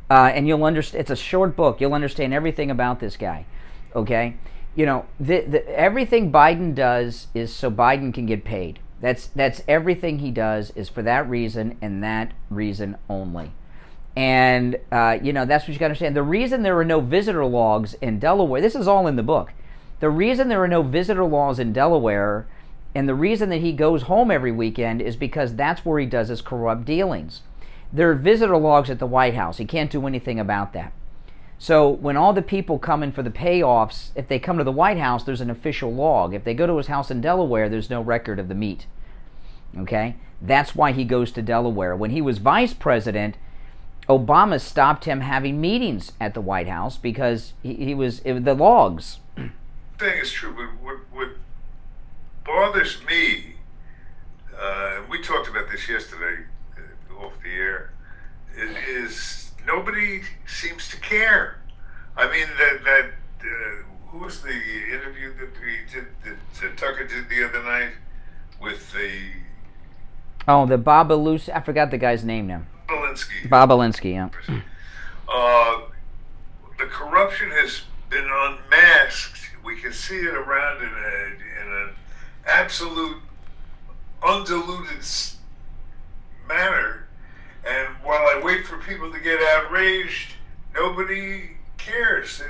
and you'll understand. It's a short book. You'll understand everything about this guy. Okay. You know, everything Biden does is so Biden can get paid. That's everything he does is for that reason and that reason only. And you know, that's what you got to understand. The reason there are no visitor logs in Delaware, this is all in the book. The reason there are no visitor laws in Delaware, and the reason that he goes home every weekend, is because that's where he does his corrupt dealings. There are visitor logs at the White House. He can't do anything about that. So when all the people come in for the payoffs, if they come to the White House, there's an official log. If they go to his house in Delaware, there's no record of the meet. Okay? That's why he goes to Delaware. When he was vice president, Obama stopped him having meetings at the White House because the logs. Thing is true, but what bothers me, we talked about this yesterday off the air, is nobody seems to care. I mean, who was the interview that we did, that Tucker did the other night with the... Oh, the Bob-a-Lucy, I forgot the guy's name now. Bob-a-Linsky, yeah. The corruption has been unmasked. We can see it around in an absolute, undiluted manner. And while I wait for people to get outraged, nobody cares.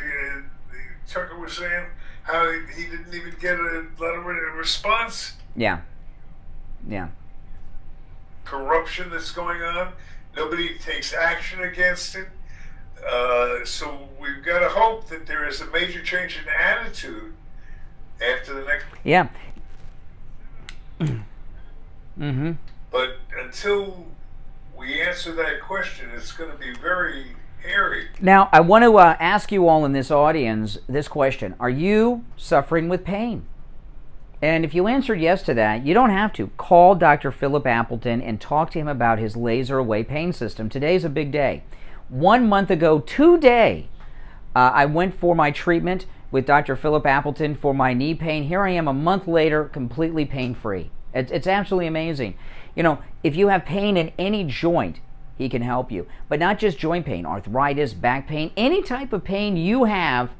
Tucker was saying how he didn't even get a letter of response. Yeah. Yeah. Corruption that's going on. Nobody takes action against it. So we've got to hope that there is a major change in attitude after the next. Yeah. Mm-hmm. But until we answer that question, it's going to be very hairy. Now, I want to ask you all in this audience this question. Are you suffering with pain? And if you answered yes to that, you don't have to. Call Dr. Philip Appleton and talk to him about his laser away pain system. Today's a big day. 1 month ago today, I went for my treatment with Dr. Philip Appleton for my knee pain. Here I am a month later, completely pain-free. It's absolutely amazing. You know, if you have pain in any joint, he can help you. But not just joint pain, arthritis, back pain, any type of pain you have,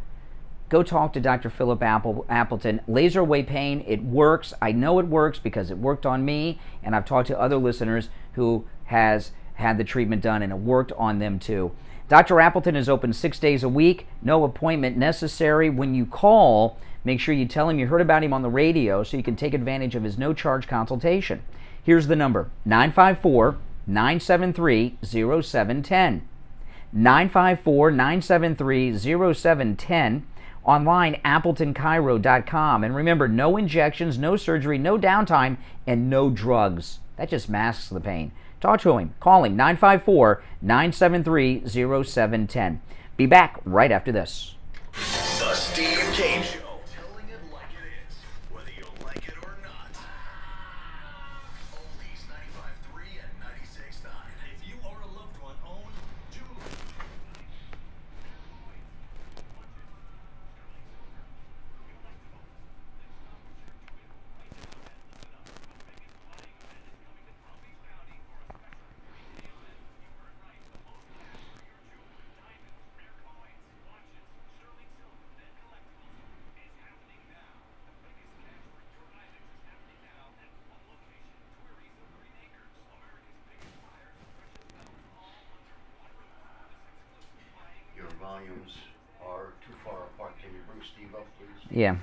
go talk to Dr. Philip Appleton. Laser away pain, it works. I know it works because it worked on me, and I've talked to other listeners who has had the treatment done, and it worked on them too. Dr. Appleton is open 6 days a week, no appointment necessary. When you call, make sure you tell him you heard about him on the radio so you can take advantage of his no-charge consultation. Here's the number, 954-973-0710. 954-973-0710. Online, AppletonChiro.com. And remember, no injections, no surgery, no downtime, and no drugs. That just masks the pain. Talk to him. Call him, 954-973-0710. Be back right after this. The Steve Kane Show. Telling it like it is, whether you like it or not. Oldies 95.3 and 96.9. If you or a loved one own jewelry. Volumes are too far apart. Can you bring Steve up, please? Yeah.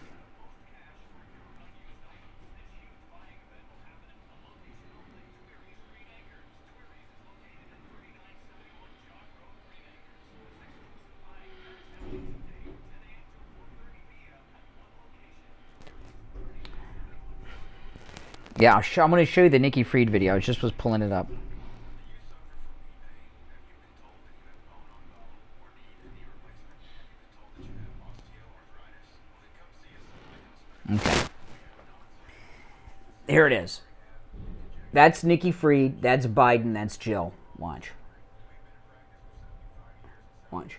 Yeah, I'm going to show you the Nikki Fried video. I just was pulling it up. Okay. Here it is. That's Nikki Fried. That's Biden. That's Jill. Watch. Watch.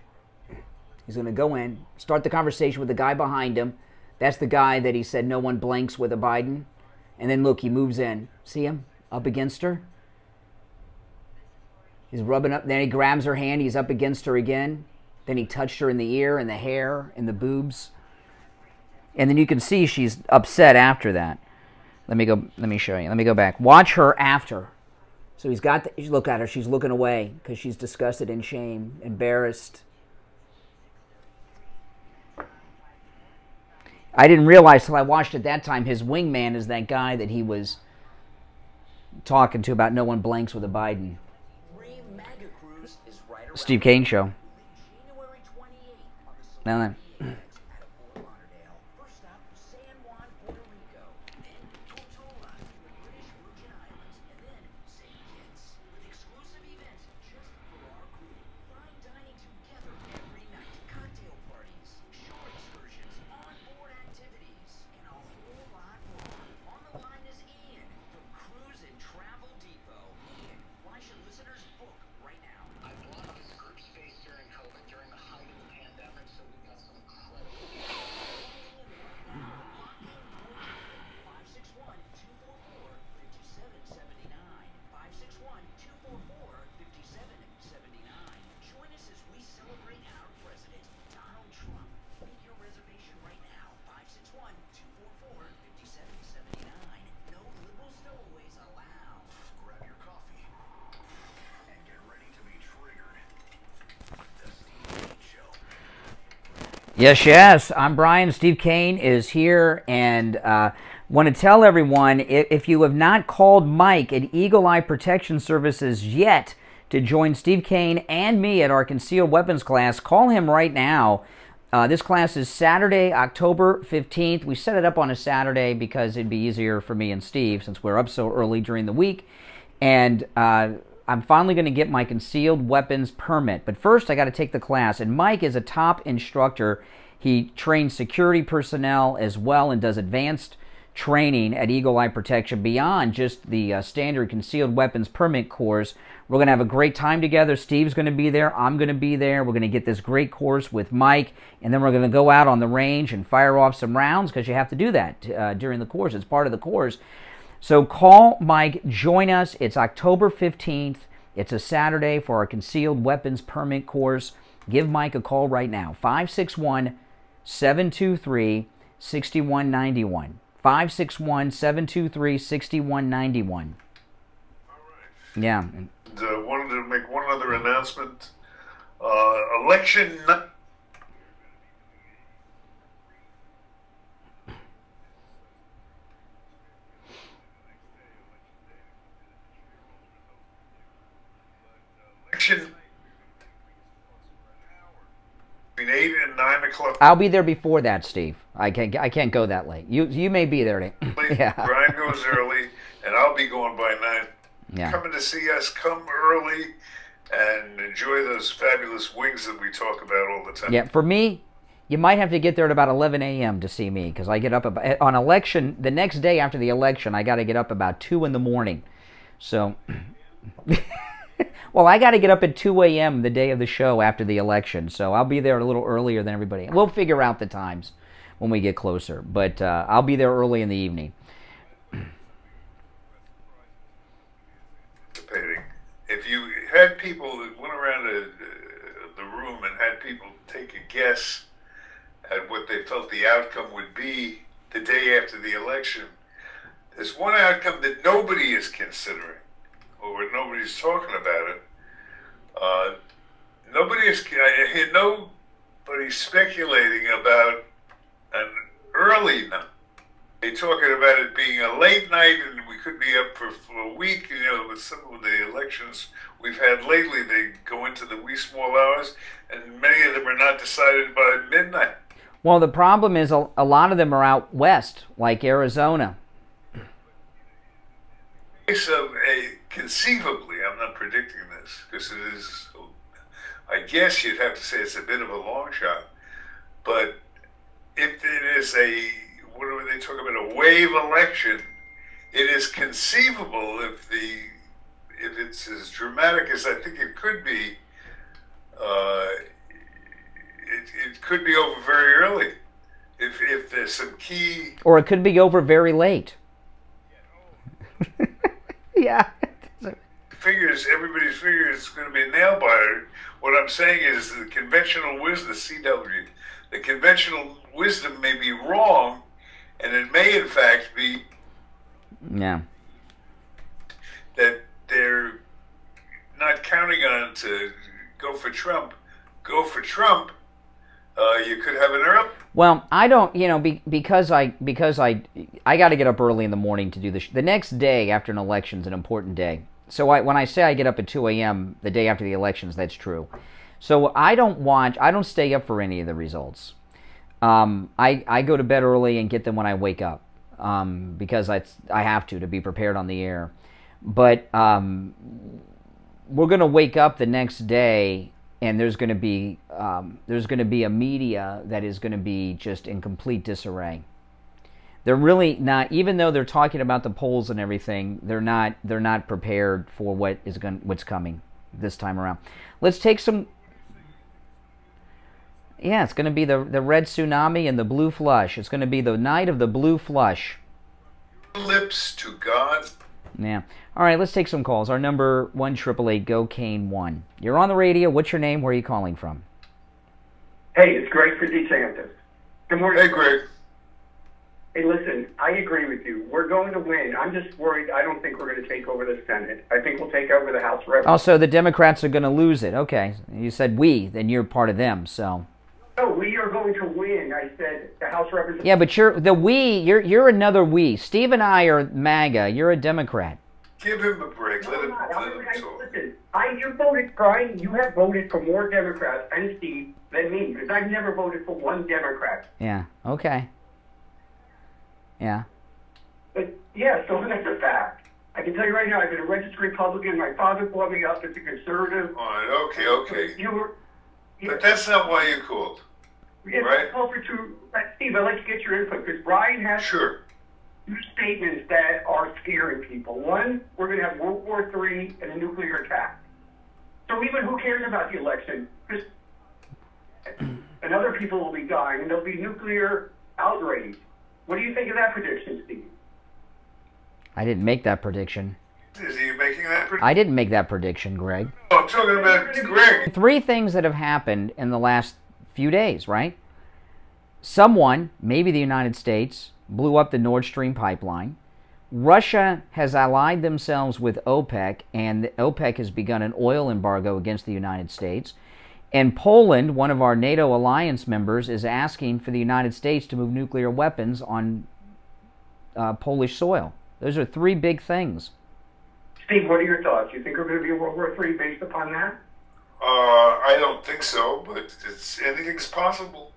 He's going to go in, start the conversation with the guy behind him. That's the guy that he said no one blanks with a Biden. And then look, he moves in. See him? Up against her. He's rubbing up. Then he grabs her hand. He's up against her again. Then he touched her in the ear and the hair and the boobs. And then you can see she's upset after that. Let me show you. Let me go back. Watch her after. So he's got look at her. She's looking away because she's disgusted and shame, embarrassed. I didn't realize till I watched it that time his wingman is that guy that he was talking to about no one blanks with a Biden. Steve Kane Show. Now then. Yes, I'm Brian. Steve Kane is here, and want to tell everyone, if you have not called Mike at Eagle Eye Protection Services yet to join Steve Kane and me at our concealed weapons class, call him right now. This class is Saturday, October 15th. We set it up on a Saturday because it'd be easier for me and Steve since we're up so early during the week. And I'm finally going to get my concealed weapons permit. But first, I got to take the class. And Mike is a top instructor. He trains security personnel as well and does advanced training at Eagle Eye Protection beyond just the standard concealed weapons permit course. We're going to have a great time together. Steve's going to be there. I'm going to be there. We're going to get this great course with Mike, and then we're going to go out on the range and fire off some rounds because you have to do that during the course. It's part of the course. So call Mike. Join us. It's October 15th. It's a Saturday for our concealed weapons permit course. Give Mike a call right now. 561-723-6191. 561-723-6191. Yeah. Wanted to make one other announcement. Election night. Between 8 and 9 o'clock. I'll be there before that, Steve. I can't go that late. You may be there. Yeah. Brian goes early, and I'll be going by 9. Yeah. Coming to see us, come early and enjoy those fabulous wings that we talk about all the time. Yeah, for me, you might have to get there at about 11 a.m. to see me because I get up on election, the next day after the election, I got to get up about 2 in the morning. So, well, I got to get up at 2 a.m. the day of the show after the election, so I'll be there a little earlier than everybody. We'll figure out the times when we get closer, but I'll be there early in the evening. If you had people that went around the room and had people take a guess at what they felt the outcome would be the day after the election, there's one outcome that nobody is considering, or nobody's talking about it. I hear nobody speculating about an early night. They're talking about it being a late night, and we could be up for a week. You know, with some of the elections we've had lately, they go into the wee small hours, and many of them are not decided by midnight. Well, the problem is a lot of them are out west, like Arizona. So, conceivably, I'm not predicting this, because it is, I guess you'd have to say it's a bit of a long shot, but if it is what do they talk about, a wave election, it is conceivable if it's as dramatic as I think it could be, it could be over very early. If there's some key... Or it could be over very late. Yeah. Everybody's figures it's going to be a nail biter. What I'm saying is the conventional wisdom, the conventional wisdom may be wrong, and it may, in fact, be that they're not counting on to go for Trump. Go for Trump. You could have an early. Well, I don't, because I got to get up early in the morning to do the next day after an election is an important day. So when I say I get up at 2 a.m. the day after the elections, that's true. So I don't stay up for any of the results. I go to bed early and get them when I wake up because I have to be prepared on the air. But we're going to wake up the next day, and there's going to be a media that is going to be just in complete disarray. They're really not, even though they're talking about the polls and everything, they're not prepared for what's coming this time around. Let's take some. Yeah, it's going to be the red tsunami and the blue flush. It's going to be the night of the blue flush. Lips to God. Yeah. All right, let's take some calls. Our number 1-888-GO-CANE-1. You're on the radio. What's your name? Where are you calling from? Hey, it's Greg for DeSantis. Good morning. Hey, Greg. Hey, listen, I agree with you. We're going to win. I'm just worried. I don't think we're going to take over the Senate. I think we'll take over the House of Representatives. Oh, so the Democrats are going to lose it. Okay. You said we, then you're part of them, so. No, we are going to win. I said the House of Representatives. Yeah, but you're another we. Steve and I are MAGA. You're a Democrat. Give him a break. Let him talk. listen, you voted, Brian, you have voted for more Democrats and Steve than me, because I've never voted for one Democrat. Yeah, okay. Yeah. But, yeah, so that's a fact. I can tell you right now, I've been a registered Republican. My father brought me up as a conservative. All right, okay. You were... Yeah. But that's not why you called, Yeah, right? Steve, I'd like to get your input, because Brian has two statements that are scaring people. One, we're going to have World War III and a nuclear attack. So even who cares about the election? And other people will be dying, and there'll be nuclear outrage. What do you think of that prediction, Steve? I didn't make that prediction. Is he making that prediction? I didn't make that prediction, Greg. Oh, I'm talking about Greg. 3 things that have happened in the last few days, right? Someone, maybe the United States, blew up the Nord Stream pipeline. Russia has allied themselves with OPEC, and OPEC has begun an oil embargo against the United States. And Poland, one of our NATO alliance members, is asking for the United States to move nuclear weapons on Polish soil. Those are 3 big things. Steve, what are your thoughts? You think we're going to be in World War III based upon that? I don't think so, but anything's possible.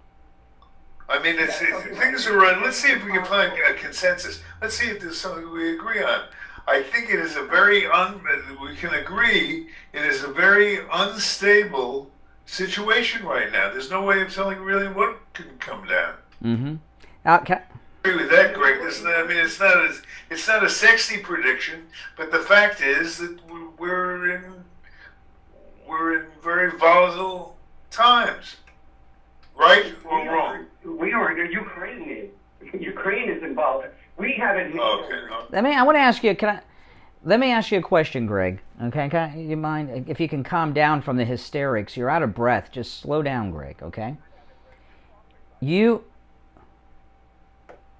I mean, things are run. Let's see if we can find a consensus. Let's see if there's something we agree on. I think it is a very we can agree it is a very unstable situation right now. There's no way of telling really what can come down. Mm-hmm. I agree with that, Greg. It's not a sexy prediction, but the fact is that we're in very volatile times. Right or wrong? We are. Ukraine is involved. We haven't. Okay. Let me ask you a question, Greg. Okay, you mind if you can calm down from the hysterics? You're out of breath. Just slow down, Greg. Okay.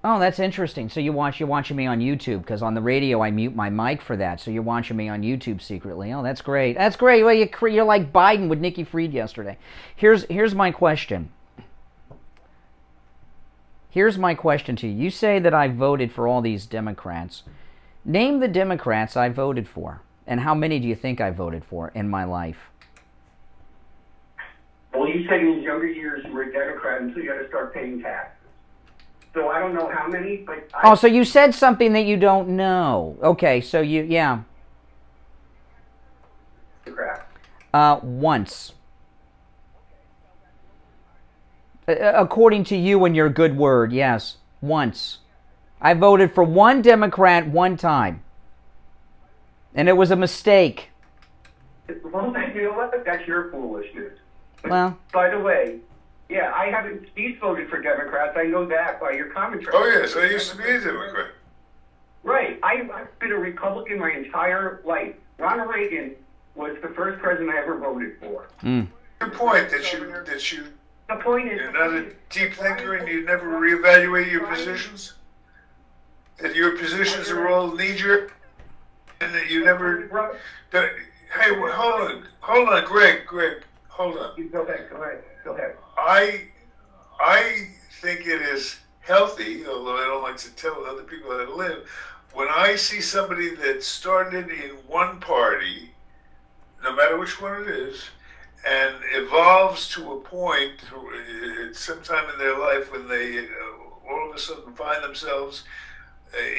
Oh, that's interesting. So you're watching me on YouTube, because on the radio I mute my mic for that. So you're watching me on YouTube secretly. Oh, that's great. That's great. Well, you're like Biden with Nikki Fried yesterday. Here's my question. Here's my question to you. You say that I voted for all these Democrats. Name the Democrats I voted for, and how many do you think I voted for in my life? Well, you said in younger years you were a Democrat until you had to start paying taxes. So I don't know how many, but... Oh, so you said something that you don't know. Okay, so yeah. Once. According to you and your good word, yes, once. I voted for one Democrat one time. And it was a mistake. Well, you know what? That's your foolishness. Well... By the way... Yeah, I haven't. Steve's voted for Democrats. I know that by your commentary. Oh yes, I used to be a Democrat. Right. I've been a Republican my entire life. Ronald Reagan was the first president I ever voted for. Good point that you. The point is, you're not a deep thinker and you never reevaluate your positions. That your positions are all knee-jerk, and that you never. Hey, hold on, Greg, hold on. You go ahead. I think it is healthy, although I don't like to tell other people how to live, when I see somebody that started in one party, no matter which one it is, and evolves to a point sometime in their life when they all of a sudden find themselves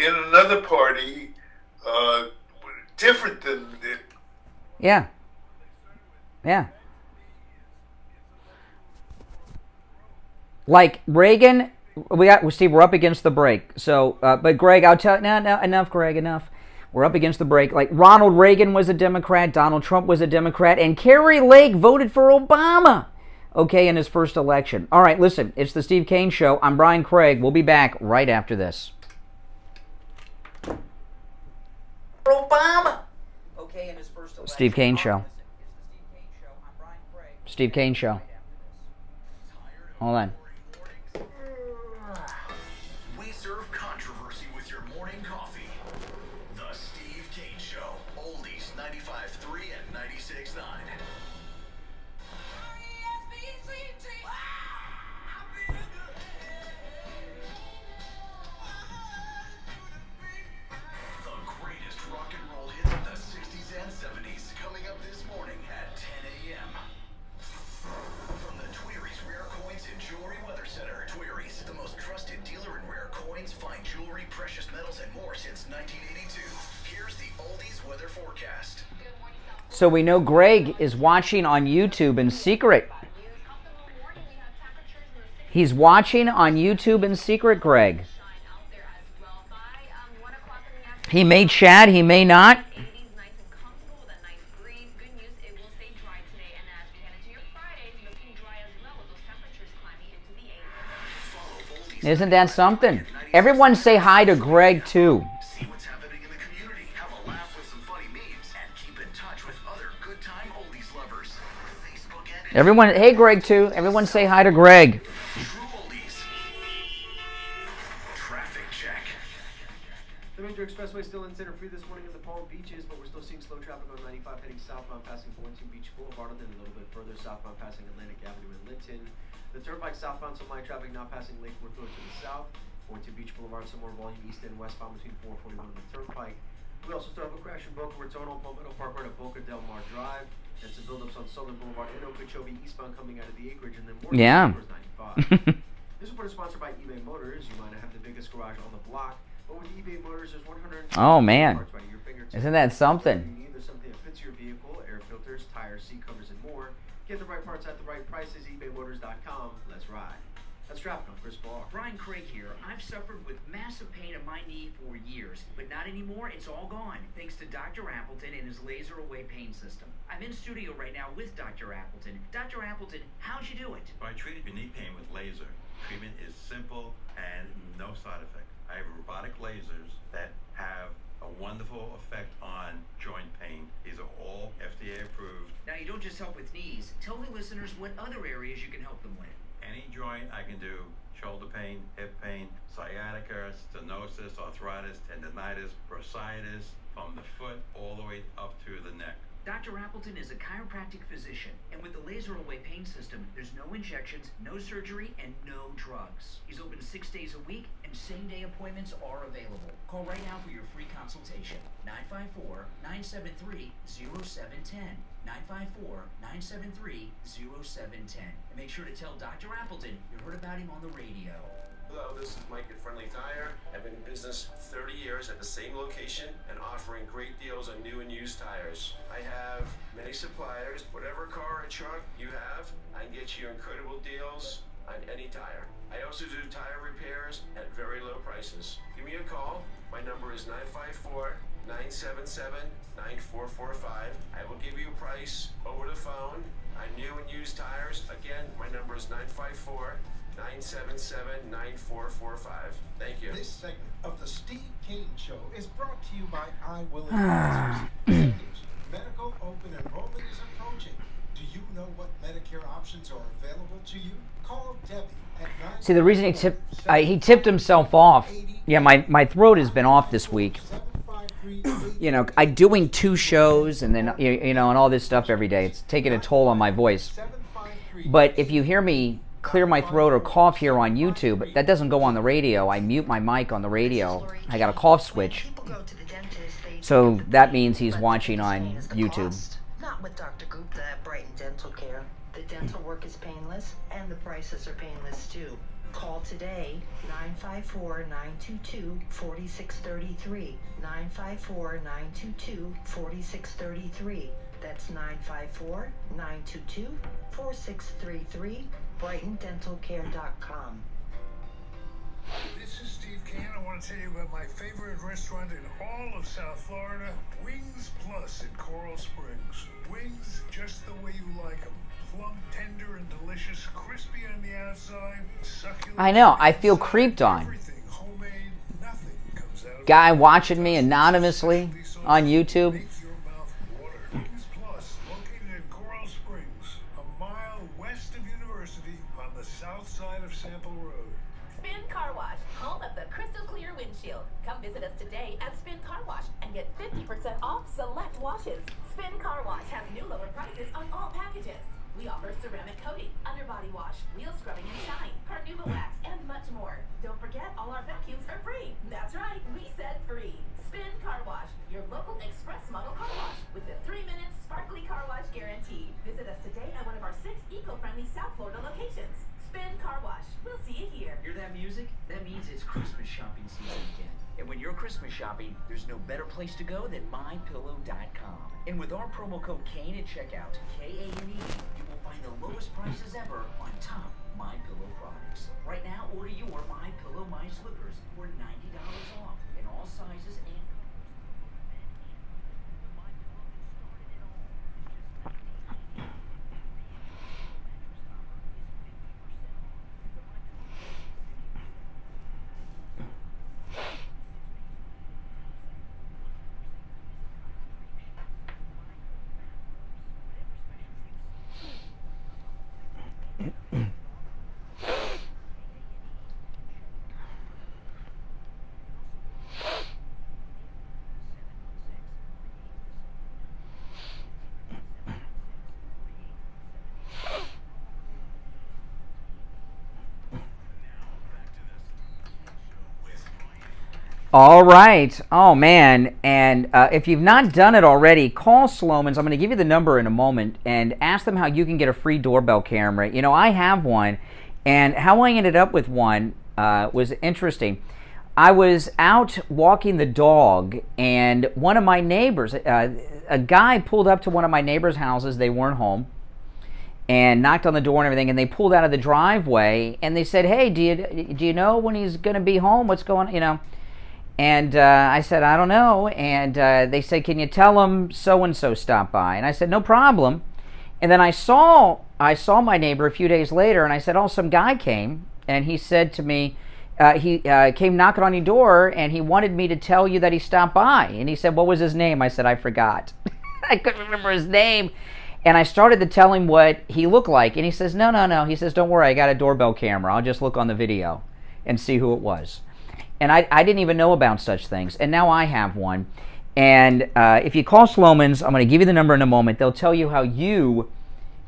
in another party different than it. Yeah. Like Reagan, Steve, we're up against the break. So, but Greg, I'll tell you, no, enough, Greg, enough. We're up against the break. Like Ronald Reagan was a Democrat, Donald Trump was a Democrat, and Kerry Lake voted for Obama, okay, in his first election. All right, listen, it's the Steve Kane Show. I'm Brian Craig. We'll be back right after this. Obama, okay, in his first election. Steve Kane Show. Steve Kane Show. Hold on. We serve controversy with your morning coffee. The Steve Kane Show. Oldies 95.3 and 96.9. The greatest rock and roll hits of the 60s and 70s coming up So we know Greg is watching on YouTube in secret. He's watching on YouTube in secret, Greg. He may chat, he may not. Isn't that something? Everyone say hi to Greg, too. See what's happening in the community, have a laugh with some funny memes, and keep in touch with other good time oldies lovers. Facebook and Everyone, hey Greg, too. Everyone say hi to Greg. True Oldies. Traffic check. The major expressway still incident free this morning in the Palm Beaches, but we're still seeing slow traffic on 95 heading southbound passing Boynton Beach Boulevard, and then a little bit further southbound passing Atlantic Avenue in Linton. The turnpike southbound, some light traffic now passing Lakewood Road to the south. Boynton Beach Boulevard, some more volume east and westbound between 441 and the turnpike. We also still have a crash in Boca Raton on Palmetto Park Road at Boca Del Mar Drive. And some buildups on Southern Boulevard in Okeechobee eastbound coming out of the acreage, and then more Yeah. 95. This report is sponsored by eBay Motors. You might have the biggest garage on the block, but with eBay Motors, there's 100 Oh, man. parts right at your fingertips. Isn't that something? You need, there's something that fits your vehicle, air filters, tires, seat covers, and more. Get the right parts at the right prices. ebaymotors.com. Let's ride. That's traffic on Chris Barr. Brian Craig here. I've suffered with massive pain in my knee for years, but not anymore. It's all gone, thanks to Dr. Appleton and his laser away pain system. I'm in studio right now with Dr. Appleton. Dr. Appleton, how'd you do it? I treated your knee pain with laser. Treatment is simple and no side effects. I have robotic lasers that have a wonderful effect on joint pain. These are all FDA approved. Now, you don't just help with knees. Tell the listeners what other areas you can help them with. Any joint I can do, shoulder pain, hip pain, sciatica, stenosis, arthritis, tendonitis, bursitis, from the foot all the way up to the neck. Dr. Appleton is a chiropractic physician, and with the laser away pain system, there's no injections, no surgery, and no drugs. He's open 6 days a week, and same-day appointments are available. Call right now for your free consultation. 954-973-0710. 954-973-0710. And make sure to tell Dr. Appleton you heard about him on the radio. Hello, this is Mike at Friendly Tire. I've been in business 30 years at the same location and offering great deals on new and used tires. I have many suppliers. Whatever car or truck you have, I can get you incredible deals on any tire. I also do tire repairs at very low prices. Give me a call. My number is 954-977-9445. I will give you a price over the phone on new and used tires. Again, my number is 954-977-9445. Thank you. This segment of the Steve Kane Show is brought to you by I Will Advisors. Medical open enrollment is approaching. Do you know what Medicare options are available to you? Call Debbie at 9. See, the reason he tipped himself off. Yeah, my throat has been off this week. You know, I'm doing 2 shows and then, you know, and all this stuff every day. It's taking a toll on my voice. But if you hear me clear my throat or cough here on YouTube, that doesn't go on the radio. I mute my mic on the radio. I got a cough switch. So that means he's watching on YouTube. Not with Dr. Gupta at Brighton Dental Care. The dental work is painless, and the prices are painless too. Call today, 954-922-4633. 954-922-4633. That's 954-922-4633. BrightonDentalCare.com. This is Steve Kane. I want to tell you about my favorite restaurant in all of South Florida, Wings Plus in Coral Springs. Wings just the way you like them. Plump, tender, and delicious, crispy on the outside, succulent. I know. I feel creeped on. Everything homemade, nothing comes out of Guy watching me anonymously on YouTube. Makes your mouth water. Wings Plus, located in Coral Springs, a mile west of University on the south side of Sample Road. Spin Car Wash, home of the crystal clear windshield. Come visit us today at Spin Car Wash and get 50% off select washes. Spin Car Wash has new lower prices on all packages. We offer ceramic coating, underbody wash, wheel scrubbing and shine, Carnauba wax, and much more. Don't forget, all our vacuums are free. That's right, we said free. Spin Car Wash, your local express model car wash with a 3-minute sparkly car wash guarantee. Visit us today at one of our 6 eco-friendly South Florida locations. Spin Car Wash. We'll see you here. Hear that music? That means it's Christmas shopping season again. And when you're Christmas shopping, there's no better place to go than MyPillow.com. And with our promo code KANE at checkout, KANE, you will find the lowest prices ever on top MyPillow products. Right now, order your MyPillow My Slippers for $90 off in all sizes and All right. Oh, man. And if you've not done it already, call Sloman's. I'm going to give you the number in a moment and ask them how you can get a free doorbell camera. You know, I have one, and how I ended up with one was interesting. I was out walking the dog, and one of my neighbors, a guy pulled up to one of my neighbors' houses. They weren't home, and knocked on the door and everything, and they pulled out of the driveway, and they said, hey, do you know when he's going to be home? What's going on? You know? And I said, I don't know. And they said, can you tell him so-and-so stopped by? And I said, no problem. And then I saw my neighbor a few days later, and I said, oh, some guy came, and he said to me, he came knocking on your door, and he wanted me to tell you that he stopped by. And he said, what was his name? I said, I forgot. I couldn't remember his name. And I started to tell him what he looked like, and he says, no. He says, don't worry, I got a doorbell camera. I'll just look on the video and see who it was. And I didn't even know about such things, and now I have one. And if you call Sloman's, I'm going to give you the number in a moment. They'll tell you how you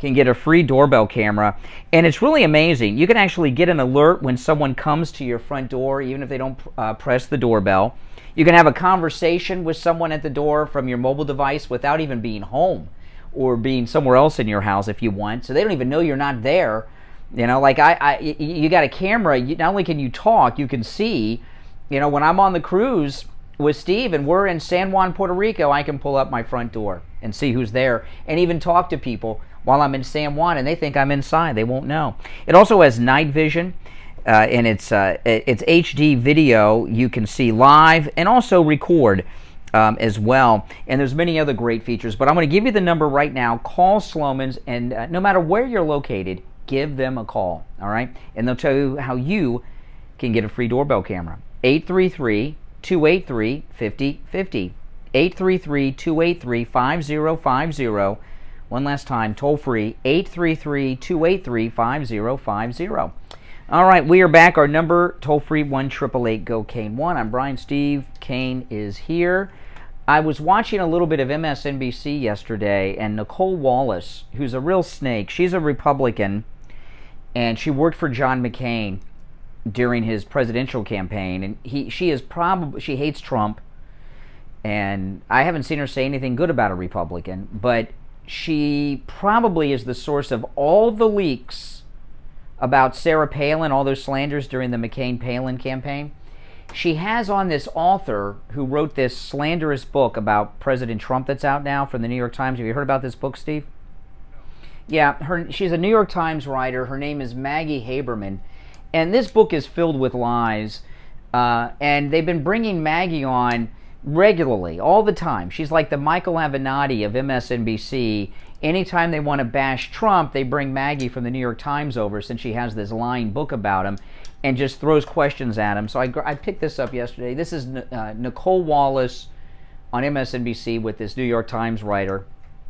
can get a free doorbell camera. And it's really amazing. You can actually get an alert when someone comes to your front door, even if they don't press the doorbell. You can have a conversation with someone at the door from your mobile device without even being home or being somewhere else in your house if you want. So they don't even know you're not there. You know, like you got a camera. Not only can you talk, you can see. You know, when I'm on the cruise with Steve and we're in San Juan, Puerto Rico, I can pull up my front door and see who's there and even talk to people while I'm in San Juan, and they think I'm inside. They won't know. It also has night vision, and it's HD video. You can see live and also record as well. And there's many other great features. But I'm going to give you the number right now. Call Sloman's, and no matter where you're located, give them a call, all right? And they'll tell you how you can get a free doorbell camera. 833-283-5050. 833-283-5050. One last time, toll free, 833-283-5050. All right, we are back. Our number, toll free, 1-888-GO-KANE1. I'm Brian. Steve Kane is here. I was watching a little bit of MSNBC yesterday, and Nicole Wallace, who's a real snake, she's a Republican, and she worked for John McCain during his presidential campaign, and she hates Trump, and I haven't seen her say anything good about a Republican, but she probably is the source of all the leaks about Sarah Palin, all those slanders during the McCain-Palin campaign. She has on this author who wrote this slanderous book about President Trump that's out now from the New York Times. Have you heard about this book, Steve? Yeah, she's a New York Times writer. Her name is Maggie Haberman. And this book is filled with lies, and they've been bringing Maggie on regularly, all the time. She's like the Michael Avenatti of MSNBC. Anytime they want to bash Trump, they bring Maggie from the New York Times over, since she has this lying book about him, and just throws questions at him. So I picked this up yesterday. This is Nicole Wallace on MSNBC with this New York Times writer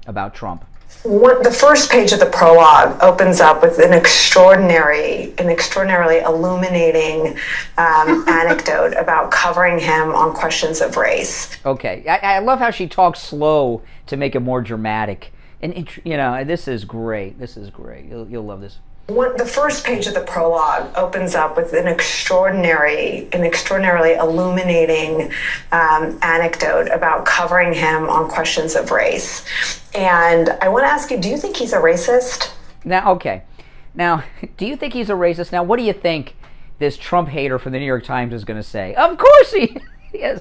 about Trump. The first page of the prologue opens up with an extraordinarily illuminating anecdote about covering him on questions of race. Okay, I love how she talks slow to make it more dramatic, and you know, this is great. This is great. You'll love this. The first page of the prologue opens up with an extraordinarily illuminating anecdote about covering him on questions of race. And I want to ask you, do you think he's a racist? Now, okay. Now, do you think he's a racist? Now, what do you think this Trump hater from the New York Times is going to say? Of course Yes,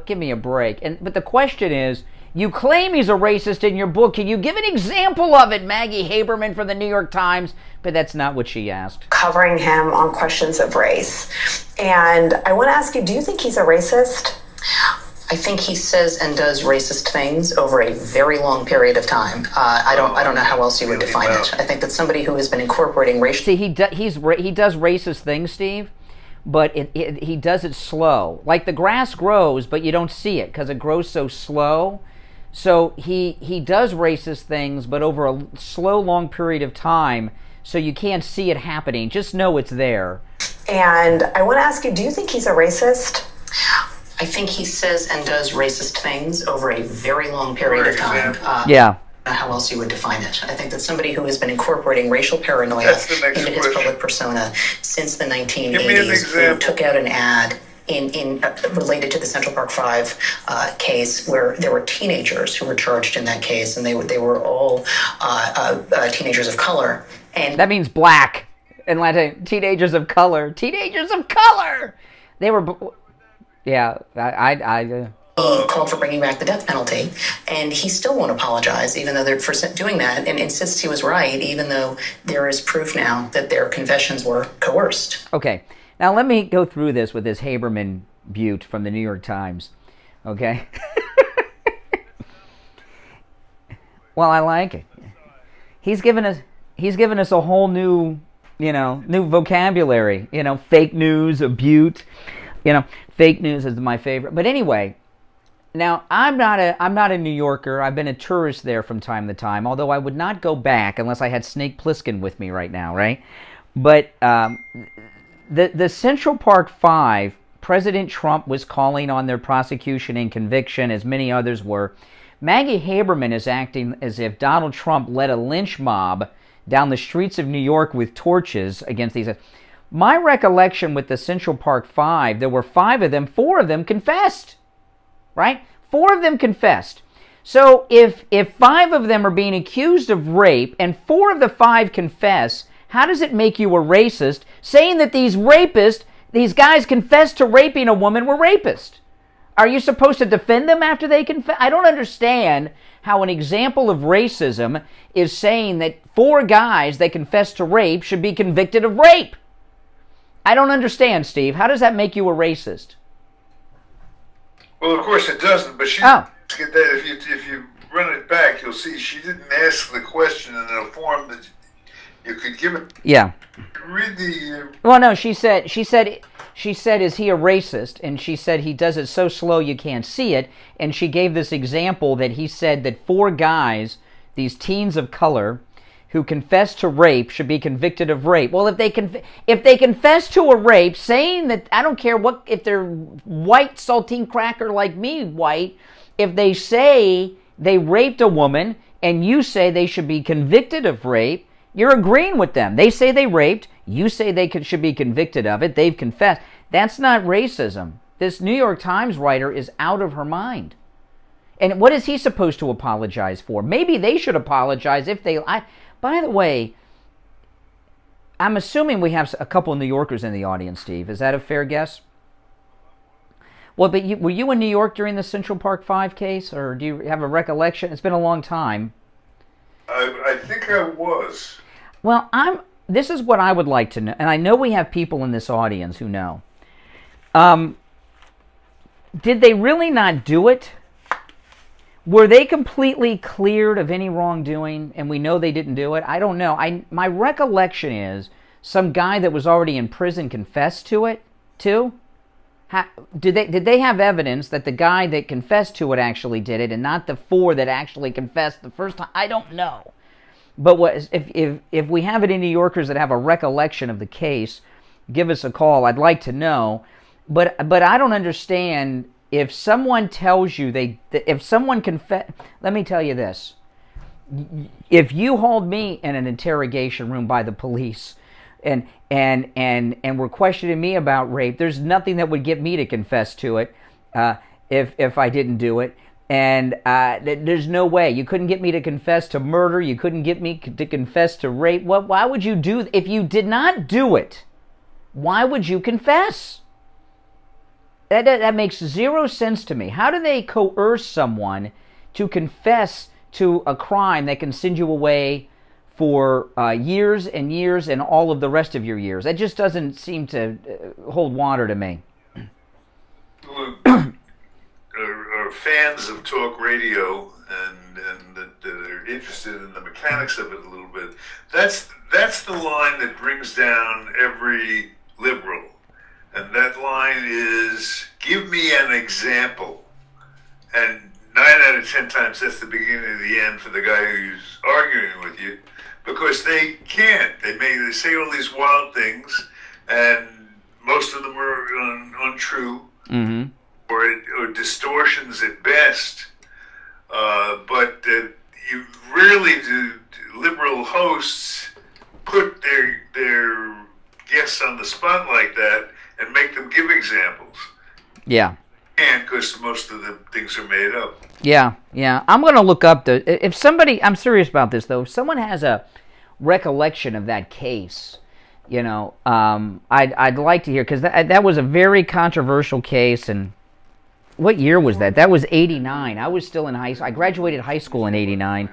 give me a break. But the question is, you claim he's a racist in your book. Can you give an example of it, Maggie Haberman from the New York Times? But that's not what she asked. Covering him on questions of race. And I want to ask you, do you think he's a racist? I think he says and does racist things over a very long period of time. I don't know how else you would define it. I think that somebody who has been incorporating racial... See, he does racist things, Steve, but he does it slow. Like the grass grows, but you don't see it because it grows so slow. So he does racist things, but over a slow, long period of time, so you can't see it happening. Just know it's there. And I want to ask you, do you think he's a racist? I think he says and does racist things over a very long period of time. Yeah. I don't know how else you would define it. I think that somebody who has been incorporating racial paranoia into his public persona since the 1980s, who took out an ad in related to the Central Park 5 case, where there were teenagers who were charged in that case, and they were all teenagers of color. And that means black and Latin. Teenagers of color. Teenagers of color. They were. Yeah, I called for bringing back the death penalty, and he still won't apologize, even though they're for doing that, and insists he was right, even though there is proof now that their confessions were coerced. Okay, now let me go through this with this Haberman Butte from the New York Times. Okay. Well, I like it. He's given us a whole new, new vocabulary. Fake news, a Butte. Fake news is my favorite. But anyway, now I'm not a New Yorker. I've been a tourist there from time to time, although I would not go back unless I had Snake Plissken with me right now, right? But the Central Park 5, President Trump was calling on their prosecution and conviction, as many others were. Maggie Haberman is acting as if Donald Trump led a lynch mob down the streets of New York with torches against these. My recollection with the Central Park 5, there were 5 of them, 4 of them confessed, right? 4 of them confessed. So if 5 of them are being accused of rape and 4 of the 5 confess, how does it make you a racist saying that these rapists, these guys confessed to raping a woman, were rapists? Are you supposed to defend them after they confess? I don't understand how an example of racism is saying that 4 guys that confess to rape should be convicted of rape. I don't understand, Steve. How does that make you a racist? Well, of course it doesn't, but she get that if you run it back, you'll see she didn't ask the question in a form that you could give it. Yeah. Read the. Well, no, she said, is he a racist? And she said he does it so slow you can't see it. And she gave this example that he said that 4 guys, these teens of color, who confess to rape should be convicted of rape. Well, if they confess to a rape, saying that, I don't care what, if they're white saltine cracker like me, white, if they say they raped a woman and you say they should be convicted of rape, you're agreeing with them. They say they raped, you say they should be convicted of it, they've confessed. That's not racism. This New York Times writer is out of her mind. And what is he supposed to apologize for? Maybe they should apologize if they... By the way, I'm assuming we have a couple of New Yorkers in the audience, Steve. Is that a fair guess? Well, but were you in New York during the Central Park 5 case, or do you have a recollection? It's been a long time. I think I was. Well, this is what I would like to know, and I know we have people in this audience who know. Did they really not do it? Were they completely cleared of any wrongdoing, and we know they didn't do it? I don't know. My recollection is some guy that was already in prison confessed to it, too? Did they have evidence that the guy that confessed to it actually did it, and not the 4 that actually confessed the first time? I don't know. But if we have any New Yorkers that have a recollection of the case, give us a call. I'd like to know. But I don't understand... If someone tells you if someone let me tell you this. If you hold me in an interrogation room by the police and were questioning me about rape, there's nothing that would get me to confess to it if I didn't do it. And there's no way. You couldn't get me to confess to murder. You couldn't get me to confess to rape. Why would you do... If you did not do it, why would you confess? That makes zero sense to me. How do they coerce someone to confess to a crime that can send you away for years and years and all of the rest of your years? That just doesn't seem to hold water to me. Are fans of talk radio and that are interested in the mechanics of it a little bit. That's the line that brings down every liberal. And that line is, give me an example. And 9 out of 10 times that's the beginning of the end for the guy who's arguing with you, because they can't. They say all these wild things, and most of them are untrue, or distortions at best. But you rarely do liberal hosts put their guests on the spot like that and make them give examples. Yeah. And because most of the things are made up. Yeah. I'm going to look up if somebody, I'm serious about this though, if someone has a recollection of that case, I'd like to hear, because that was a very controversial case. And what year was that? That was 89. I was still in high school. I graduated high school in 89.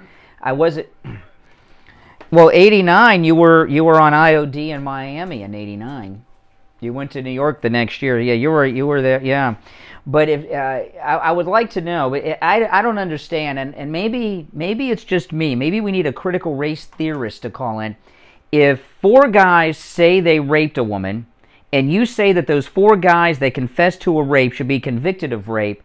Well, 89, you were on IOD in Miami in 89. You went to New York the next year. Yeah, you were there. Yeah, but if I would like to know, but I don't understand, and maybe it's just me. Maybe we need a critical race theorist to call in. If 4 guys say they raped a woman, and you say that those 4 guys that confessed to a rape should be convicted of rape,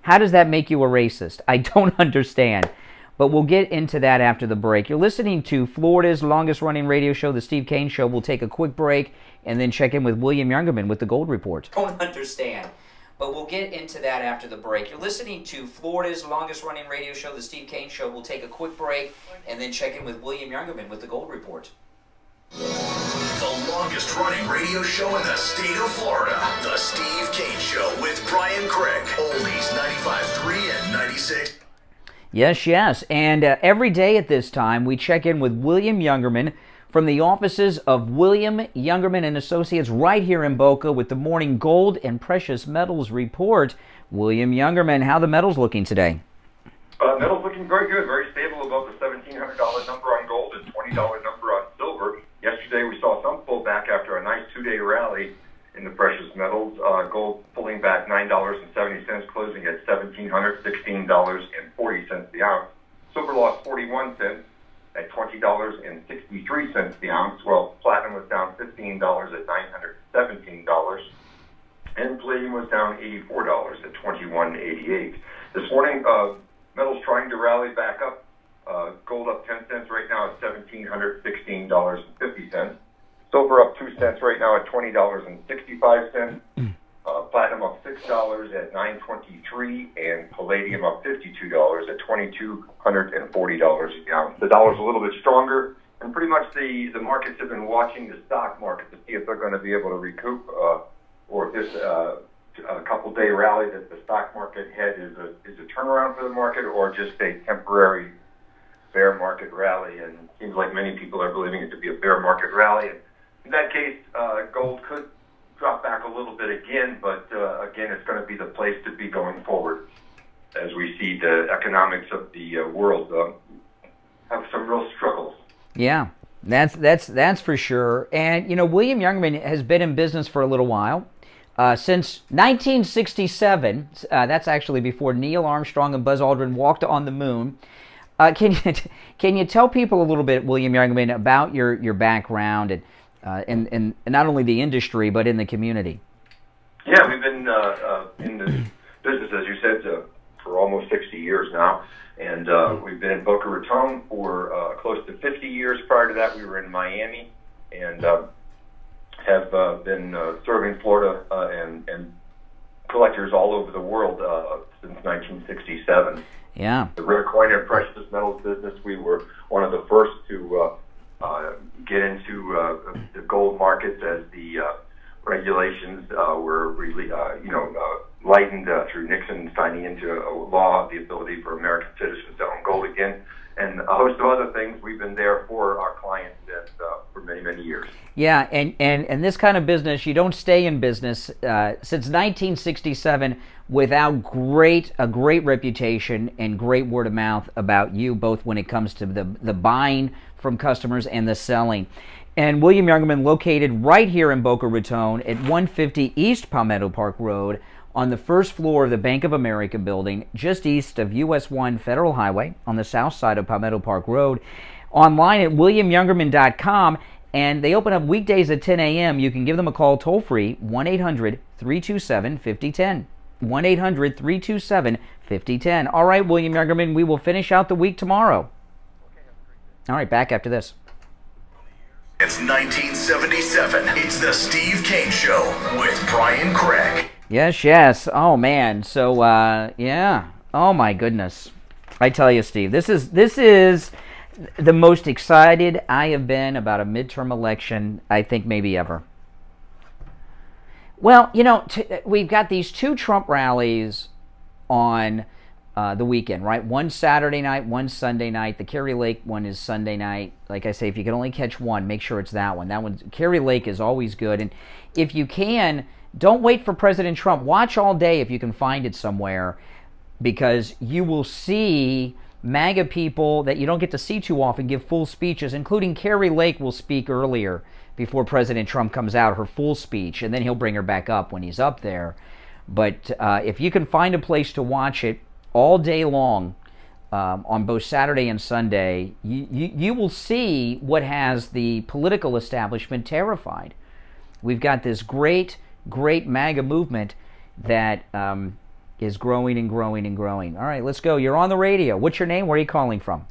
how does that make you a racist? I don't understand. But we'll get into that after the break. You're listening to Florida's longest-running radio show, The Steve Kane Show. We'll take a quick break and then check in with William Youngerman with the Gold Report. Don't understand. But we'll get into that after the break. You're listening to Florida's longest-running radio show, The Steve Kane Show. We'll take a quick break and then check in with William Youngerman with the Gold Report. The longest-running radio show in the state of Florida, The Steve Kane Show with Brian Craig. Oldies 95.3 and 96. Yes. And every day at this time, we check in with William Youngerman from the offices of William Youngerman and Associates right here in Boca with the morning gold and precious metals report. William Youngerman, how are the metals looking today? Metals looking very good, very stable above the $1,700 number on gold and $20 number on silver. Yesterday we saw some pullback after a nice 2-day rally in the precious metals. Gold pulling back $9.70, closing at $1,716.40 the ounce. Silver lost 41 cents at $20.63 the ounce, while platinum was down $15 at $917, and palladium was down $84 at $21.88. This morning, metals trying to rally back up. Gold up 10 cents right now at $1,716.50. Silver up 2 cents right now at $20.65. Platinum up $6 at $9.23, and palladium up $52 at $2,240 a ounce. The dollar's a little bit stronger, and pretty much the markets have been watching the stock market to see if they're going to be able to recoup, or if this a couple-day rally that the stock market had is a turnaround for the market, or just a temporary bear market rally. And it seems like many people are believing it to be a bear market rally. And in that case, gold could drop back a little bit again, but again, it's going to be the place to be going forward as we see the economics of the world have some real struggles. Yeah, that's for sure. And William Youngerman has been in business for a little while. Since 1967, that's actually before Neil Armstrong and Buzz Aldrin walked on the moon. Can you tell people a little bit, William Youngerman, about your background and not only the industry but in the community? Yeah, we've been in the business, as you said, for almost 60 years now, and we've been in Boca Raton for close to 50 years. Prior to that, we were in Miami, and have been serving Florida and collectors all over the world since 1967. Yeah. The rare coin and precious metals business, we were one of the first to get into the gold markets as the regulations were really, lightened through Nixon signing into a law the ability for American citizens to own gold again, and a host of other things. We've been there for our clients and for many, many years. Yeah, and this kind of business, you don't stay in business since 1967 without a great reputation and great word of mouth about you, both when it comes to the buying from customers and the selling. And William Youngerman, located right here in Boca Raton at 150 East Palmetto Park Road, on the first floor of the Bank of America building, just east of US 1 Federal Highway on the south side of Palmetto Park Road. Online at williamyoungerman.com, and they open up weekdays at 10 a.m. You can give them a call toll-free, 1-800-327-5010. 1-800-327-5010. All right, William Youngerman, we will finish out the week tomorrow. All right, back after this. It's 1977. It's the Steve Kane Show with Brian Craig. Yes. Oh, man. So, yeah. Oh, my goodness. I tell you, Steve, this is the most excited I have been about a midterm election, I think, maybe ever. Well, you know, we've got these two Trump rallies on the weekend, right? One Saturday night, one Sunday night. The Kerry Lake one is Sunday night. Like I say, if you can only catch one, make sure it's that one. That one, Kerry Lake, is always good. And if you can, don't wait for President Trump. Watch all day if you can find it somewhere, because you will see MAGA people that you don't get to see too often give full speeches, including Kerry Lake will speak earlier before President Trump comes out, her full speech, and then he'll bring her back up when he's up there. But if you can find a place to watch it all day long on both Saturday and Sunday, you will see what has the political establishment terrified. We've got this great MAGA movement that is growing and growing and growing. All right, let's go. You're on the radio. What's your name? Where are you calling from?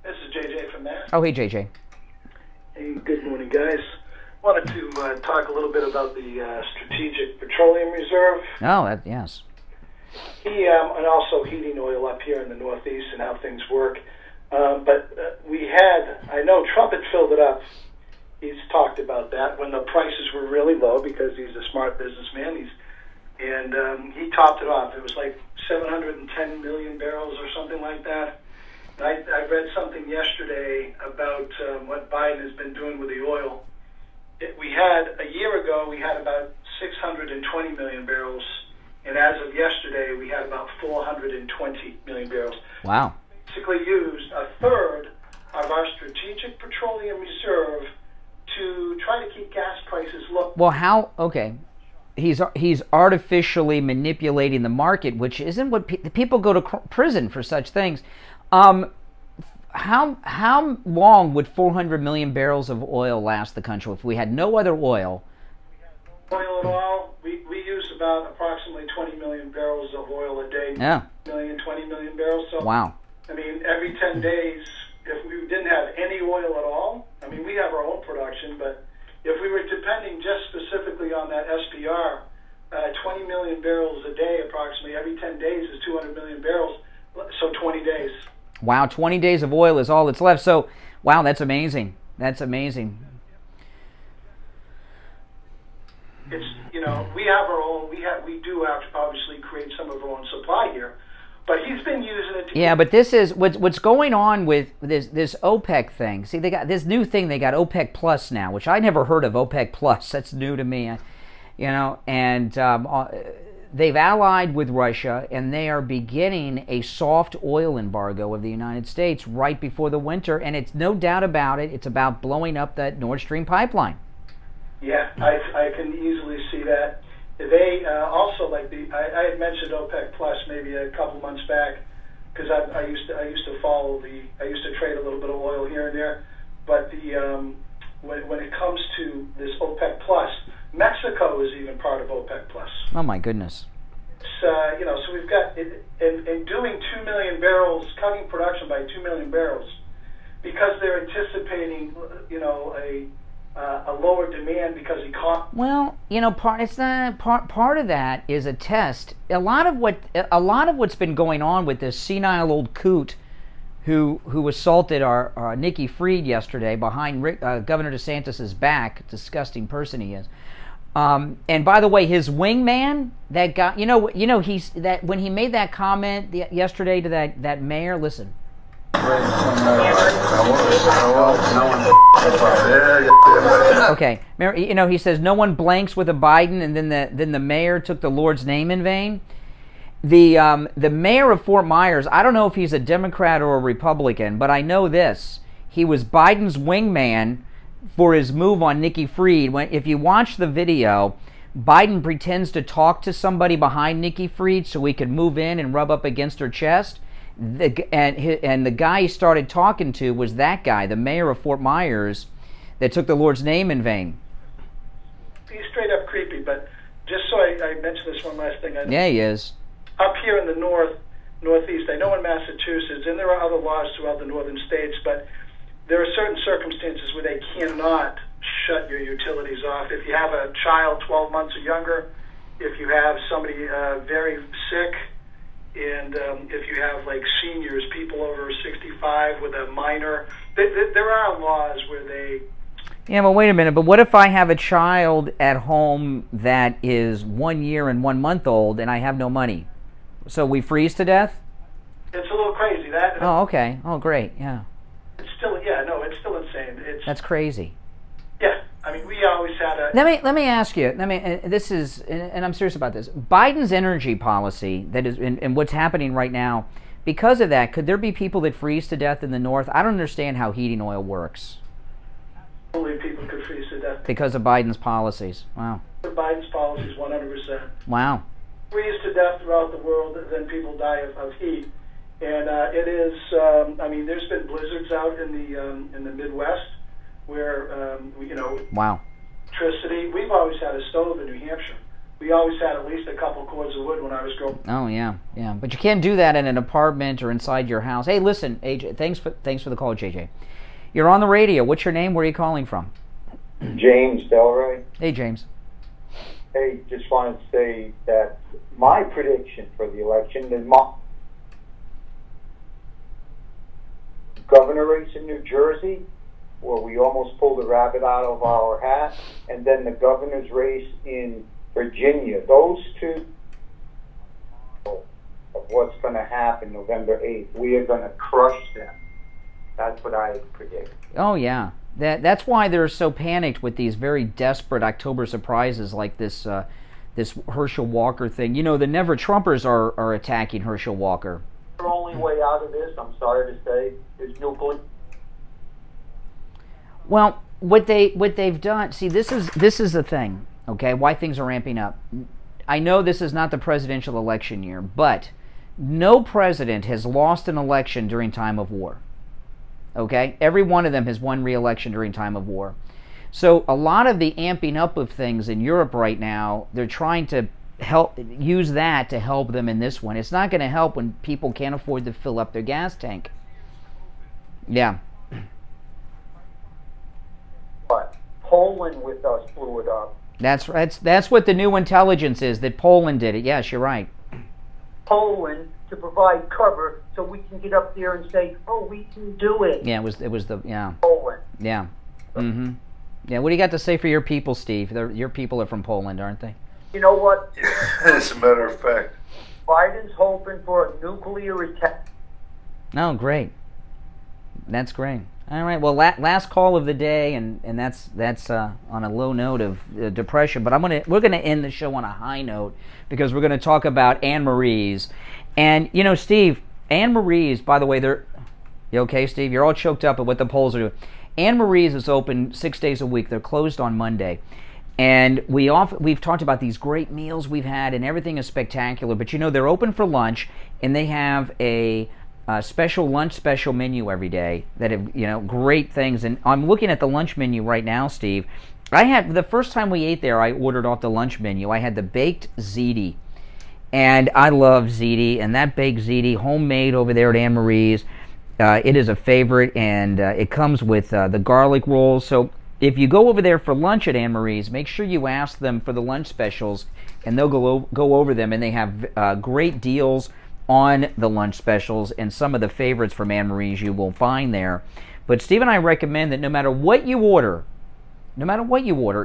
This is JJ from Mass. Oh, hey, JJ. Hey, good morning, guys. Wanted to talk a little bit about the Strategic Petroleum Reserve. Oh, yes. And also heating oil up here in the Northeast and how things work. But I know Trump had filled it up. He's talked about that when the prices were really low, because he's a smart businessman. He topped it off. It was like 710 million barrels or something like that. And I read something yesterday about what Biden has been doing with the oil. A year ago, we had about 620 million barrels. And as of yesterday, we had about 420 million barrels. Wow. Basically used a third of our Strategic Petroleum Reserve to try to keep gas prices low. Well, how? Okay. He's artificially manipulating the market, which isn't what people go to prison for such things. How long would 400 million barrels of oil last the country if we had no other oil? Oil at all? We use about approximately 20 million barrels of oil a day. Yeah. 20 million barrels. So, wow. I mean, every 10 days, if we didn't have any oil at all, I mean, we have our own production, but if we were depending just specifically on that SPR, 20 million barrels a day approximately, every 10 days is 200 million barrels, so 20 days. Wow, 20 days of oil is all that's left. So, wow, that's amazing. That's amazing. It's, you know, we have our own, we do have to obviously create some of our own supply here, but he's been using it to... Yeah, but this is, what's going on with this OPEC thing. See, they got this new thing, they got OPEC Plus now, which I never heard of, OPEC Plus. That's new to me, you know, and they've allied with Russia, and they are beginning a soft oil embargo of the United States right before the winter, and it's no doubt about it, it's about blowing up that Nord Stream pipeline. Yeah, I can easily see that. They also, like I had mentioned OPEC Plus maybe a couple months back, because I used to follow I used to trade a little bit of oil here and there, but when it comes to this OPEC Plus, Mexico is even part of OPEC Plus. Oh my goodness. It's, you know, so we've got in doing 2 million barrels, cutting production by 2 million barrels, because they're anticipating, you know, a lower demand because he caught. Well, you know, part of that is a test. A lot of what's been going on with this senile old coot who assaulted our Nikki Fried yesterday behind Governor DeSantis's back, disgusting person he is. And by the way, his wingman, that guy, you know, he's that when he made that comment yesterday to that mayor. Listen. I want to Okay, remember, you know, he says no one blanks with a Biden, and then the mayor took the Lord's name in vain. The mayor of Fort Myers, I don't know if he's a Democrat or a Republican, but I know this: he was Biden's wingman for his move on Nikki Fried. If you watch the video, Biden pretends to talk to somebody behind Nikki Fried so he could move in and rub up against her chest. And the guy he started talking to was that guy, the mayor of Fort Myers, that took the Lord's name in vain. He's straight up creepy, but just so I mention this one last thing. Yeah, he is. Up here in the northeast, I know in Massachusetts, and there are other laws throughout the northern states, but there are certain circumstances where they cannot shut your utilities off. If you have a child 12 months or younger, if you have somebody very sick, and if you have like seniors, people over 65 with a minor, there are laws where they... Yeah, but wait a minute. But what if I have a child at home that is 1 year and 1 month old and I have no money? So we freeze to death? It's a little crazy. Oh, okay. Oh, great. Yeah. It's still, yeah, no, it's still insane. That's crazy. Yeah, I mean, we always had a... Let me ask you. This is, and I'm serious about this. Biden's energy policy that is, and what's happening right now, because of that, could there be people that freeze to death in the north? I don't understand how heating oil works. Absolutely, people could freeze to death because of Biden's policies. Wow. Biden's policies, 100%. Wow. Freeze to death throughout the world, then people die of heat, and it is. I mean, there's been blizzards out in the Midwest where you know. Wow. Electricity. We've always had a stove in New Hampshire. We always had at least a couple cords of wood when I was growing. Oh yeah, yeah. But you can't do that in an apartment or inside your house. Hey, listen, AJ. Thanks for the call, JJ. You're on the radio. What's your name? Where are you calling from? James Delray. Hey, James. Hey, just wanted to say that my prediction for the election is governor race in New Jersey, where we almost pulled a rabbit out of our hat, and then the governor's race in Virginia. Those two of what's going to happen November 8th. We are going to crush them. That's what I predict. Oh, yeah. That's why they're so panicked with these very desperate October surprises like this this Herschel Walker thing. You know, the Never Trumpers are attacking Herschel Walker. The only way out of this, I'm sorry to say, is nuclear. Well, what they've done, see, this is the thing, okay, why things are ramping up. I know this is not the presidential election year, but no president has lost an election during time of war. Okay? Every one of them has won re-election during time of war. So a lot of the amping up of things in Europe right now, they're trying to use that to help them in this one. It's not going to help when people can't afford to fill up their gas tank. Yeah. But Poland with us blew it up. That's what the new intelligence is, that Poland did it. Yes, you're right. Poland to provide cover so we can get up there and say, oh, we can do it. Yeah, it was the, yeah. Poland. Yeah. Mm-hmm. Yeah, what do you got to say for your people, Steve? Your people are from Poland, aren't they? You know what? As a matter of fact. Biden's hoping for a nuclear attack. Oh, great. That's great. All right, well, last call of the day, and that's on a low note of depression. But we're gonna end the show on a high note because we're gonna talk about Anne Marie's, and you know, Steve, Anne Marie's. By the way, you okay, Steve? You're all choked up at what the polls are doing. Anne Marie's is open 6 days a week. They're closed on Monday, and we've talked about these great meals we've had, and everything is spectacular. But you know, they're open for lunch, and they have a special lunch special menu every day that have, you know, great things. And I'm looking at the lunch menu right now, Steve. I had, the first time we ate there, I ordered off the lunch menu. I had the baked ziti, and I love ziti, and that baked ziti, homemade over there at Anne Marie's, it is a favorite, and it comes with the garlic rolls. So if you go over there for lunch at Anne Marie's, make sure you ask them for the lunch specials, and they'll go over them, and they have great deals on the lunch specials and some of the favorites from Anne Marie's you will find there. But Steve and I recommend that no matter what you order,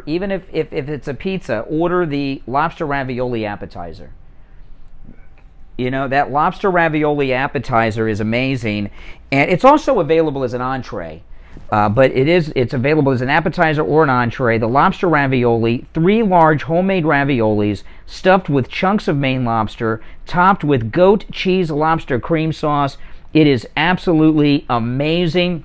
even if it's a pizza, order the lobster ravioli appetizer. You know, that lobster ravioli appetizer is amazing, and it's also available as an entree. But it's available as an appetizer or an entree. The lobster ravioli, 3 large homemade raviolis stuffed with chunks of Maine lobster, topped with goat cheese lobster cream sauce. It is absolutely amazing,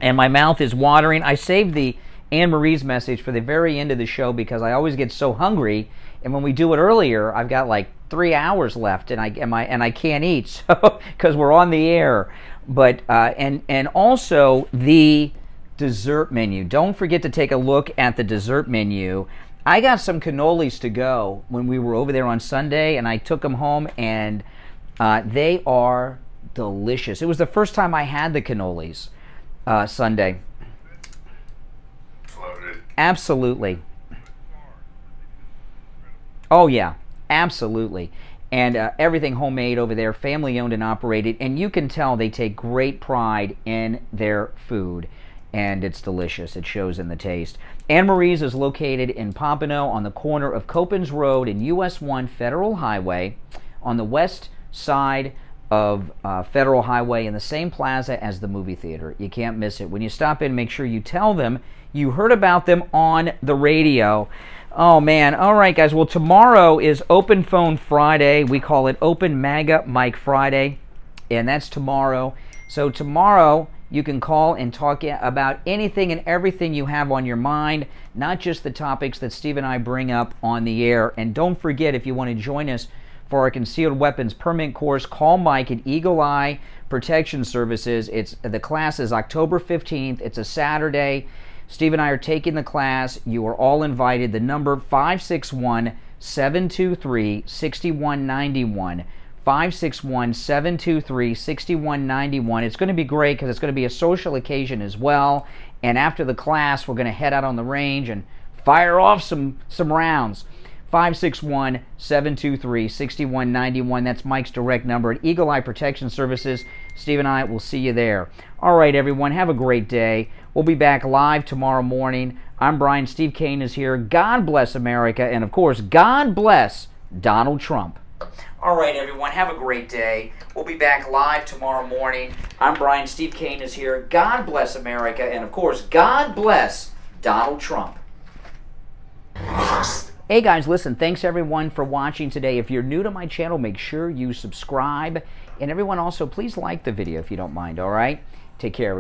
and my mouth is watering. I saved the Anne-Marie's message for the very end of the show because I always get so hungry, and when we do it earlier, I've got like 3 hours left, and I can't eat, so because we're on the air. But and also the dessert menu. Don't forget to take a look at the dessert menu. I got some cannolis to go when we were over there on Sunday, and I took them home, and they are delicious. It was the first time I had the cannolis Sunday. Absolutely. Oh yeah, absolutely. And everything homemade over there, family owned and operated, and you can tell they take great pride in their food, and it's delicious. It shows in the taste. Anne-Marie's is located in Pompano on the corner of Copans Road and US 1 Federal Highway, on the west side of Federal Highway, in the same plaza as the movie theater. You can't miss it. When you stop in, make sure you tell them you heard about them on the radio. Oh man, all right guys, well tomorrow is Open Phone Friday. We call it Open MAGA Mike Friday, and that's tomorrow. So tomorrow you can call and talk about anything and everything you have on your mind, not just the topics that Steve and I bring up on the air. And don't forget, if you want to join us for our Concealed Weapons Permit course, call Mike at Eagle Eye Protection Services. The class is October 15th. It's a Saturday. Steve and I are taking the class. You are all invited. The number 561-723-6191. 561-723-6191. It's going to be great because it's going to be a social occasion as well. And after the class, we're going to head out on the range and fire off some rounds. 561-723-6191. That's Mike's direct number at Eagle Eye Protection Services. Steve and I will see you there. All right, everyone, have a great day. We'll be back live tomorrow morning. I'm Brian. Steve Kane is here. God bless America. And, of course, God bless Donald Trump. All right, everyone, have a great day. We'll be back live tomorrow morning. I'm Brian. Steve Kane is here. God bless America. And, of course, God bless Donald Trump. Hey, guys, listen, thanks, everyone, for watching today. If you're new to my channel, make sure you subscribe. And, everyone, also, please like the video if you don't mind, all right? Take care, everyone.